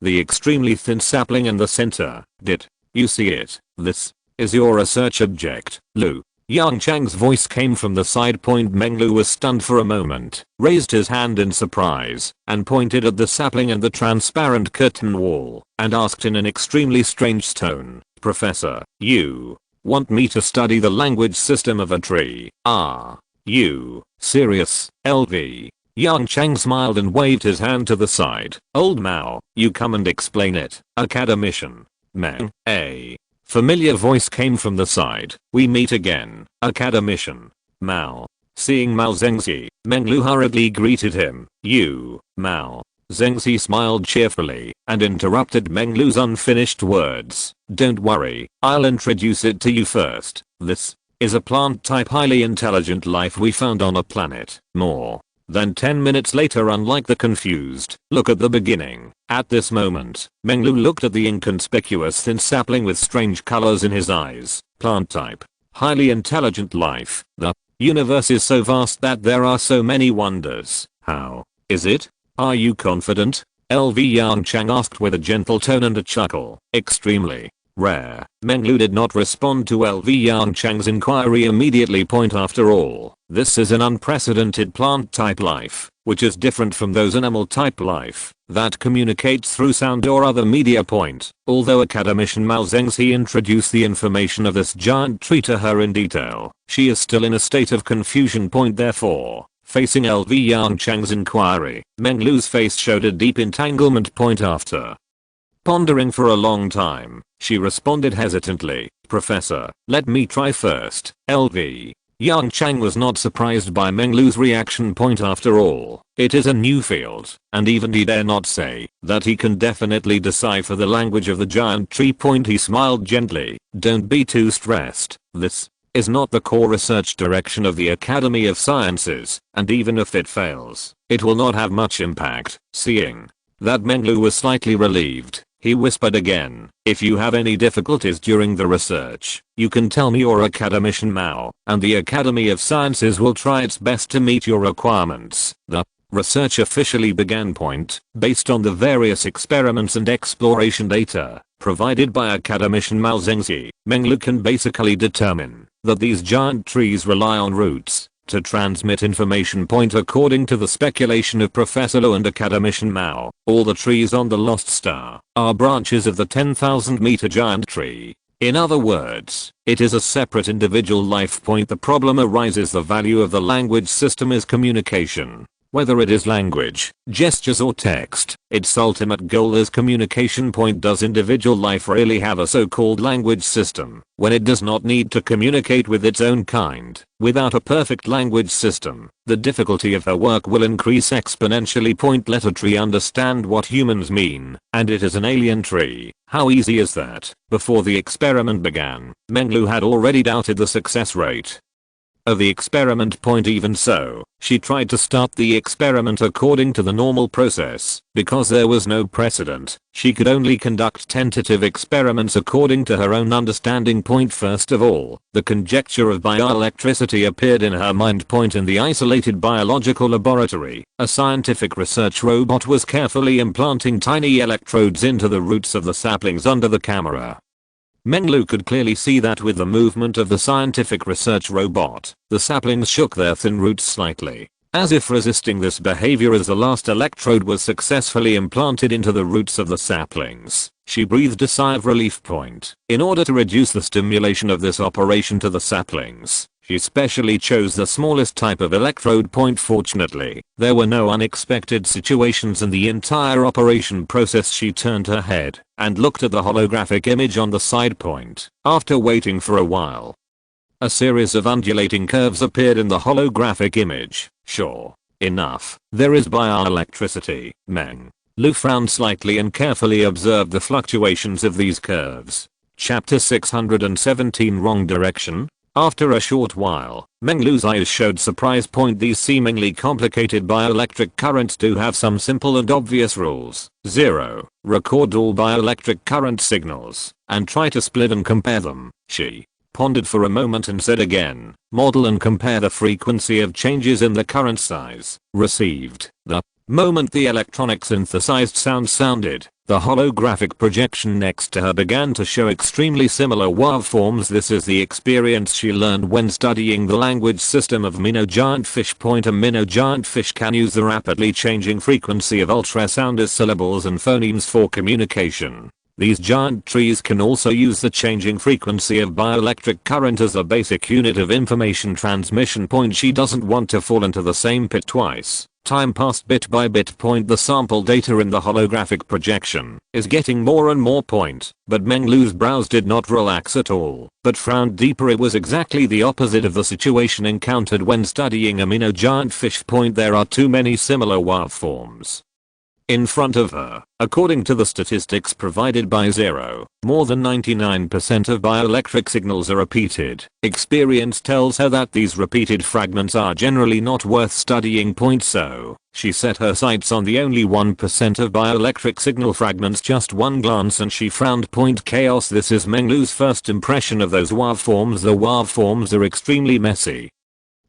the extremely thin sapling in the center. Did you see it? This is your research object, Lu. Yongchang's voice came from the side. Menglu was stunned for a moment, raised his hand in surprise, and pointed at the sapling and the transparent curtain wall, and asked in an extremely strange tone, Professor, you want me to study the language system of a tree? Are you serious? LV. Yongchang smiled and waved his hand to the side. Old Mao, you come and explain it. Academician Meng, a familiar voice came from the side. We meet again, Academician Mao. Seeing Mao Zengzi, Menglu hurriedly greeted him. You, Mao. Zengzi smiled cheerfully and interrupted Menglu's unfinished words. Don't worry, I'll introduce it to you first. This is a plant-type highly intelligent life we found on a planet. More than 10 minutes later, unlike the confused look at the beginning, at this moment, Menglu looked at the inconspicuous thin sapling with strange colors in his eyes. Plant type. Highly intelligent life. The universe is so vast that there are so many wonders. How is it? Are you confident? LV Yongchang asked with a gentle tone and a chuckle. Extremely rare. Menglu did not respond to LV Yongchang's inquiry immediately. After all, this is an unprecedented plant-type life, which is different from those animal-type life that communicates through sound or other media. Although Academician Mao Zengzi introduced the information of this giant tree to her in detail, she is still in a state of confusion. Therefore, facing LV Yongchang's inquiry, Menglu's face showed a deep entanglement. After pondering for a long time, she responded hesitantly, Professor, let me try first. LV Yongchang was not surprised by Menglu's reaction. After all, it is a new field, and even he dare not say that he can definitely decipher the language of the giant tree. He smiled gently. Don't be too stressed. This is not the core research direction of the Academy of Sciences, and even if it fails, it will not have much impact. Seeing that Menglu was slightly relieved, he whispered again, if you have any difficulties during the research, you can tell me or Academician Mao, and the Academy of Sciences will try its best to meet your requirements. The research officially began. Based on the various experiments and exploration data provided by Academician Mao Zengzi, Menglu can basically determine that these giant trees rely on roots to transmit information. According to the speculation of Professor Lu and academician Mao, all the trees on the lost star are branches of the 10,000 meter giant tree. In other words, it is a separate individual life. The problem arises: the value of the language system is communication. Whether it is language, gestures or text, its ultimate goal is communication. Does individual life really have a so-called language system when it does not need to communicate with its own kind? Without a perfect language system, the difficulty of her work will increase exponentially. Let a tree understand what humans mean, and it is an alien tree. How easy is that? Before the experiment began, Meng Lu had already doubted the success rate of the experiment. Even so, she tried to start the experiment according to the normal process. Because there was no precedent, she could only conduct tentative experiments according to her own understanding. First of all, the conjecture of bioelectricity appeared in her mind. In the isolated biological laboratory, a scientific research robot was carefully implanting tiny electrodes into the roots of the saplings under the camera. Meng Lu could clearly see that with the movement of the scientific research robot, the saplings shook their thin roots slightly, as if resisting this behavior as the last electrode was successfully implanted into the roots of the saplings. She breathed a sigh of relief. In order to reduce the stimulation of this operation to the saplings, she specially chose the smallest type of electrode. Fortunately, there were no unexpected situations in the entire operation process. She turned her head and looked at the holographic image on the side. After waiting for a while, a series of undulating curves appeared in the holographic image. Sure enough, there is bioelectricity. Meng Lu frowned slightly and carefully observed the fluctuations of these curves. Chapter 617 Wrong Direction. After a short while, Meng Lu's eyes showed surprise. These seemingly complicated bioelectric currents do have some simple and obvious rules. 0. Record all bioelectric current signals, and try to split and compare them. She pondered for a moment and said again, model and compare the frequency of changes in the current size received. The moment the electronic synthesized sound sounded, the holographic projection next to her began to show extremely similar waveforms. This is the experience she learned when studying the language system of minnow giantfish. A minnow giantfish can use the rapidly changing frequency of ultrasound as syllables and phonemes for communication. These giant trees can also use the changing frequency of bioelectric current as a basic unit of information transmission. She doesn't want to fall into the same pit twice. Time passed bit by bit. The sample data in the holographic projection is getting more and more. But Meng Lu's brows did not relax at all, but frowned deeper. It was exactly the opposite of the situation encountered when studying a minnow giantfish. There are too many similar waveforms in front of her. According to the statistics provided by Zero, more than 99% of bioelectric signals are repeated. Experience tells her that these repeated fragments are generally not worth studying. So, she set her sights on the only 1% of bioelectric signal fragments. Just one glance and she frowned. Chaos. This is Meng Lu's first impression of those waveforms. The waveforms are extremely messy.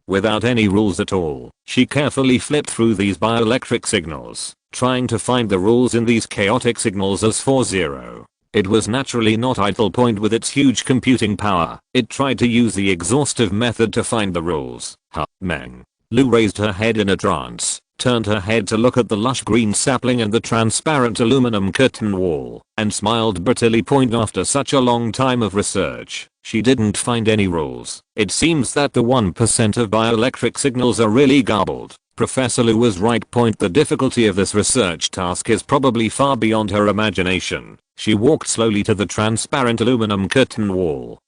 Without any rules at all, she carefully flipped through these bioelectric signals, trying to find the rules in these chaotic signals. As for Zero, it was naturally not idle. With its huge computing power, it tried to use the exhaustive method to find the rules. Meng Lu raised her head in a trance, turned her head to look at the lush green sapling and the transparent aluminum curtain wall, and smiled bitterly. After such a long time of research, she didn't find any rules. It seems that the 1% of bioelectric signals are really garbled. Professor Lu was right. The difficulty of this research task is probably far beyond her imagination. She walked slowly to the transparent aluminum curtain wall,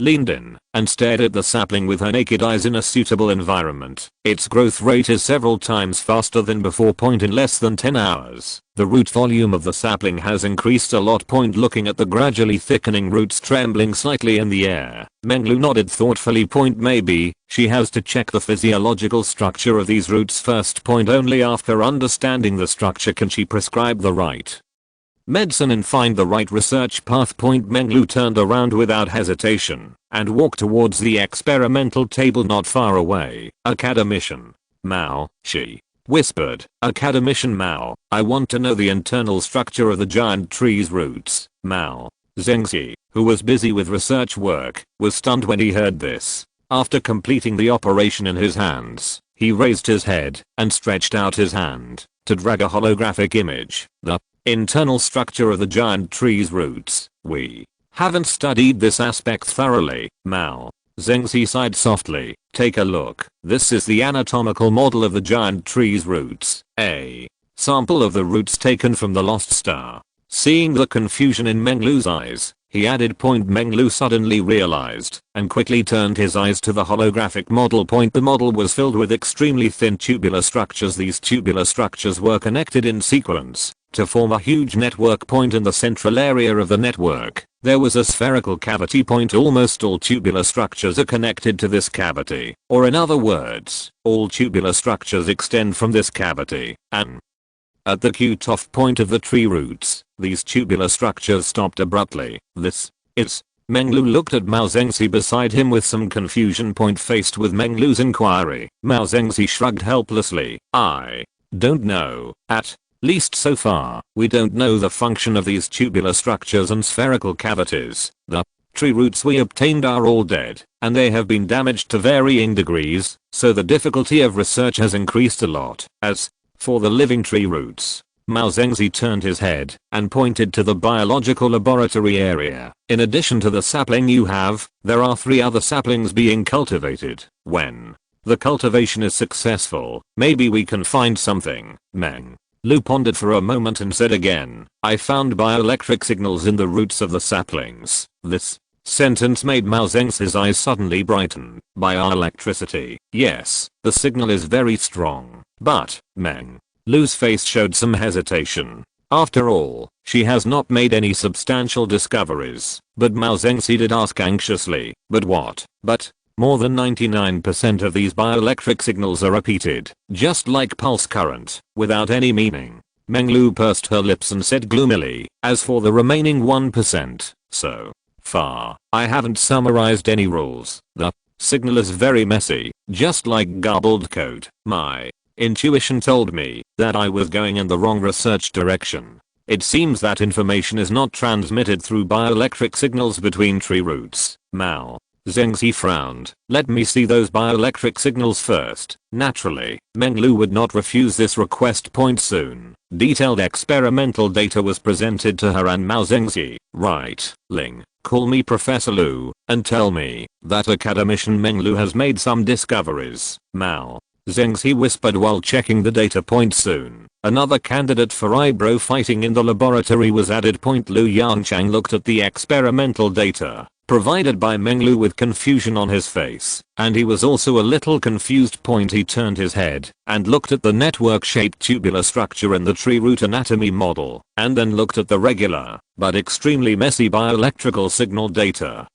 leaned in, and stared at the sapling with her naked eyes in a suitable environment. Its growth rate is several times faster than before. In less than 10 hours, the root volume of the sapling has increased a lot. Looking at the gradually thickening roots trembling slightly in the air, Meng Lu nodded thoughtfully. Maybe she has to check the physiological structure of these roots first. Only after understanding the structure can she prescribe the right medicine and find the right research path. Meng Lu turned around without hesitation and walked towards the experimental table not far away. Academician Mao, she whispered. Academician Mao, I want to know the internal structure of the giant tree's roots. Mao Zhengxi, who was busy with research work, was stunned when he heard this. After completing the operation in his hands, he raised his head and stretched out his hand to drag a holographic image, the internal structure of the giant tree's roots. We haven't studied this aspect thoroughly, Mao Zengzi sighed softly. Take a look. This is the anatomical model of the giant tree's roots. A sample of the roots taken from the lost star. Seeing the confusion in Menglu's eyes, he added. Menglu suddenly realized and quickly turned his eyes to the holographic model. The model was filled with extremely thin tubular structures. These tubular structures were connected in sequence to form a huge network. In the central area of the network, there was a spherical cavity. Almost all tubular structures are connected to this cavity, or in other words, all tubular structures extend from this cavity, and at the cut-off point of the tree roots, these tubular structures stopped abruptly. This is. Menglu looked at Mao Zengzi beside him with some confusion. Faced with Menglu's inquiry, Mao Zengzi shrugged helplessly. I don't know. At least so far, we don't know the function of these tubular structures and spherical cavities. The tree roots we obtained are all dead, and they have been damaged to varying degrees, so the difficulty of research has increased a lot. As for the living tree roots, Mao Zengzi turned his head and pointed to the biological laboratory area. In addition to the sapling you have, there are 3 other saplings being cultivated. When the cultivation is successful, maybe we can find something. Menglu pondered for a moment and said again, I found bioelectric signals in the roots of the saplings. This sentence made Mao Zengzi's eyes suddenly brighten. Bioelectricity. Yes, the signal is very strong. But, Menglu's face showed some hesitation. After all, she has not made any substantial discoveries. But Mao Zengzi did ask anxiously, but what? But more than 99% of these bioelectric signals are repeated, just like pulse current, without any meaning. Menglu pursed her lips and said gloomily, as for the remaining 1%, so far, I haven't summarized any rules. The signal is very messy, just like garbled code. My intuition told me that I was going in the wrong research direction. It seems that information is not transmitted through bioelectric signals between tree roots. Mao Zengzi frowned. Let me see those bioelectric signals first. Naturally, Menglu would not refuse this request. Soon, detailed experimental data was presented to her and Mao Zengzi. Right, Ling, call me Professor Lu, and tell me that academician Menglu has made some discoveries. Mao Zengzi whispered while checking the data. Soon, another candidate for eyebrow fighting in the laboratory was added. Lu Yongchang looked at the experimental data provided by Menglu with confusion on his face, and he was also a little confused. He turned his head and looked at the network-shaped tubular structure in the tree root anatomy model, and then looked at the regular, but extremely messy bioelectrical signal data,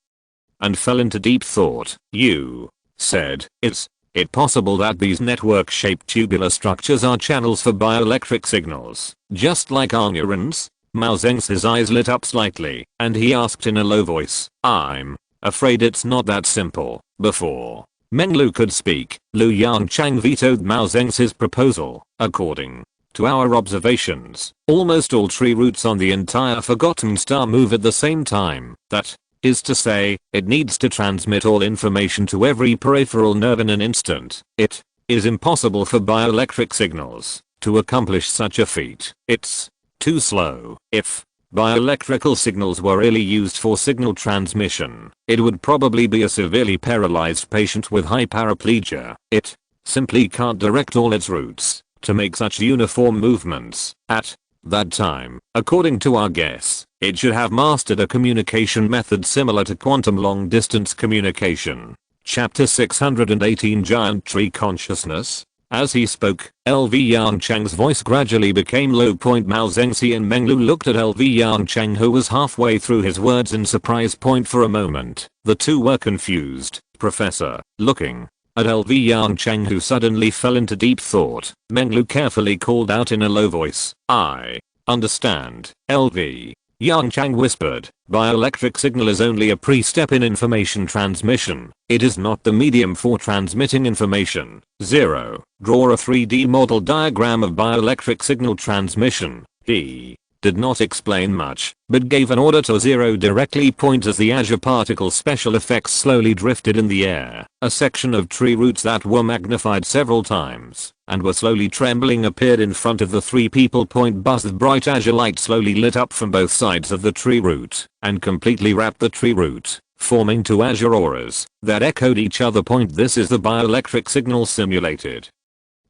and fell into deep thought. You said, is it possible that these network-shaped tubular structures are channels for bioelectric signals, just like our neurons? Mao Zengzi's eyes lit up slightly, and he asked in a low voice, I'm afraid it's not that simple. Before Menglu could speak, Lu Yongchang vetoed Mao Zengzi's proposal. According to our observations, almost all tree roots on the entire forgotten star move at the same time. That is to say, it needs to transmit all information to every peripheral nerve in an instant. It is impossible for bioelectric signals to accomplish such a feat. It's too slow. If bioelectrical signals were really used for signal transmission, it would probably be a severely paralyzed patient with hyperplegia. It simply can't direct all its roots to make such uniform movements. At that time, according to our guess, it should have mastered a communication method similar to quantum long-distance communication. Chapter 618 Giant Tree Consciousness. As he spoke, LV Yongchang's voice gradually became low. Mao Zengzi and Menglu looked at LV Yongchang, who was halfway through his words in surprise. For a moment, the two were confused. Professor, looking at LV Yongchang, who suddenly fell into deep thought, Menglu carefully called out in a low voice, I understand. LV Yongchang whispered, bioelectric signal is only a pre-step in information transmission. It is not the medium for transmitting information. 0. Draw a 3D model diagram of bioelectric signal transmission. D. did not explain much, but gave an order to zero directly point as the azure particle special effects slowly drifted in the air. A section of tree roots that were magnified several times and were slowly trembling appeared in front of the 3 people. Buzz of bright azure light slowly lit up from both sides of the tree root and completely wrapped the tree root, forming 2 azure auras that echoed each other. This is the bioelectric signal simulated.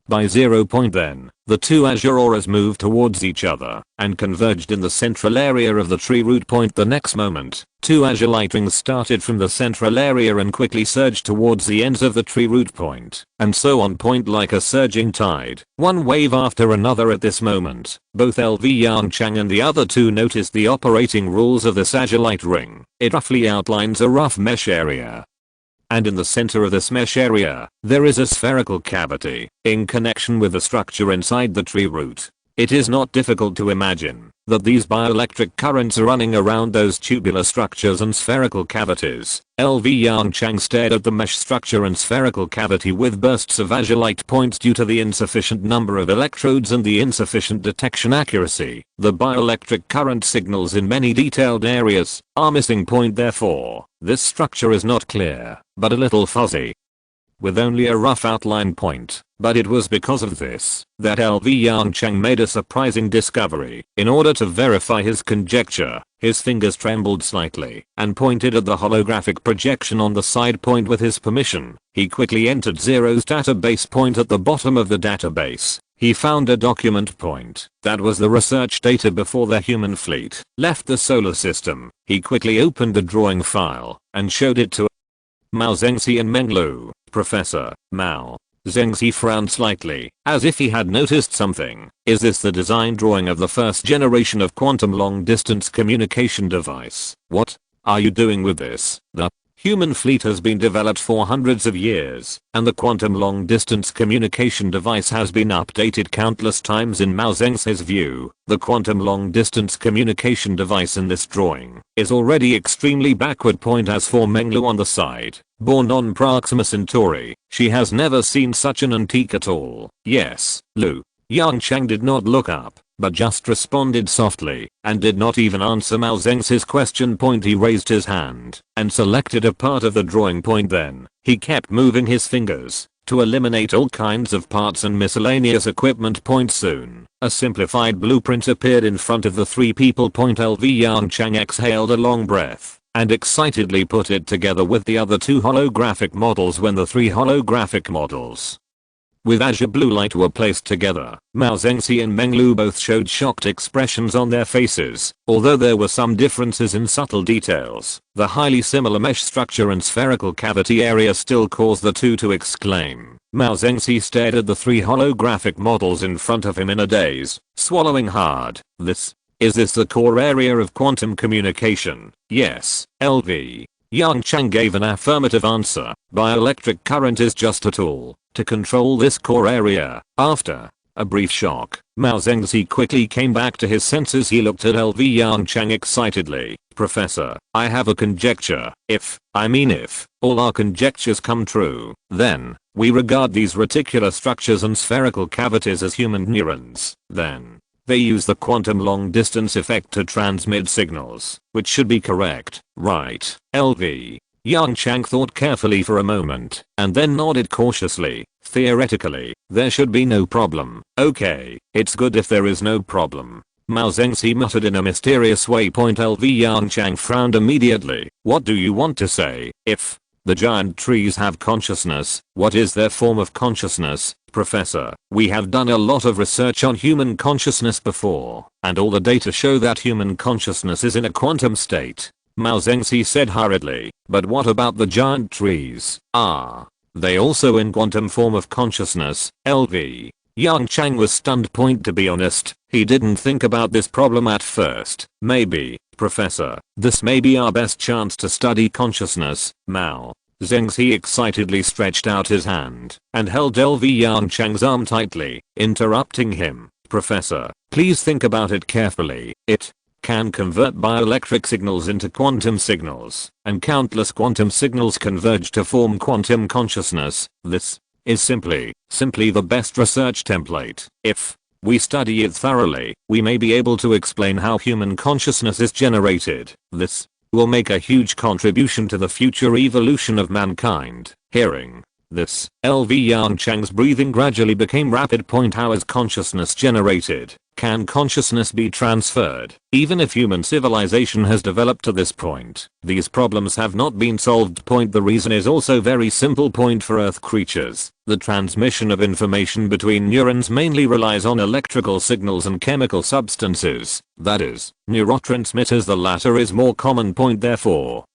By 0 point then, the 2 azure auras moved towards each other and converged in the central area of the tree root. The next moment, 2 azure light rings started from the central area and quickly surged towards the ends of the tree root and so on. Like a surging tide, one wave after another. At this moment, both LV Yongchang and the other 2 noticed the operating rules of this azure light ring. It roughly outlines a rough mesh area. And in the center of this mesh area, there is a spherical cavity in connection with the structure inside the tree root. It is not difficult to imagine that these bioelectric currents are running around those tubular structures and spherical cavities. LV Yongchang stared at the mesh structure and spherical cavity with bursts of azure light. Due to the insufficient number of electrodes and the insufficient detection accuracy, the bioelectric current signals in many detailed areas are missing. Therefore, this structure is not clear, but a little fuzzy, with only a rough outline point. But it was because of this that LV Yongchang made a surprising discovery. In order to verify his conjecture, his fingers trembled slightly and pointed at the holographic projection on the side. With his permission, he quickly entered Zero's database. At the bottom of the database, he found a document. That was the research data before the human fleet left the solar system. He quickly opened the drawing file and showed it to Mao Zhengxi and Menglu. Professor Mao. Zhengxi frowned slightly, as if he had noticed something. Is this the design drawing of the first generation of quantum long-distance communication device? What are you doing with this? The human fleet has been developed for hundreds of years, and the quantum long-distance communication device has been updated countless times. In Mao Zhengxi's view, the quantum long-distance communication device in this drawing is already extremely backward. As for Menglu on the side, born on Proxima Centauri, she has never seen such an antique at all. Yes, Lu. Yongchang did not look up, but just responded softly and did not even answer Mao Zhengxi's question. He raised his hand and selected a part of the drawing. Then he kept moving his fingers to eliminate all kinds of parts and miscellaneous equipment. Soon, a simplified blueprint appeared in front of the 3 people. LV Yongchang exhaled a long breath and excitedly put it together with the other 2 holographic models. When the 3 holographic models with azure blue light were placed together, Mao Zhengxi and Menglu both showed shocked expressions on their faces. Although there were some differences in subtle details, the highly similar mesh structure and spherical cavity area still caused the 2 to exclaim. Mao Zhengxi stared at the 3 holographic models in front of him in a daze, swallowing hard. Is this the core area of quantum communication? Yes, LV. Yongchang gave an affirmative answer. Bioelectric current is just a tool to control this core area. After a brief shock, Mao Zhengxi quickly came back to his senses. He looked at LV Yongchang excitedly. Professor, I have a conjecture. If all our conjectures come true, then we regard these reticular structures and spherical cavities as human neurons. Then they use the quantum long distance effect to transmit signals, which should be correct, right? LV. Yongchang thought carefully for a moment and then nodded cautiously. Theoretically, there should be no problem. Okay, it's good if there is no problem. Mao Zhengxi muttered in a mysterious way. LV Yongchang frowned immediately. What do you want to say? If the giant trees have consciousness, what is their form of consciousness? Professor, we have done a lot of research on human consciousness before, and all the data show that human consciousness is in a quantum state. Mao Zhengxi said hurriedly. But what about the giant trees? Are they also in quantum form of consciousness? LV. Yongchang was stunned. To be honest, he didn't think about this problem at first. Maybe, Professor, this may be our best chance to study consciousness. Mao Zhengxi excitedly stretched out his hand and held LV Yongchang's arm tightly, interrupting him. Professor, please think about it carefully. It can convert bioelectric signals into quantum signals, and countless quantum signals converge to form quantum consciousness. This is simply the best research template. If we study it thoroughly, we may be able to explain how human consciousness is generated. This will make a huge contribution to the future evolution of mankind. Hearing this, LV Yongchang's breathing gradually became rapid. How is consciousness generated? Can consciousness be transferred? Even if human civilization has developed to this point, these problems have not been solved. The reason is also very simple. For Earth creatures, the transmission of information between neurons mainly relies on electrical signals and chemical substances, that is, neurotransmitters. The latter is more common. Therefore,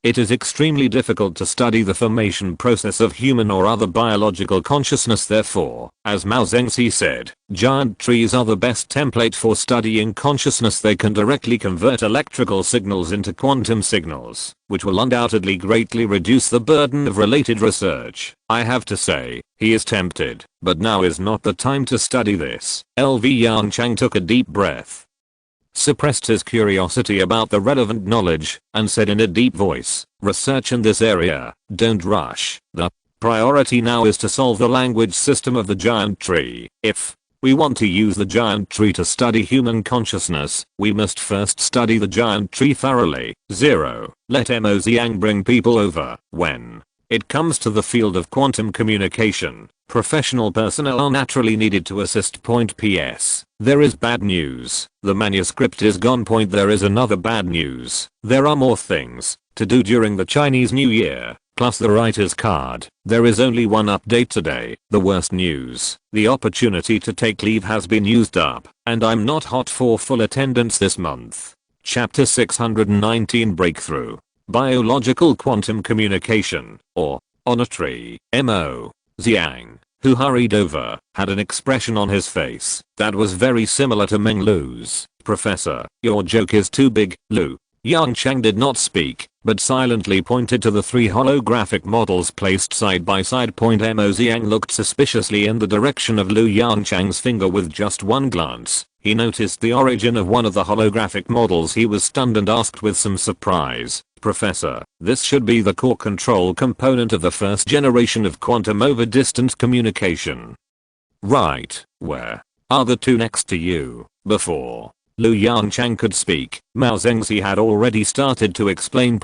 it is extremely difficult to study the formation process of human or other biological consciousness. Therefore, as Mao Zedong said, giant trees are the best template for studying consciousness. They can directly convert electrical signals into quantum signals, which will undoubtedly greatly reduce the burden of related research. I have to say, he is tempted, but now is not the time to study this. LV Yongchang took a deep breath, suppressed his curiosity about the relevant knowledge, and said in a deep voice, research in this area, don't rush. The priority now is to solve the language system of the giant tree. If we want to use the giant tree to study human consciousness, we must first study the giant tree thoroughly. 0. Let Mo Zedong bring people over. When it comes to the field of quantum communication, professional personnel are naturally needed to assist. PS. There is bad news. The manuscript is gone. There is another bad news. There are more things to do during the Chinese New Year, plus the writer's card. There is only one update today. The worst news. The opportunity to take leave has been used up, and I'm not hot for full attendance this month. Chapter 619 Breakthrough. Biological quantum communication, or on a tree. Mo Zedong, who hurried over, had an expression on his face that was very similar to Meng Lu's. Professor, your joke is too big. Lu Yongchang did not speak, but silently pointed to the three holographic models placed side by side. Mo Zedong looked suspiciously in the direction of Lu Yongchang's finger. With just one glance, he noticed the origin of one of the holographic models. He was stunned and asked with some surprise, Professor, this should be the core control component of the first generation of quantum over distance communication. Right, where are the two next to you? Before Lu Yongchang could speak, Mao Zedong had already started to explain.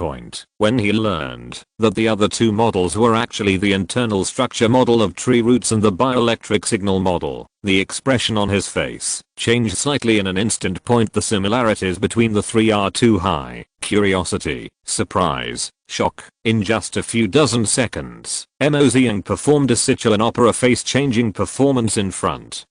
When he learned that the other two models were actually the internal structure model of tree roots and the bioelectric signal model, the expression on his face changed slightly in an instant. The similarities between the three are too high. Curiosity, surprise, shock. In just a few dozen seconds, Mo Zedong performed a Sichuan opera face-changing performance in front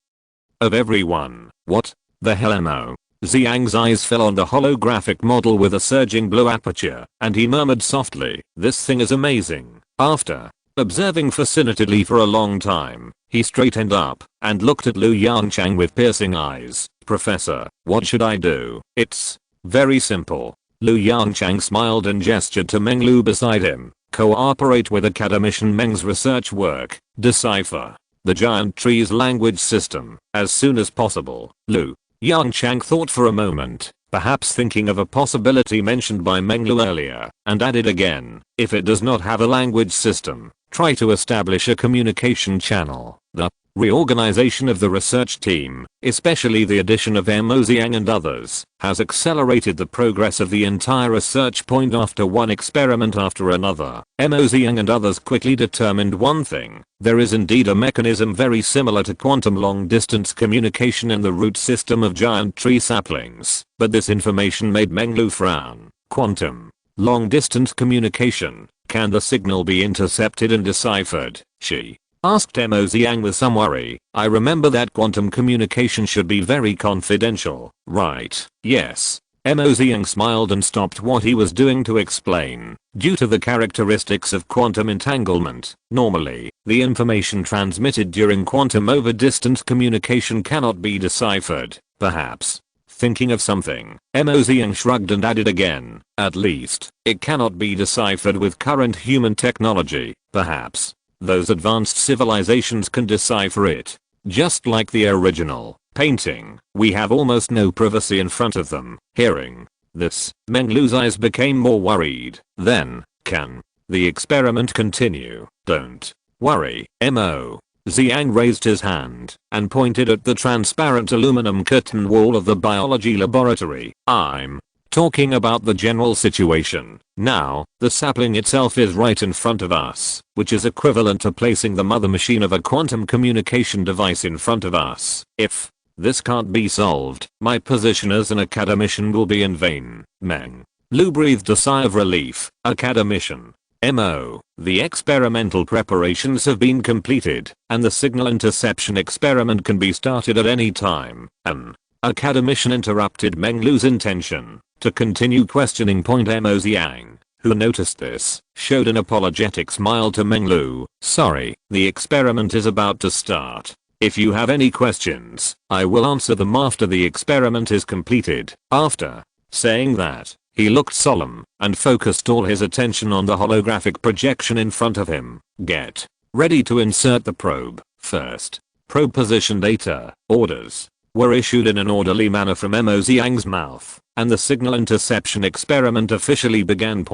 of everyone. What the hell? Mo Zedong's eyes fell on the holographic model with a surging blue aperture, and he murmured softly, this thing is amazing. After observing fascinatedly for a long time, he straightened up and looked at Lu Yongchang with piercing eyes. Professor, what should I do? It's very simple. Lu Yongchang smiled and gestured to Meng Lu beside him. Cooperate with academician Meng's research work. Decipher the giant tree's language system as soon as possible. Lu Yongchang thought for a moment, perhaps thinking of a possibility mentioned by Meng Lu earlier, and added again, if it does not have a language system, try to establish a communication channel. The reorganization of the research team, especially the addition of Mo Zedong and others, has accelerated the progress of the entire research. After one experiment after another, Mo Zedong and others quickly determined one thing. There is indeed a mechanism very similar to quantum long-distance communication in the root system of giant tree saplings, but this information made Meng Lu frown. Quantum long-distance communication. Can the signal be intercepted and deciphered? She asked Mo Zedong with some worry. I remember that quantum communication should be very confidential, right? Yes. Mo Zedong smiled and stopped what he was doing to explain. Due to the characteristics of quantum entanglement, normally, the information transmitted during quantum over distance communication cannot be deciphered. Perhaps thinking of something, Mo Zedong shrugged and added again, at least, it cannot be deciphered with current human technology. Perhaps those advanced civilizations can decipher it. Just like the original painting, we have almost no privacy in front of them. Hearing this, Meng Lu's eyes became more worried. Then, can the experiment continue? Don't worry, Mo Zhang raised his hand and pointed at the transparent aluminum curtain wall of the biology laboratory. I'm talking about the general situation. Now, the sapling itself is right in front of us, which is equivalent to placing the mother machine of a quantum communication device in front of us. If this can't be solved, my position as an academician will be in vain. Meng Lu breathed a sigh of relief. Academician. MO. The experimental preparations have been completed, and the signal interception experiment can be started at any time. An academician interrupted Meng Lu's intention to continue questioning. Mo Zhang, who noticed this, showed an apologetic smile to Meng Lu. Sorry, the experiment is about to start. If you have any questions, I will answer them after the experiment is completed. After saying that, he looked solemn and focused all his attention on the holographic projection in front of him. Get ready to insert the probe. First, probe position data. Orders were issued in an orderly manner from Mo Zhang's mouth, and the signal interception experiment officially began.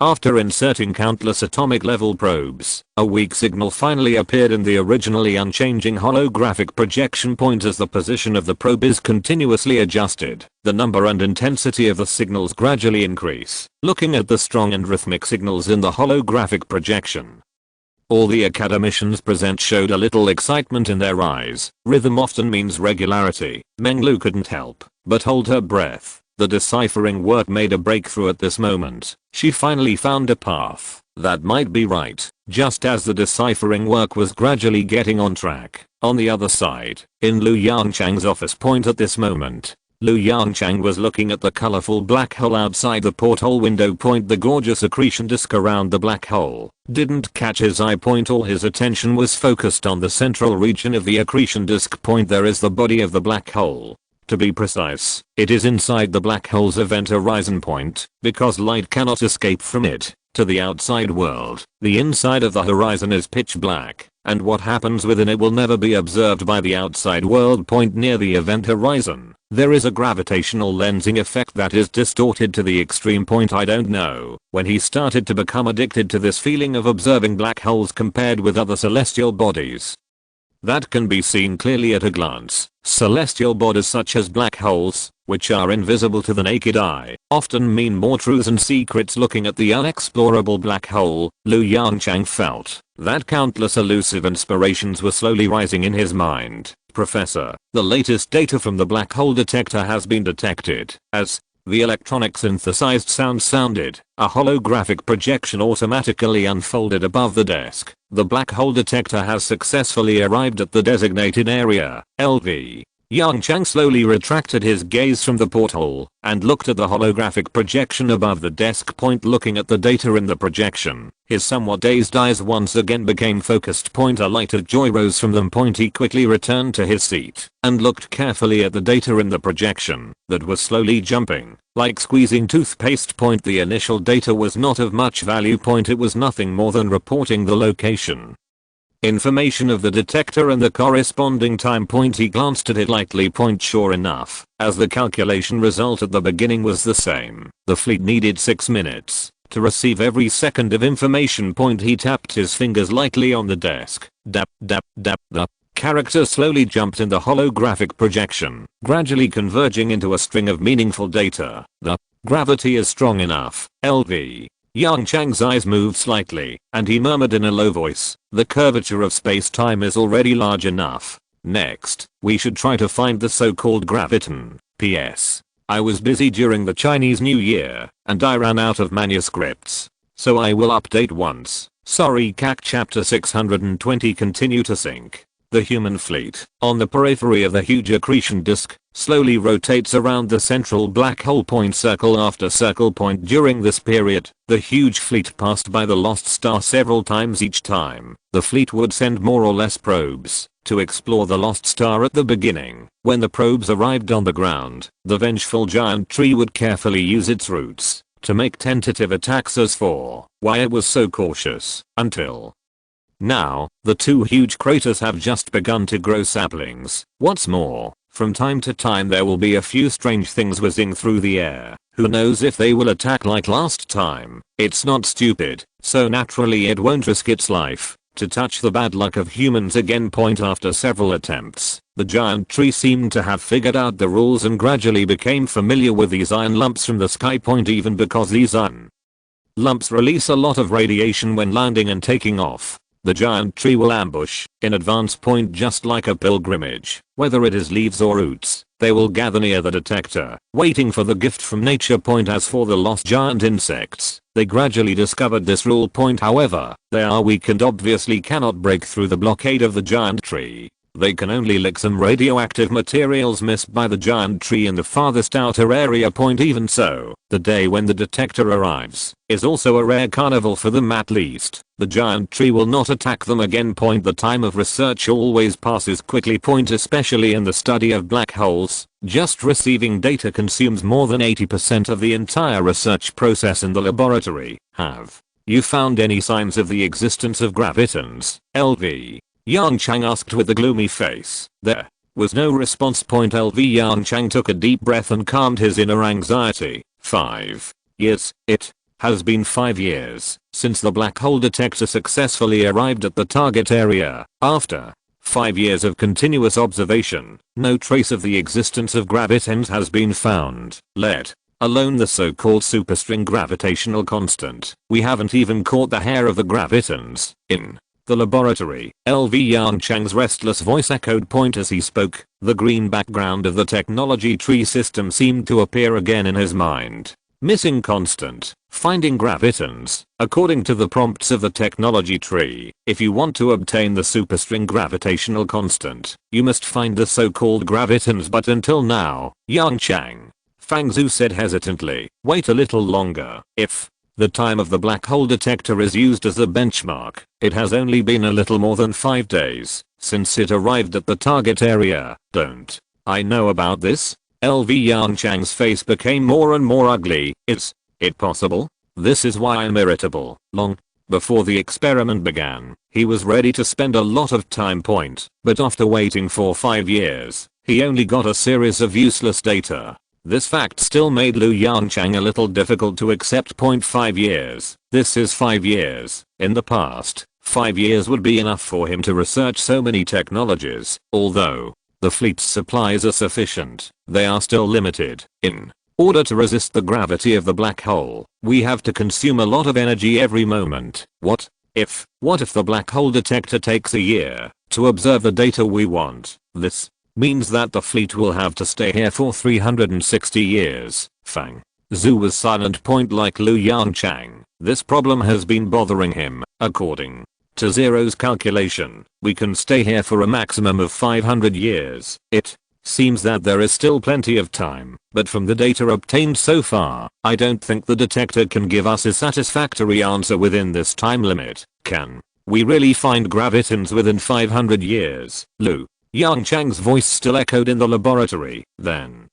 After inserting countless atomic level probes, a weak signal finally appeared in the originally unchanging holographic projection point. As the position of the probe is continuously adjusted, the number and intensity of the signals gradually increase. Looking at the strong and rhythmic signals in the holographic projection, all the academicians present showed a little excitement in their eyes. Rhythm often means regularity. Meng Lu couldn't help but hold her breath. The deciphering work made a breakthrough at this moment. She finally found a path that might be right, just as the deciphering work was gradually getting on track. On the other side, in Lu Yongchang's office at this moment, Lu Yongchang was looking at the colorful black hole outside the porthole window. The gorgeous accretion disk around the black hole didn't catch his eye. All his attention was focused on the central region of the accretion disk. There is the body of the black hole. To be precise, it is inside the black hole's event horizon. Because light cannot escape from it to the outside world, the inside of the horizon is pitch black, and what happens within it will never be observed by the outside world. Near the event horizon, there is a gravitational lensing effect that is distorted to the extreme. I don't know when he started to become addicted to this feeling of observing black holes compared with other celestial bodies. That can be seen clearly at a glance. Celestial bodies such as black holes, which are invisible to the naked eye, often mean more truths and secrets. Looking at the unexplorable black hole, Lu Yongchang felt that countless elusive inspirations were slowly rising in his mind. Professor, the latest data from the black hole detector has been detected. As the electronic synthesized sound sounded, a holographic projection automatically unfolded above the desk. The black hole detector has successfully arrived at the designated area. LV. Yongchang slowly retracted his gaze from the porthole and looked at the holographic projection above the desk. Looking at the data in the projection, his somewhat dazed eyes once again became focused. A light of joy rose from them. He quickly returned to his seat and looked carefully at the data in the projection that was slowly jumping, like squeezing toothpaste. The initial data was not of much value. It was nothing more than reporting the location information of the detector and the corresponding time. He glanced at it lightly. Sure enough, as the calculation result at the beginning was the same, the fleet needed 6 minutes to receive every second of information. He tapped his fingers lightly on the desk. Dap dap dap. The character slowly jumped in the holographic projection, gradually converging into a string of meaningful data. The gravity is strong enough. LV. Yongchang's eyes moved slightly, and he murmured in a low voice, the curvature of space-time is already large enough. Next, we should try to find the so-called graviton. P.S. I was busy during the Chinese New Year, and I ran out of manuscripts, so I will update once. Sorry. Chapter 620. Continue to sink. The human fleet, on the periphery of the huge accretion disk, slowly rotates around the central black hole. Circle after circle. During this period, the huge fleet passed by the lost star several times. Each time, the fleet would send more or less probes to explore the lost star. At the beginning, when the probes arrived on the ground, the vengeful giant tree would carefully use its roots to make tentative attacks. As for why it was so cautious, until now, the two huge craters have just begun to grow saplings. What's more, from time to time there will be a few strange things whizzing through the air. Who knows if they will attack like last time? It's not stupid, so naturally it won't risk its life. To touch the bad luck of humans again. After several attempts, the giant tree seemed to have figured out the rules and gradually became familiar with these iron lumps from the sky. Even because these iron lumps release a lot of radiation when landing and taking off, the giant tree will ambush in advance. Just like a pilgrimage, whether it is leaves or roots, they will gather near the detector, waiting for the gift from nature. As for the lost giant insects, they gradually discovered this rule. However, they are weak and obviously cannot break through the blockade of the giant tree. They can only lick some radioactive materials missed by the giant tree in the farthest outer area. Even so, the day when the detector arrives is also a rare carnival for them. At least, the giant tree will not attack them again. The time of research always passes quickly. Especially in the study of black holes, just receiving data consumes more than 80% of the entire research process in the laboratory. Have you found any signs of the existence of gravitons, LV? Yongchang asked with a gloomy face. There was no response. LV Yongchang took a deep breath and calmed his inner anxiety. 5 years. It has been 5 years since the black hole detector successfully arrived at the target area. After 5 years of continuous observation, no trace of the existence of gravitons has been found, let alone the so-called superstring gravitational constant. We haven't even caught the hair of the gravitons in the laboratory. LV Yongchang's restless voice echoed. As he spoke, the green background of the technology tree system seemed to appear again in his mind. Missing constant, finding gravitons. According to the prompts of the technology tree, if you want to obtain the superstring gravitational constant, you must find the so-called gravitons. But until now, Yongchang, Fang Zhu said hesitantly, wait a little longer. If the time of the black hole detector is used as a benchmark, it has only been a little more than 5 days since it arrived at the target area. Don't I know about this? LV Yongchang's face became more and more ugly. Is it possible? This is why I'm irritable. Long before the experiment began, he was ready to spend a lot of time. But after waiting for 5 years, he only got a series of useless data. This fact still made Lu Yongchang a little difficult to accept. 5 years. This is 5 years. In the past, 5 years would be enough for him to research so many technologies. Although the fleet's supplies are sufficient, they are still limited. In order to resist the gravity of the black hole, we have to consume a lot of energy every moment. What if the black hole detector takes a year to observe the data we want? This means that the fleet will have to stay here for 360 years. Fang Zhu was silent. Like Lu Yongchang, this problem has been bothering him. According to Zero's calculation, we can stay here for a maximum of 500 years. It seems that there is still plenty of time, but from the data obtained so far, I don't think the detector can give us a satisfactory answer within this time limit. Can we really find gravitons within 500 years? Lu Yongchang's voice still echoed in the laboratory. Then,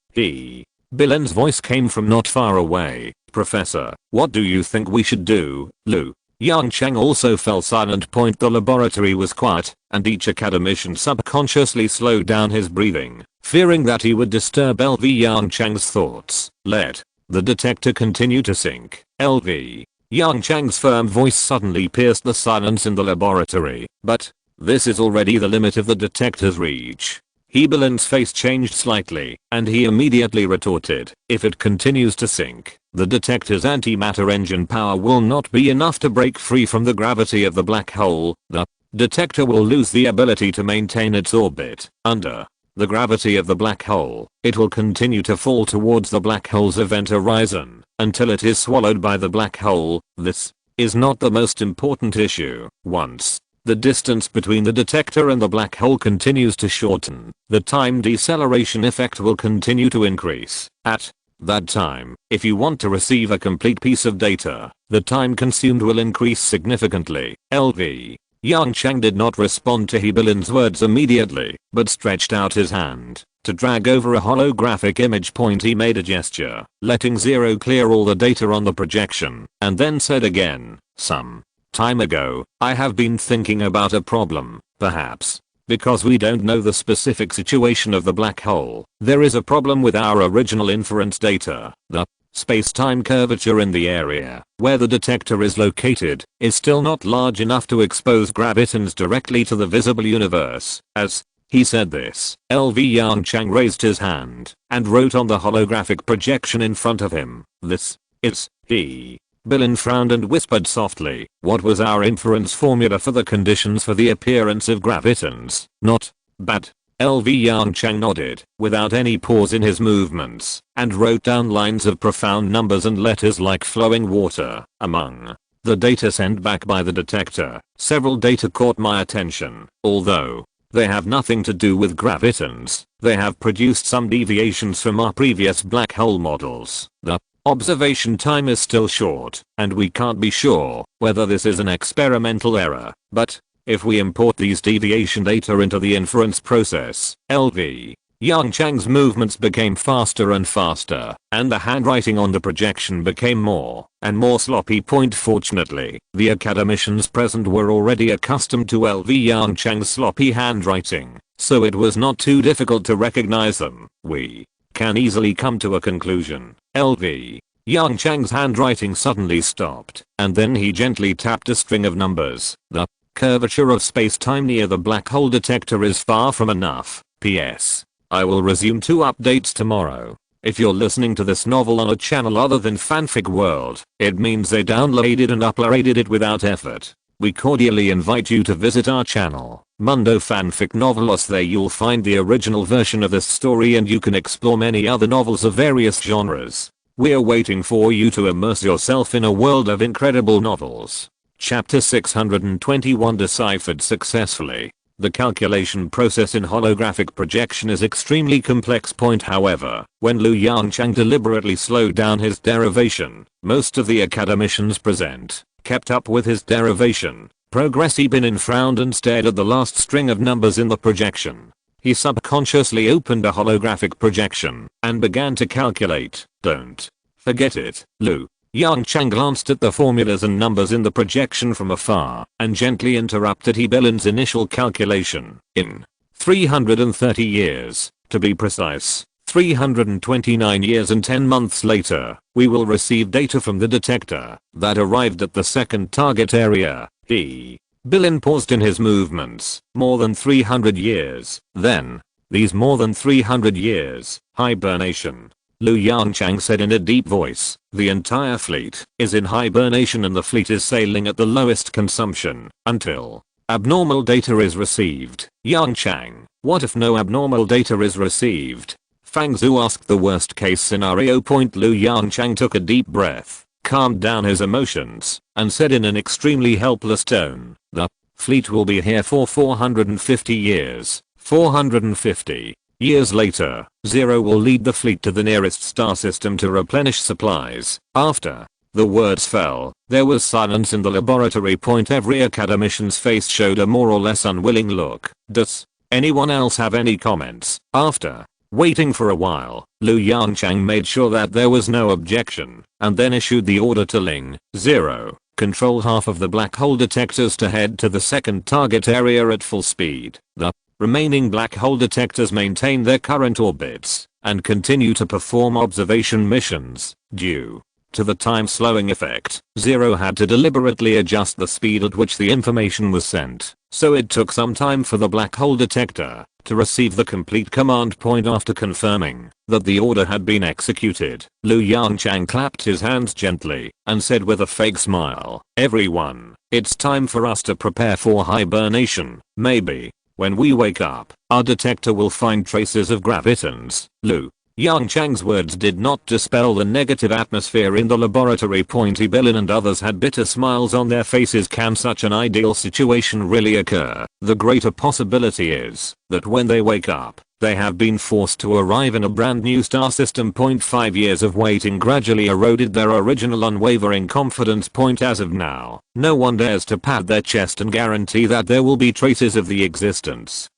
Bilen's voice came from not far away. Professor, what do you think we should do? Lu Yongchang also fell silent. The laboratory was quiet, and each academician subconsciously slowed down his breathing, fearing that he would disturb LV Yongchang's thoughts. Let the detector continue to sink. LV Yongchang's firm voice suddenly pierced the silence in the laboratory. But this is already the limit of the detector's reach. Bilen's face changed slightly, and he immediately retorted, if it continues to sink, the detector's antimatter engine power will not be enough to break free from the gravity of the black hole. The detector will lose the ability to maintain its orbit under the gravity of the black hole. It will continue to fall towards the black hole's event horizon until it is swallowed by the black hole. This is not the most important issue. Once the distance between the detector and the black hole continues to shorten, the time deceleration effect will continue to increase. At that time, if you want to receive a complete piece of data, the time consumed will increase significantly. LV Yongchang did not respond to Bilen's words immediately, but stretched out his hand to drag over a holographic image. He made a gesture, letting Zero clear all the data on the projection, and then said again, some time ago, I have been thinking about a problem. Perhaps because we don't know the specific situation of the black hole, there is a problem with our original inference data. The space-time curvature in the area where the detector is located is still not large enough to expose gravitons directly to the visible universe. As he said this, LV Yongchang raised his hand and wrote on the holographic projection in front of him, "This is he." Bilin frowned and whispered softly, "What was our inference formula for the conditions for the appearance of gravitons? Not bad." LV Yongchang nodded, without any pause in his movements, and wrote down lines of profound numbers and letters like flowing water. Among the data sent back by the detector, several data caught my attention. Although they have nothing to do with gravitons, they have produced some deviations from our previous black hole models. The observation time is still short, and we can't be sure whether this is an experimental error, but if we import these deviation data into the inference process, LV Yongchang's movements became faster and faster, and the handwriting on the projection became more and more sloppy. Fortunately, the academicians present were already accustomed to LV Yongchang's sloppy handwriting, so it was not too difficult to recognize them. We can easily come to a conclusion. LV Yongchang's handwriting suddenly stopped, and then he gently tapped a string of numbers. The curvature of space-time near the black hole detector is far from enough. PS. I will resume 2 updates tomorrow. If you're listening to this novel on a channel other than Fanfic World, it means they downloaded and uploaded it without effort. We cordially invite you to visit our channel, Mundo Fanfic Novelos. There you'll find the original version of this story and you can explore many other novels of various genres. We're waiting for you to immerse yourself in a world of incredible novels. Chapter 621 deciphered successfully. The calculation process in holographic projection is extremely complex. However, when Lu Yongchang deliberately slowed down his derivation, most of the academicians present kept up with his derivation progress. Bilin frowned and stared at the last string of numbers in the projection. He subconsciously opened a holographic projection and began to calculate. Don't forget it, Lu. Yongchang glanced at the formulas and numbers in the projection from afar and gently interrupted Bilin's initial calculation. In 330 years, to be precise, 329 years and 10 months later, we will receive data from the detector that arrived at the second target area. Bilin paused in his movements. More than 300 years. Then, these more than 300 years, hibernation. Lu Yongchang said in a deep voice, the entire fleet is in hibernation and the fleet is sailing at the lowest consumption until abnormal data is received. Yongchang, what if no abnormal data is received? Fang Zhu asked the worst case scenario. Lu Yongchang took a deep breath, calmed down his emotions, and said in an extremely helpless tone, the fleet will be here for 450 years. 450 years later, Zero will lead the fleet to the nearest star system to replenish supplies. After the words fell, there was silence in the laboratory. Every academician's face showed a more or less unwilling look. Does anyone else have any comments? After waiting for a while, Lu Yongchang made sure that there was no objection, and then issued the order to Ling, Zero, control half of the black hole detectors to head to the second target area at full speed. The remaining black hole detectors maintain their current orbits and continue to perform observation missions. Due to the time slowing effect, Zero had to deliberately adjust the speed at which the information was sent, so it took some time for the black hole detector to receive the complete command point. After confirming that the order had been executed, Lu Yongchang clapped his hands gently and said with a fake smile, everyone, it's time for us to prepare for hibernation. Maybe when we wake up, our detector will find traces of gravitons. Lu Yongchang's words did not dispel the negative atmosphere in the laboratory. Bilin and others had bitter smiles on their faces. Can such an ideal situation really occur? The greater possibility is that when they wake up, they have been forced to arrive in a brand new star system. 5 years of waiting gradually eroded their original unwavering confidence. As of now, no one dares to pat their chest and guarantee that there will be traces of the existence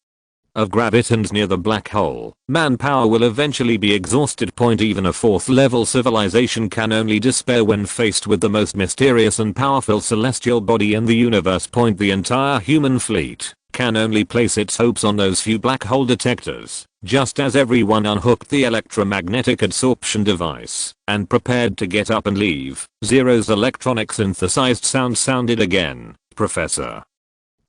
of gravitons near the black hole. Manpower will eventually be exhausted. Even a 4th level civilization can only despair when faced with the most mysterious and powerful celestial body in the universe. The entire human fleet can only place its hopes on those few black hole detectors. Just as everyone unhooked the electromagnetic absorption device and prepared to get up and leave, Zero's electronic synthesized sound sounded again. Professor.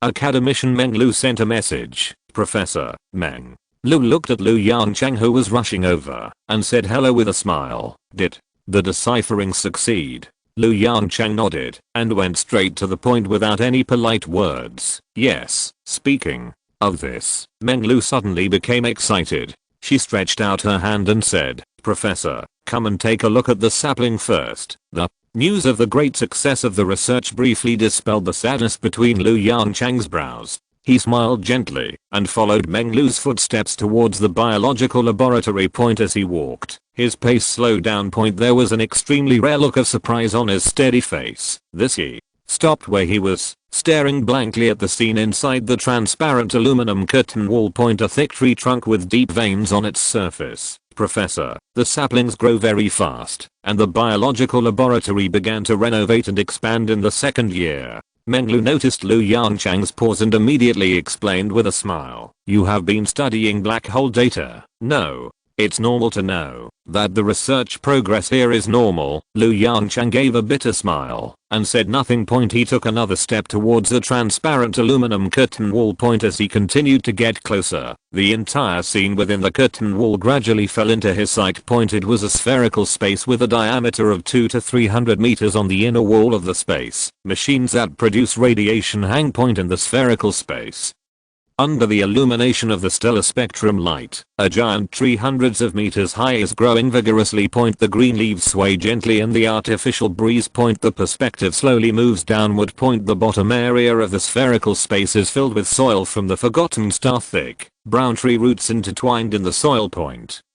Academician Meng Lu sent a message. Professor Meng Lu looked at Lu Yongchang, who was rushing over, and said hello with a smile. Did the deciphering succeed? Lu Yongchang nodded and went straight to the point without any polite words. Yes. Speaking of this, Meng Lu suddenly became excited. She stretched out her hand and said, Professor, come and take a look at the sapling first. The news of the great success of the research briefly dispelled the sadness between Lu Yongchang's brows. He smiled gently and followed Meng Lu's footsteps towards the biological laboratory point. As he walked, his pace slowed down. There was an extremely rare look of surprise on his steady face. He stopped where he was, staring blankly at the scene inside the transparent aluminum curtain wall. A thick tree trunk with deep veins on its surface. Professor, the saplings grow very fast, and the biological laboratory began to renovate and expand in the second year. Meng Lu noticed Lu Yongchang's pause and immediately explained with a smile. You have been studying black hole data? No. It's normal to know that the research progress here is normal. Lu Yongchang gave a bitter smile and said nothing. He took another step towards the transparent aluminum curtain wall. As he continued to get closer, the entire scene within the curtain wall gradually fell into his sight. It was a spherical space with a diameter of 200 to 300 meters. On the inner wall of the space, machines that produce radiation hang. In the spherical space, under the illumination of the stellar spectrum light, a giant tree hundreds of meters high is growing vigorously. The green leaves sway gently in the artificial breeze. The perspective slowly moves downward. The bottom area of the spherical space is filled with soil from the forgotten star. Thick, brown tree roots intertwined in the soil.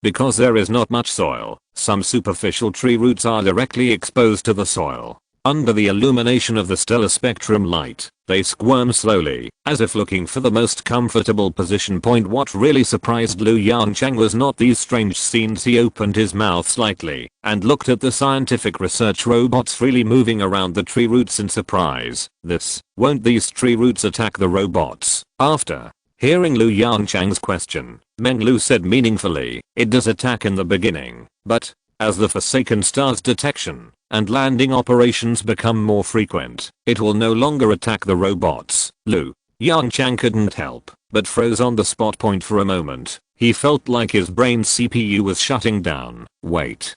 Because there is not much soil, some superficial tree roots are directly exposed to the soil. Under the illumination of the stellar spectrum light, they squirm slowly, as if looking for the most comfortable position. What really surprised Lu Yongchang was not these strange scenes. He opened his mouth slightly and looked at the scientific research robots freely moving around the tree roots in surprise. Won't these tree roots attack the robots? After hearing Lu Yongchang's question, Meng Lu said meaningfully, it does attack in the beginning, but as the Forsaken Star's detection and landing operations become more frequent, it will no longer attack the robots. Lu Yongchang couldn't help but froze on the spot. For a moment, he felt like his brain's CPU was shutting down. Wait,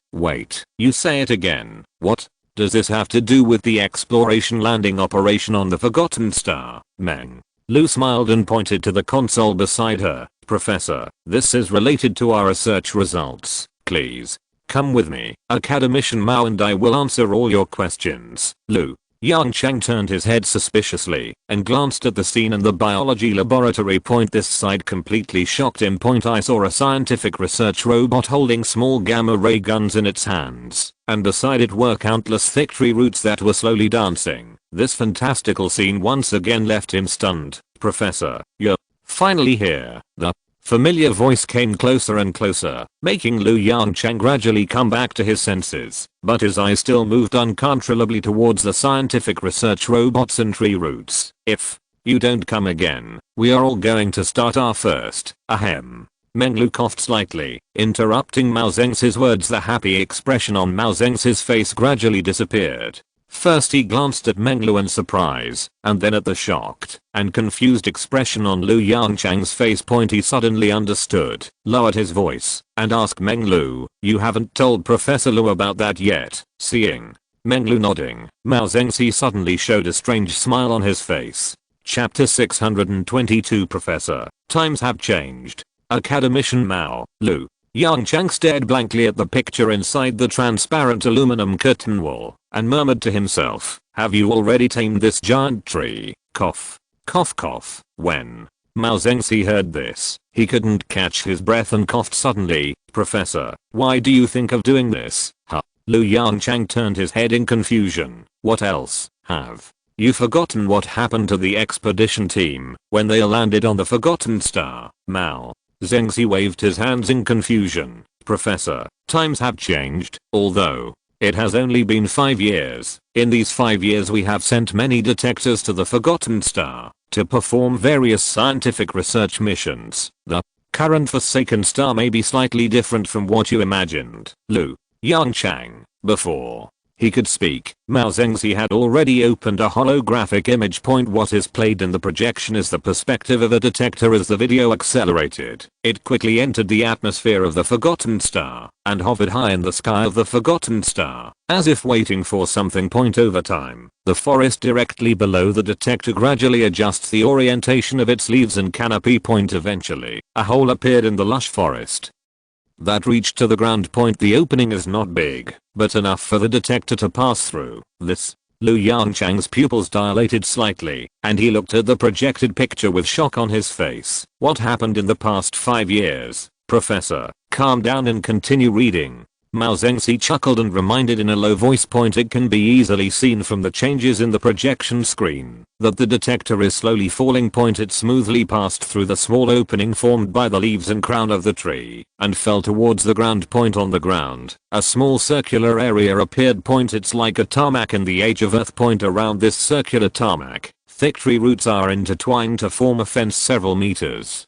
you say it again. What does this have to do with the exploration landing operation on the Forgotten Star? Meng Lu smiled and pointed to the console beside her. Professor, this is related to our research results. Please come with me. Academician Mao and I will answer all your questions. Lu Yongchang turned his head suspiciously and glanced at the scene in the biology laboratory. This side completely shocked him. I saw a scientific research robot holding small gamma ray guns in its hands, and beside it were countless thick tree roots that were slowly dancing. This fantastical scene once again left him stunned. Professor, you're finally here. The familiar voice came closer and closer, making Lu Yongchang gradually come back to his senses, but his eyes still moved uncontrollably towards the scientific research robots and tree roots. If you don't come again, we are all going to start our first. Ahem. Meng Lu coughed slightly, interrupting Mao Zeng's words. The happy expression on Mao Zeng's face gradually disappeared. First he glanced at Meng Lu in surprise, and then at the shocked and confused expression on Lu Yongchang's face. He suddenly understood, lowered his voice, and asked Meng Lu, you haven't told Professor Lu about that yet? Seeing Meng Lu nodding, Mao Zengzi suddenly showed a strange smile on his face. Chapter 622 Professor, times have changed. Academician Mao. Lu Yongchang stared blankly at the picture inside the transparent aluminum curtain wall and murmured to himself, have you already tamed this giant tree? Cough. Cough cough. When Mao Zengzi heard this, he couldn't catch his breath and coughed suddenly. Professor, why do you think of doing this? Huh? Lu Yongchang turned his head in confusion. What else? Have you forgotten what happened to the expedition team when they landed on the Forgotten Star? Mao Zengzi waved his hands in confusion. Professor, times have changed, although it has only been 5 years. In these 5 years we have sent many detectors to the Forgotten Star, to perform various scientific research missions. The current Forsaken Star may be slightly different from what you imagined. Yongchang. Before he could speak, Mao Zengzi had already opened a holographic image. What is played in the projection is the perspective of a detector. As the video accelerated, it quickly entered the atmosphere of the Forgotten Star and hovered high in the sky of the Forgotten Star, as if waiting for something. Over time, the forest directly below the detector gradually adjusts the orientation of its leaves and canopy. Eventually, a hole appeared in the lush forest that reached to the ground. The opening is not big, but enough for the detector to pass through. Yongchang's pupils dilated slightly, and he looked at the projected picture with shock on his face. What happened in the past 5 years? Professor, calm down and continue reading. Mao Zengzi chuckled and reminded in a low voice. It can be easily seen from the changes in the projection screen that the detector is slowly falling. It smoothly passed through the small opening formed by the leaves and crown of the tree and fell towards the ground. On the ground, a small circular area appeared. It's like a tarmac in the age of Earth. Around this circular tarmac, thick tree roots are intertwined to form a fence several meters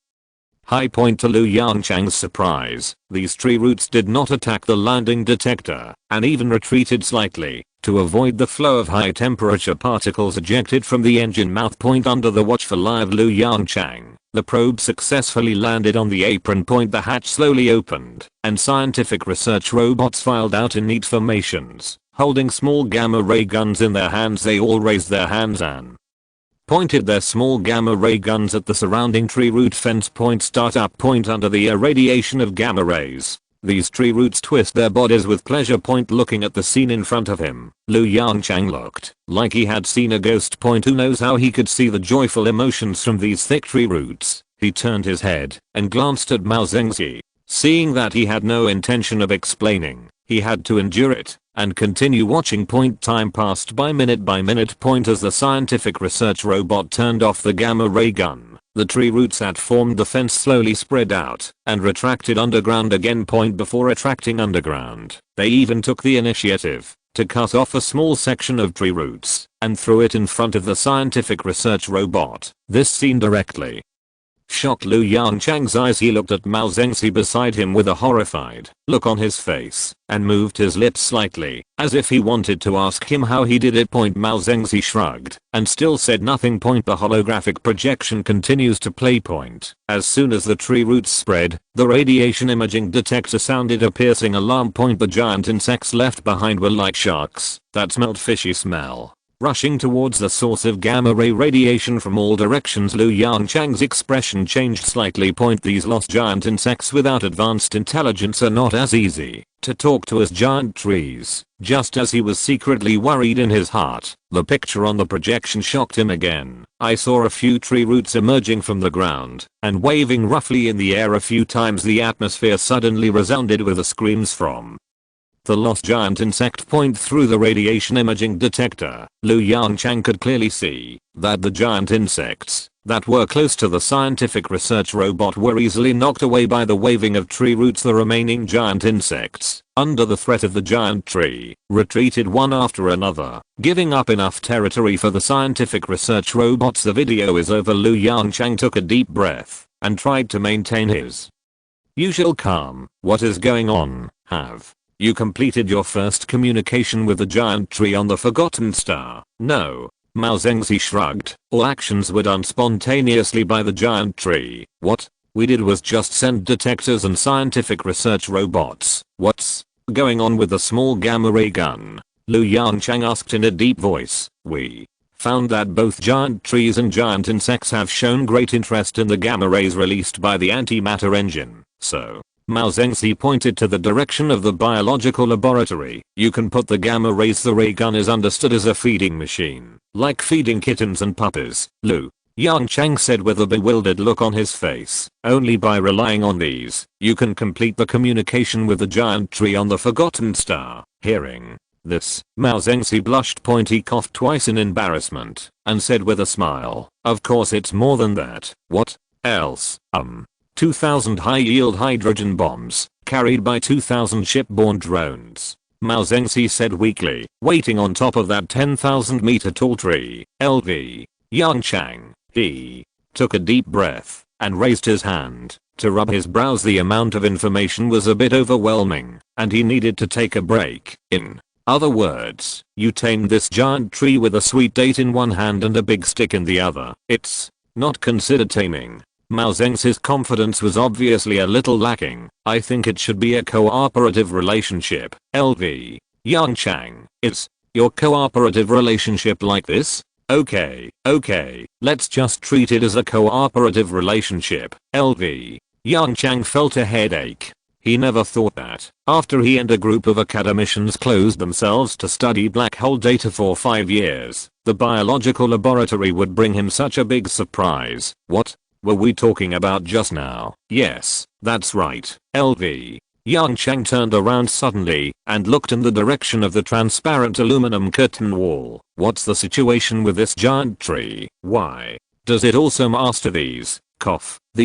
high. To Yongchang's surprise, these tree roots did not attack the landing detector and even retreated slightly to avoid the flow of high temperature particles ejected from the engine mouth. Under the watchful eye of Yongchang, the probe successfully landed on the apron. The hatch slowly opened and scientific research robots filed out in neat formations, holding small gamma ray guns in their hands. They all raised their hands and pointed their small gamma ray guns at the surrounding tree root fence. Start up. Under the irradiation of gamma rays, these tree roots twist their bodies with pleasure. Looking at the scene in front of him, Yongchang looked like he had seen a ghost. Who knows how he could see the joyful emotions from these thick tree roots? He turned his head and glanced at Mao Zengzi. Seeing that he had no intention of explaining, he had to endure it and continue watching. Time passed by minute as the scientific research robot turned off the gamma ray gun. The tree roots that formed the fence slowly spread out and retracted underground again. Before retracting underground, they even took the initiative to cut off a small section of tree roots and threw it in front of the scientific research robot. This scene directly shocked Yongchang's eyes. He looked at Mao Zengzi beside him with a horrified look on his face and moved his lips slightly as if he wanted to ask him how he did it. Mao Zengzi shrugged and still said nothing. The holographic projection continues to play. As soon as the tree roots spread, the radiation imaging detector sounded a piercing alarm. The giant insects left behind were like sharks that smelled fishy smell, rushing towards the source of gamma ray radiation from all directions. Yongchang's expression changed slightly. These lost giant insects without advanced intelligence are not as easy to talk to as giant trees. Just as he was secretly worried in his heart, the picture on the projection shocked him again. I saw a few tree roots emerging from the ground and waving roughly in the air a few times. The atmosphere suddenly resounded with the screams from the lost giant insect. Through the radiation imaging detector, Yongchang could clearly see that the giant insects that were close to the scientific research robot were easily knocked away by the waving of tree roots. The remaining giant insects, under the threat of the giant tree, retreated one after another, giving up enough territory for the scientific research robots. The video is over. Yongchang took a deep breath and tried to maintain his usual calm. What is going on? Have you completed your first communication with the giant tree on the Forgotten Star? No. Mao Zengzi shrugged. All actions were done spontaneously by the giant tree. What we did was just send detectors and scientific research robots. What's going on with the small gamma ray gun? Yongchang asked in a deep voice. We found that both giant trees and giant insects have shown great interest in the gamma rays released by the antimatter engine. So Mao Zengzi pointed to the direction of the biological laboratory. You can put the gamma rays. The ray gun is understood as a feeding machine, like feeding kittens and puppies. Yongchang said with a bewildered look on his face. Only by relying on these, you can complete the communication with the giant tree on the Forgotten Star. Hearing this, Mao Zengzi blushed. He coughed twice in embarrassment and said with a smile, of course it's more than that. What else? 2,000 high-yield hydrogen bombs, carried by 2,000 shipborne drones. Mao Zengzi said weakly, waiting on top of that 10,000 meter tall tree. LV. Yongchang, He took a deep breath and raised his hand to rub his brows. The amount of information was a bit overwhelming, and he needed to take a break. In other words, you tamed this giant tree with a sweet date in one hand and a big stick in the other. It's not considered taming. Mao Zedong's confidence was obviously a little lacking. I think it should be a cooperative relationship. LV. Yongchang, is your cooperative relationship like this? Okay, let's just treat it as a cooperative relationship. LV. Yongchang felt a headache. He never thought that, after he and a group of academicians closed themselves to study black hole data for 5 years, the biological laboratory would bring him such a big surprise. What were we talking about just now? Yes, that's right. LV. Yongchang turned around suddenly and looked in the direction of the transparent aluminum curtain wall. What's the situation with this giant tree? Why does it also master these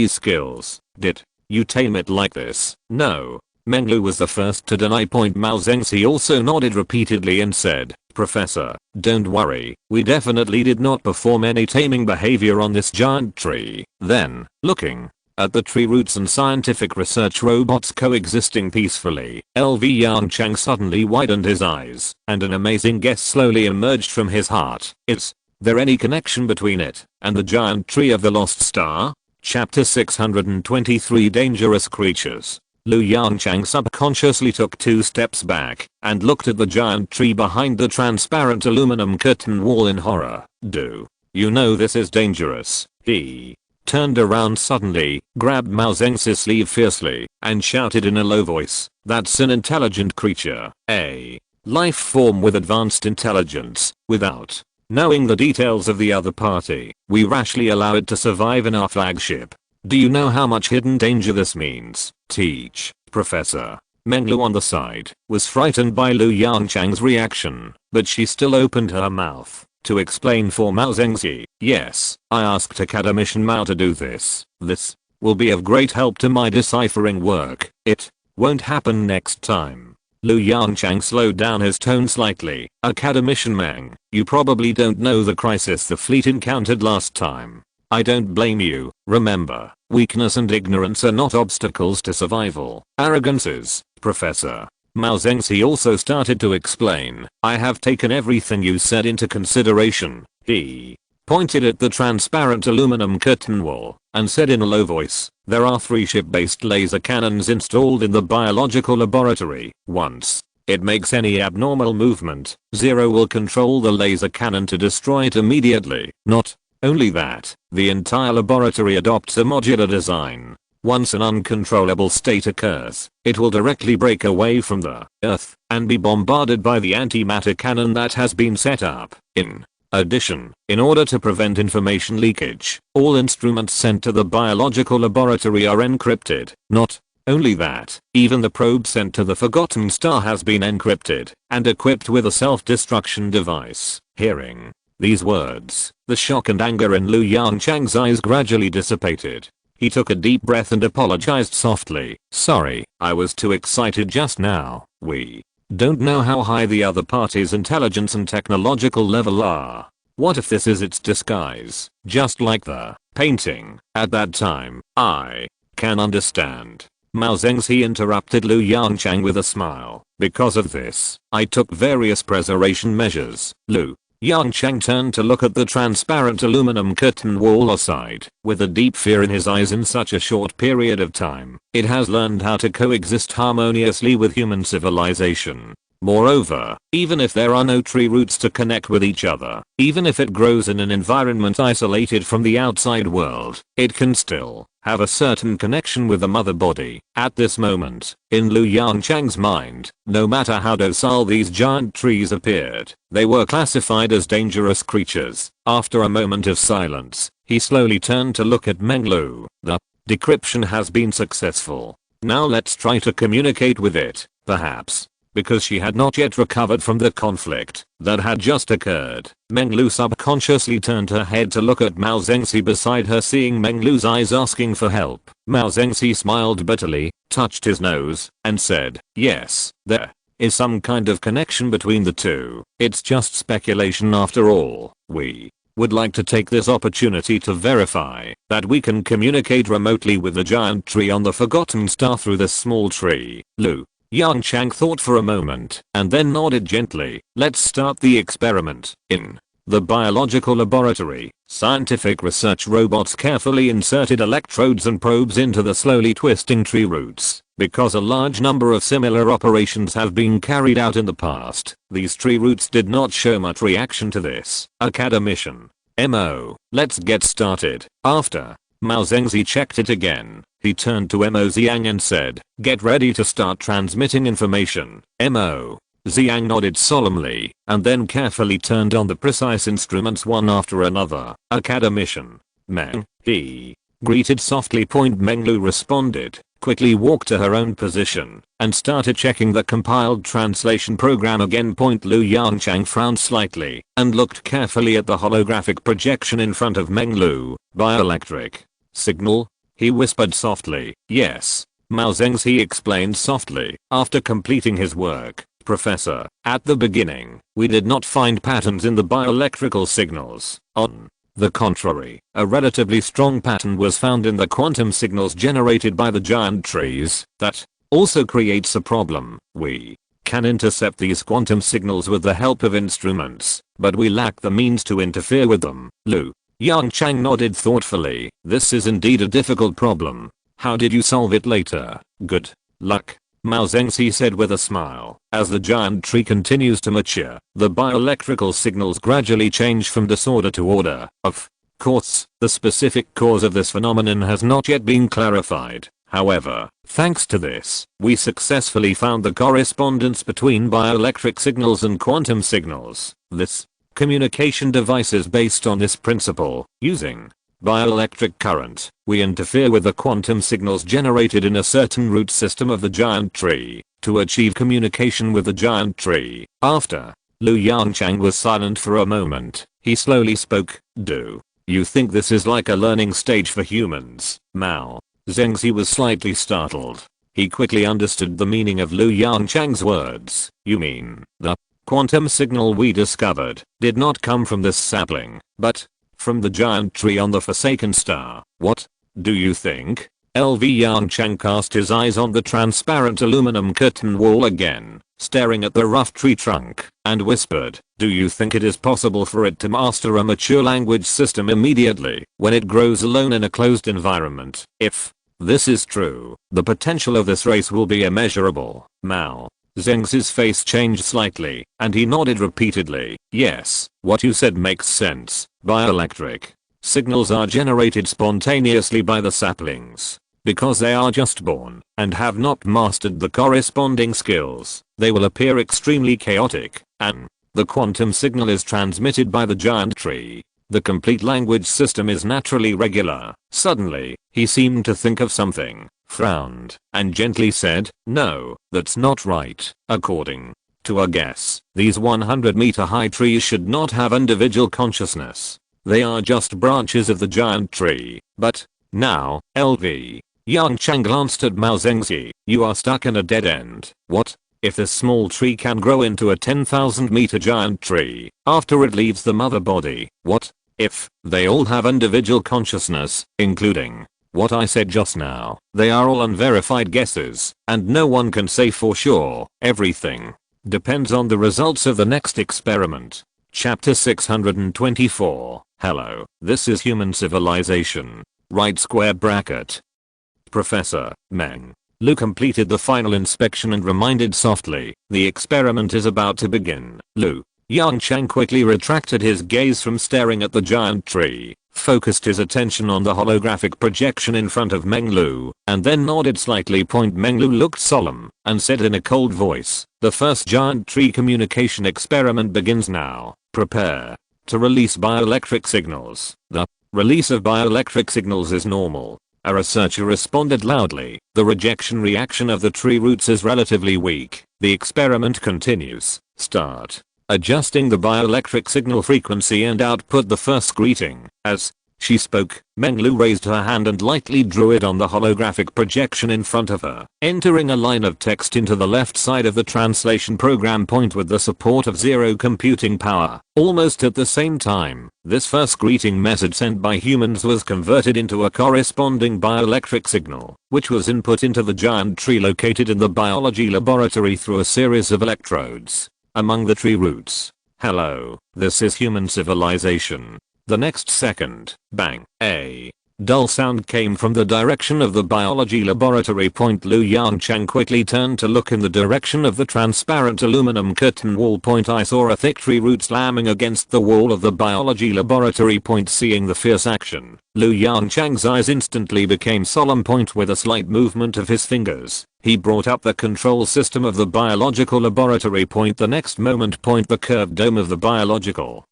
skills? Did you tame it like this? No. Menglu was the first to deny. Mao Zedong also nodded repeatedly and said, Professor, don't worry, we definitely did not perform any taming behavior on this giant tree. Then, looking at the tree roots and scientific research robots coexisting peacefully, LV Yongchang suddenly widened his eyes, and an amazing guess slowly emerged from his heart. Is there any connection between it and the giant tree of the lost star? Chapter 623 Dangerous Creatures. Lu Yongchang subconsciously took 2 steps back and looked at the giant tree behind the transparent aluminum curtain wall in horror. Do you know this is dangerous? He turned around suddenly, grabbed Mao Zedong's sleeve fiercely, and shouted in a low voice, that's an intelligent creature, a life form with advanced intelligence. Without knowing the details of the other party, we rashly allow it to survive in our flagship. Do you know how much hidden danger this means? Teach, Professor. Menglu on the side was frightened by Lu Yongchang's reaction, but she still opened her mouth to explain for Mao Zedong. Yes, I asked Academician Mao to do this. This will be of great help to my deciphering work. It won't happen next time. Lu Yongchang slowed down his tone slightly. Academician Meng, you probably don't know the crisis the fleet encountered last time. I don't blame you. Remember, weakness and ignorance are not obstacles to survival. Arrogance is, Professor. Mao Zedong also started to explain. I have taken everything you said into consideration. He pointed at the transparent aluminum curtain wall and said in a low voice, there are 3 ship-based laser cannons installed in the biological laboratory. Once it makes any abnormal movement, Zero will control the laser cannon to destroy it immediately. Not only that, the entire laboratory adopts a modular design. Once an uncontrollable state occurs, it will directly break away from the Earth and be bombarded by the antimatter cannon that has been set up. In addition, in order to prevent information leakage, all instruments sent to the biological laboratory are encrypted. Not only that, even the probe sent to the Forgotten Star has been encrypted and equipped with a self-destruction device. Hearing these words, the shock and anger in Lu Yongchang's eyes gradually dissipated. He took a deep breath and apologized softly. Sorry, I was too excited just now. We don't know how high the other party's intelligence and technological level are. What if this is its disguise? Just like the painting at that time. I can understand. Mao Zedong interrupted Lu Yongchang with a smile. Because of this, I took various preservation measures. Lu Yongchang turned to look at the transparent aluminum curtain wall aside, with a deep fear in his eyes. In such a short period of time, it has learned how to coexist harmoniously with human civilization. Moreover, even if there are no tree roots to connect with each other, even if it grows in an environment isolated from the outside world, it can still have a certain connection with the mother body. At this moment, in Lu Yongchang's mind, no matter how docile these giant trees appeared, they were classified as dangerous creatures. After a moment of silence, he slowly turned to look at Menglu. The decryption has been successful. Now let's try to communicate with it, perhaps. Because she had not yet recovered from the conflict that had just occurred, Menglu subconsciously turned her head to look at Mao Zedong beside her. Seeing Menglu's eyes asking for help, Mao Zedong smiled bitterly, touched his nose, and said, yes, there is some kind of connection between the two. It's just speculation after all. We would like to take this opportunity to verify that we can communicate remotely with the giant tree on the forgotten star through this small tree. Yongchang thought for a moment and then nodded gently. Let's start the experiment. In the biological laboratory, scientific research robots carefully inserted electrodes and probes into the slowly twisting tree roots. Because a large number of similar operations have been carried out in the past, these tree roots did not show much reaction to this academician. MO, let's get started. After Mao Zengzi checked it again, he turned to Mo Xiang and said, get ready to start transmitting information. Mo Xiang nodded solemnly, and then carefully turned on the precise instruments one after another. Academician Meng, he greeted softly. Menglu responded, quickly walked to her own position, and started checking the compiled translation program again. Lu Yongchang frowned slightly, and looked carefully at the holographic projection in front of Menglu. Bioelectric signal? He whispered softly. Yes. Mao Zengzi explained softly, after completing his work. Professor, at the beginning, we did not find patterns in the bioelectrical signals. On the contrary, a relatively strong pattern was found in the quantum signals generated by the giant trees. That also creates a problem. We can intercept these quantum signals with the help of instruments, but we lack the means to interfere with them. Yongchang nodded thoughtfully. This is indeed a difficult problem. How did you solve it later? Good luck, Mao Zengzi said with a smile. As the giant tree continues to mature, the bioelectrical signals gradually change from disorder to order. Of course, the specific cause of this phenomenon has not yet been clarified. However, thanks to this, we successfully found the correspondence between bioelectric signals and quantum signals. This communication device is based on this principle. Using bioelectric current, we interfere with the quantum signals generated in a certain root system of the giant tree to achieve communication with the giant tree. After Lu Yongchang was silent for a moment, he slowly spoke. Do you think this is like a learning stage for humans? Mao Zengzi was slightly startled. He quickly understood the meaning of Lu Yongchang's words. You mean the quantum signal we discovered did not come from this sapling, but from the giant tree on the forsaken star? What do you think? LV Yongchang cast his eyes on the transparent aluminum curtain wall again, staring at the rough tree trunk, and whispered, do you think it is possible for it to master a mature language system immediately when it grows alone in a closed environment? If this is true, the potential of this race will be immeasurable. Mao Zengzi's face changed slightly, and he nodded repeatedly. Yes, what you said makes sense. Bioelectric signals are generated spontaneously by the saplings. Because they are just born and have not mastered the corresponding skills, they will appear extremely chaotic, and the quantum signal is transmitted by the giant tree. The complete language system is naturally regular. Suddenly, he seemed to think of something, frowned, and gently said, no, that's not right. According to our guess, these 100-meter high trees should not have individual consciousness. They are just branches of the giant tree. But now, LV Yongchang glanced at Mao Zengzi. You are stuck in a dead end. What if this small tree can grow into a 10,000-meter giant tree after it leaves the mother body? What if they all have individual consciousness, including what I said just now? They are all unverified guesses, and no one can say for sure. Everything depends on the results of the next experiment. Chapter 624. Hello, this is human civilization. Right square bracket. Professor Meng Lu completed the final inspection and reminded softly, the experiment is about to begin. Lu Yongchang quickly retracted his gaze from staring at the giant tree, focused his attention on the holographic projection in front of Menglu, and then nodded slightly. Menglu looked solemn and said in a cold voice, the first giant tree communication experiment begins now. Prepare to release bioelectric signals. The release of bioelectric signals is normal. A researcher responded loudly. The rejection reaction of the tree roots is relatively weak. The experiment continues. Start adjusting the bioelectric signal frequency and output the first greeting. As She spoke. Meng Lu raised her hand and lightly drew it on the holographic projection in front of her, entering a line of text into the left side of the translation program point with the support of zero computing power. Almost at the same time, this first greeting message sent by humans was converted into a corresponding bioelectric signal, which was input into the giant tree located in the biology laboratory through a series of electrodes. Among the tree roots. Hello, this is human civilization. The next second, bang, a dull sound came from the direction of the biology laboratory point. Yongchang quickly turned to look in the direction of the transparent aluminum curtain wall point. I saw a thick tree root slamming against the wall of the biology laboratory point. Seeing the fierce action, Yongchang's eyes instantly became solemn. Point with a slight movement of his fingers, he brought up the control system of the biological laboratory point. The next moment, the curved dome of the biological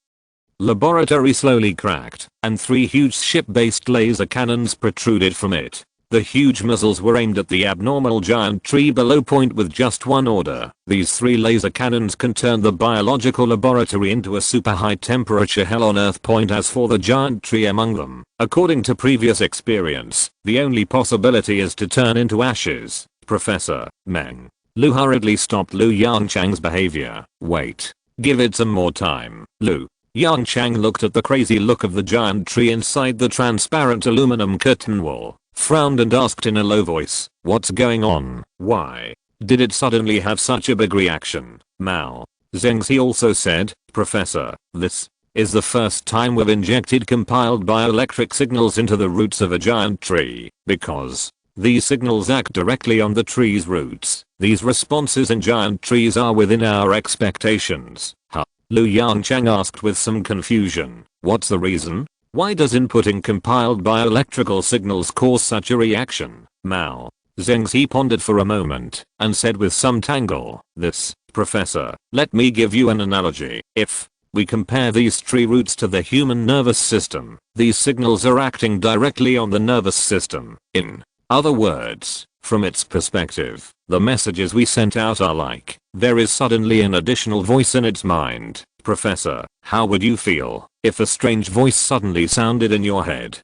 laboratory slowly cracked, and 3 huge ship-based laser cannons protruded from it. The huge missiles were aimed at the abnormal giant tree below. With just one order, these 3 laser cannons can turn the biological laboratory into a super high temperature hell on earth. As for the giant tree among them, according to previous experience, the only possibility is to turn into ashes. Professor Meng Lu hurriedly stopped Yongchang's behavior. Wait. Give it some more time, Lu. Yongchang looked at the crazy look of the giant tree inside the transparent aluminum curtain wall, frowned and asked in a low voice, what's going on? Why did it suddenly have such a big reaction? Mao Zengzi also said, Professor, this is the first time we've injected compiled bioelectric signals into the roots of a giant tree, because these signals act directly on the tree's roots. These responses in giant trees are within our expectations. Yongchang asked with some confusion. What's the reason? Why does inputting compiled bioelectrical signals cause such a reaction? Mao Zengzi pondered for a moment and said with some tangle, this, Professor, let me give you an analogy. If we compare these tree roots to the human nervous system, these signals are acting directly on the nervous system. In other words, from its perspective, the messages we sent out are like, there is suddenly an additional voice in its mind. Professor, how would you feel if a strange voice suddenly sounded in your head?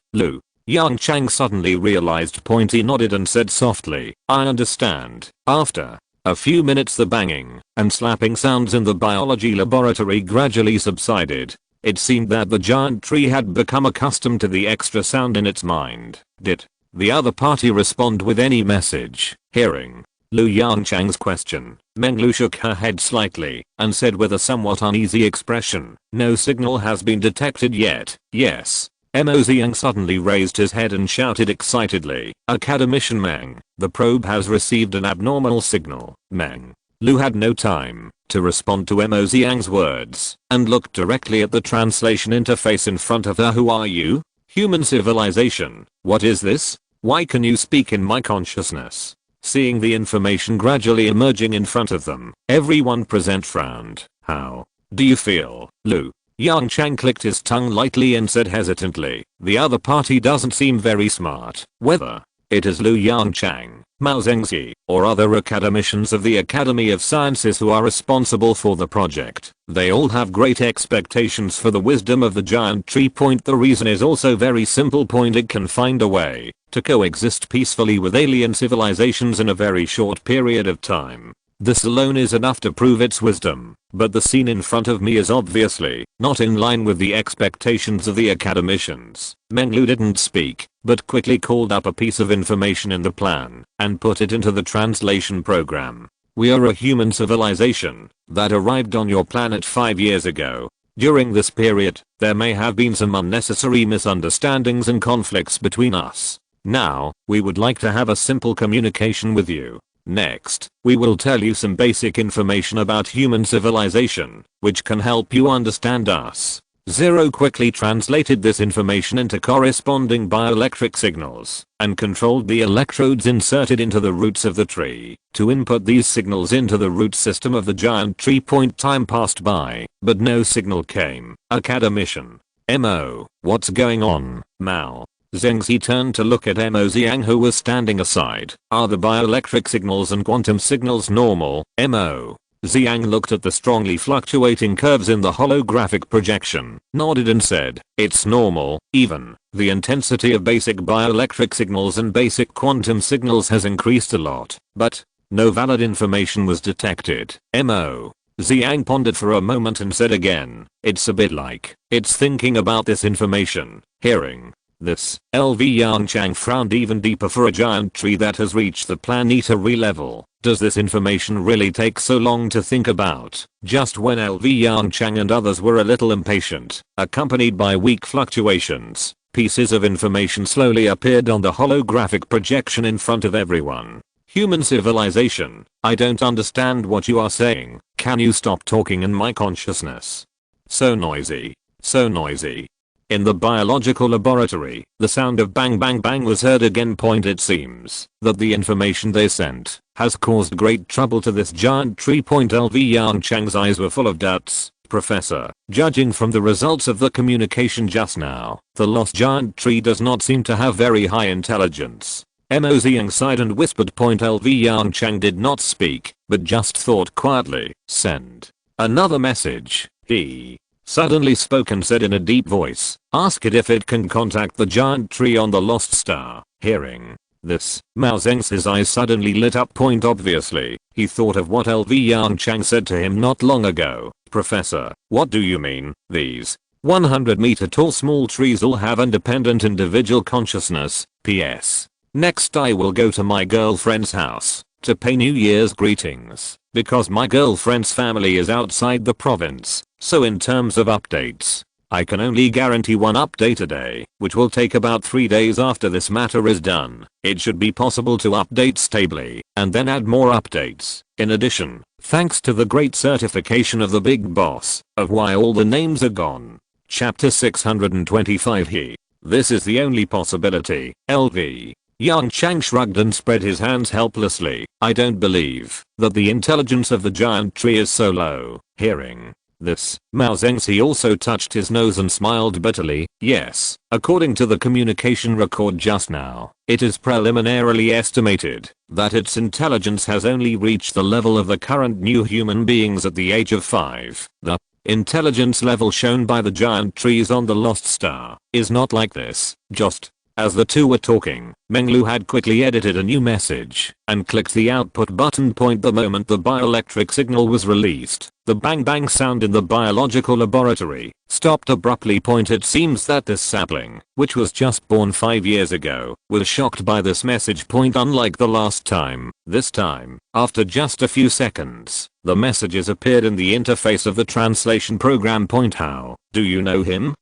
Yongchang suddenly realized. He nodded and said softly, I understand. After a few minutes, the banging and slapping sounds in the biology laboratory gradually subsided. It seemed that the giant tree had become accustomed to the extra sound in its mind. Did the other party respond with any message? Hearing Yongchang's question, Meng Lu shook her head slightly and said with a somewhat uneasy expression, no signal has been detected yet. Yes. Mo Ziyang suddenly raised his head and shouted excitedly, Academician Meng, the probe has received an abnormal signal. Meng Lu had no time to respond to Mo Ziyang's words and looked directly at the translation interface in front of her. Who are you? Human civilization. What is this? Why can you speak in my consciousness? Seeing the information gradually emerging in front of them, everyone present frowned. How do you feel, Lu? Yongchang clicked his tongue lightly and said hesitantly, the other party doesn't seem very smart. Whether it is Yongchang, Mao Zengzi, or other academicians of the Academy of Sciences who are responsible for the project, they all have great expectations for the wisdom of the giant tree. The reason is also very simple. It can find a way to coexist peacefully with alien civilizations in a very short period of time. This alone is enough to prove its wisdom, but the scene in front of me is obviously not in line with the expectations of the academicians. Meng Lu didn't speak, but quickly called up a piece of information in the plan and put it into the translation program. We are a human civilization that arrived on your planet 5 years ago. During this period, there may have been some unnecessary misunderstandings and conflicts between us. Now, we would like to have a simple communication with you. Next, we will tell you some basic information about human civilization, which can help you understand us. Zero quickly translated this information into corresponding bioelectric signals and controlled the electrodes inserted into the roots of the tree to input these signals into the root system of the giant tree. Time passed by, but no signal came. Academician Mo, what's going on? Mao Zengzi turned to look at Mo Ziyang, who was standing aside. Are the bioelectric signals and quantum signals normal? Mo Zhang looked at the strongly fluctuating curves in the holographic projection, nodded and said, "It's normal, even. The intensity of basic bioelectric signals and basic quantum signals has increased a lot, but no valid information was detected." Mo. Zhang pondered for a moment and said again, "It's a bit like it's thinking about this information." Hearing this, Yongchang frowned even deeper. For a giant tree that has reached the planetary level, does this information really take so long to think about? Just when Yongchang and others were a little impatient, accompanied by weak fluctuations, pieces of information slowly appeared on the holographic projection in front of everyone. "Human civilization, I don't understand what you are saying. Can you stop talking in my consciousness? So noisy. So noisy." In the biological laboratory, the sound of bang bang bang was heard again. It seems that the information they sent has caused great trouble to this giant tree. Yongchang's eyes were full of doubts. "Professor, judging from the results of the communication just now, the lost giant tree does not seem to have very high intelligence." Mo Zhang sighed and whispered. Yongchang did not speak, but just thought quietly, "Send another message." He suddenly spoke and said in a deep voice, "Ask it if it can contact the giant tree on the lost star." Hearing this, Mao Zheng's eyes suddenly lit up. Obviously, he thought of what Yongchang said to him not long ago. "Professor, what do you mean? These 100-meter tall small trees all have independent individual consciousness? P.S. Next I will go to my girlfriend's house to pay New Year's greetings, because my girlfriend's family is outside the province, so in terms of updates, I can only guarantee one update a day, which will take about 3 days after this matter is done. It should be possible to update stably, and then add more updates. In addition, thanks to the great certification of the big boss, of why all the names are gone." Chapter 625. This is the only possibility. LV. Yongchang shrugged and spread his hands helplessly. "I don't believe that the intelligence of the giant tree is so low." Hearing this, Mao Zhengxi also touched his nose and smiled bitterly. "Yes, according to the communication record just now, it is preliminarily estimated that its intelligence has only reached the level of the current new human beings at the age of 5. The intelligence level shown by the giant trees on the lost star is not like this." Just as the two were talking, Menglu had quickly edited a new message and clicked the output button. The moment the bioelectric signal was released, the bang bang sound in the biological laboratory stopped abruptly. It seems that this sapling, which was just born 5 years ago, was shocked by this message. Unlike the last time, this time, after just a few seconds, the messages appeared in the interface of the translation program. "How do you know him?"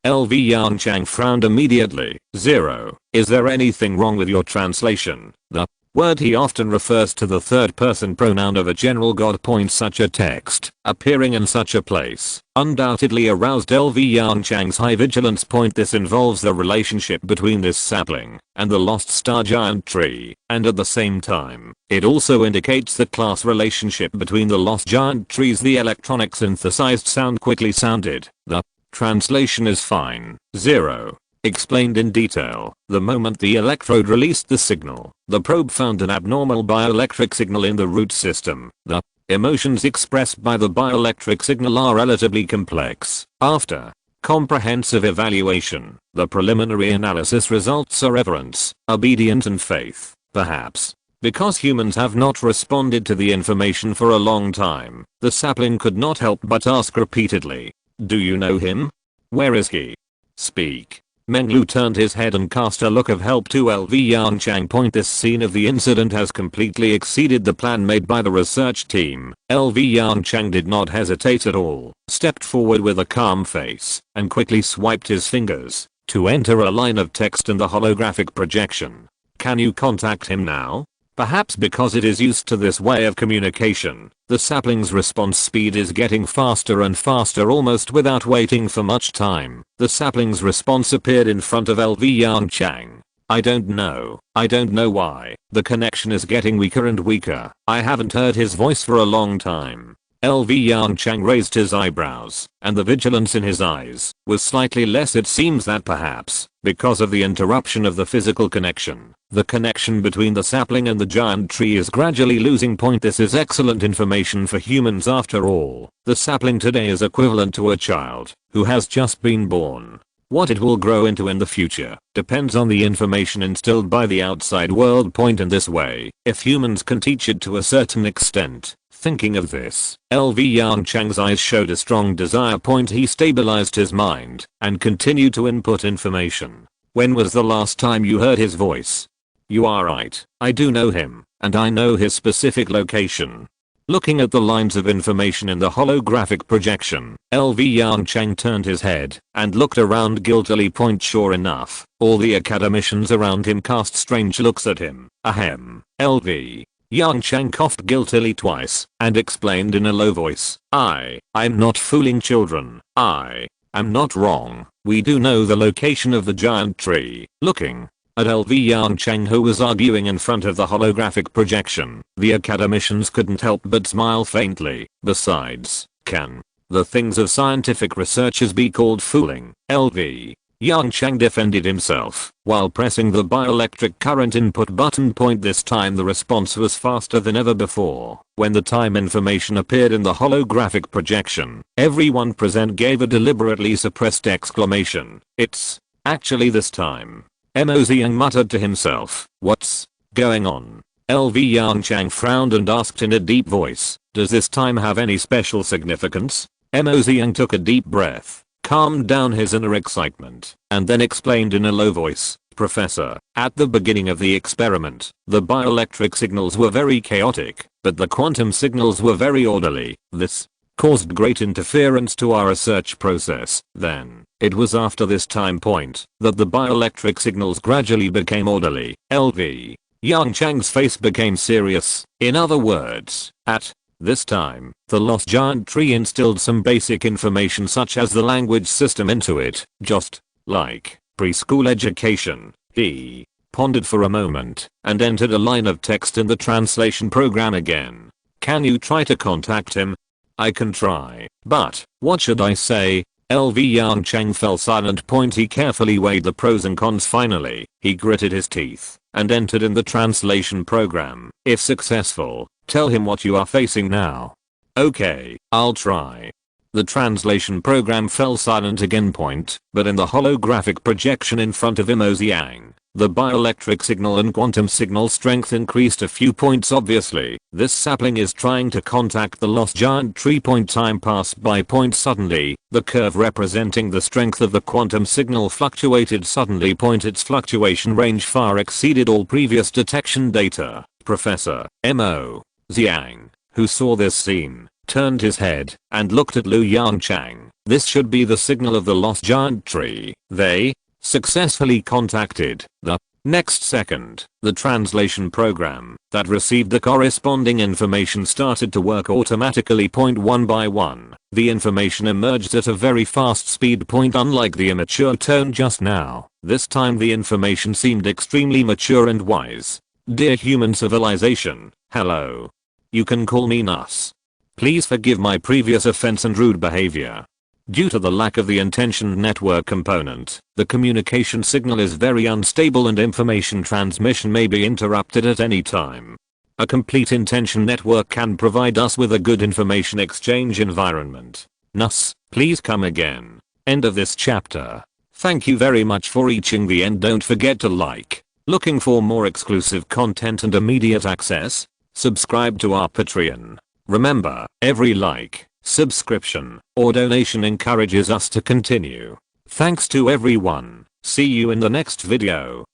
Yongchang frowned immediately. "0. Is there anything wrong with your translation?" The word "he" often refers to the third person pronoun of a general god. Such a text appearing in such a place undoubtedly aroused Yongchang's high vigilance. This involves the relationship between this sapling and the lost star giant tree, and at the same time, it also indicates the class relationship between the lost giant trees. The electronic synthesized sound quickly sounded. The translation is fine. 0. Explained in detail. The moment the electrode released the signal, the probe found an abnormal bioelectric signal in the root system. The emotions expressed by the bioelectric signal are relatively complex. After comprehensive evaluation, the preliminary analysis results are reverence, obedience and faith. Perhaps because humans have not responded to the information for a long time, the sapling could not help but ask repeatedly, "Do you know him? Where is he? Speak." Menglu turned his head and cast a look of help to Yongchang. This scene of the incident has completely exceeded the plan made by the research team. Yongchang did not hesitate at all, stepped forward with a calm face, and quickly swiped his fingers to enter a line of text in the holographic projection. "Can you contact him now?" Perhaps because it is used to this way of communication, the sapling's response speed is getting faster and faster almost without waiting for much time. The sapling's response appeared in front of Yongchang. I don't know why. The connection is getting weaker and weaker. I haven't heard his voice for a long time. LV Yongchang raised his eyebrows, and the vigilance in his eyes was slightly less. It seems that perhaps, because of the interruption of the physical connection, the connection between the sapling and the giant tree is gradually losing point. This is excellent information for humans after all. The sapling today is equivalent to a child who has just been born. What it will grow into in the future depends on the information instilled by the outside world. Point in this way, if humans can teach it to a certain extent. Thinking of this, LV Yongchang's eyes showed a strong desire. Point. He stabilized his mind and continued to input information. When was the last time you heard his voice? You are right, I do know him, and I know his specific location. Looking at the lines of information in the holographic projection, LV Yongchang turned his head and looked around guiltily. Point. Sure enough, all the academicians around him cast strange looks at him. Ahem. LV Yongchang coughed guiltily twice and explained in a low voice, I'm not fooling children. I am not wrong. We do know the location of the giant tree. Looking at LV Yongchang, who was arguing in front of the holographic projection, the academicians couldn't help but smile faintly. Besides, can the things of scientific researchers be called fooling? LV Yongchang defended himself while pressing the bioelectric current input button. Point. This time the response was faster than ever before. When the time information appeared in the holographic projection, everyone present gave a deliberately suppressed exclamation. It's actually this time. Yongchang muttered to himself, what's going on? LV Yongchang frowned and asked in a deep voice, does this time have any special significance? Yongchang took a deep breath, calmed down his inner excitement, and then explained in a low voice, Professor, at the beginning of the experiment, the bioelectric signals were very chaotic, but the quantum signals were very orderly. This caused great interference to our research process. Then, it was after this time point that the bioelectric signals gradually became orderly. LV Yongchang's face became serious. In other words, at this time, the lost giant tree instilled some basic information such as the language system into it, just like preschool education. He pondered for a moment and entered a line of text in the translation program again. Can you try to contact him? I can try, but what should I say? LV Yongchang fell silent. Point. He carefully weighed the pros and cons. Finally, he gritted his teeth and entered in the translation program. If successful, tell him what you are facing now. Okay, I'll try. The translation program fell silent again. Point. But in the holographic projection in front of Yongchang, the bioelectric signal and quantum signal strength increased a few points. Obviously, this sapling is trying to contact the lost giant tree. Point. Time passed by. Point. Suddenly, the curve representing the strength of the quantum signal fluctuated suddenly. Point. Its fluctuation range far exceeded all previous detection data. Professor Yongchang, who saw this scene, turned his head and looked at Lu Yongchang. This should be the signal of the lost giant tree. They successfully contacted. The next second, the translation program that received the corresponding information started to work automatically. Point. One by one, the information emerged at a very fast speed. Point. Unlike the immature tone just now, this time the information seemed extremely mature and wise. Dear human civilization, hello. You can call me Nus. Please forgive my previous offense and rude behavior. Due to the lack of the intentioned network component, the communication signal is very unstable and information transmission may be interrupted at any time. A complete intention network can provide us with a good information exchange environment. Nus, please come again. End of this chapter. Thank you very much for reaching the end. Don't forget to like. Looking for more exclusive content and immediate access? Subscribe to our Patreon. Remember, every like, subscription, or donation encourages us to continue. Thanks to everyone. See you in the next video.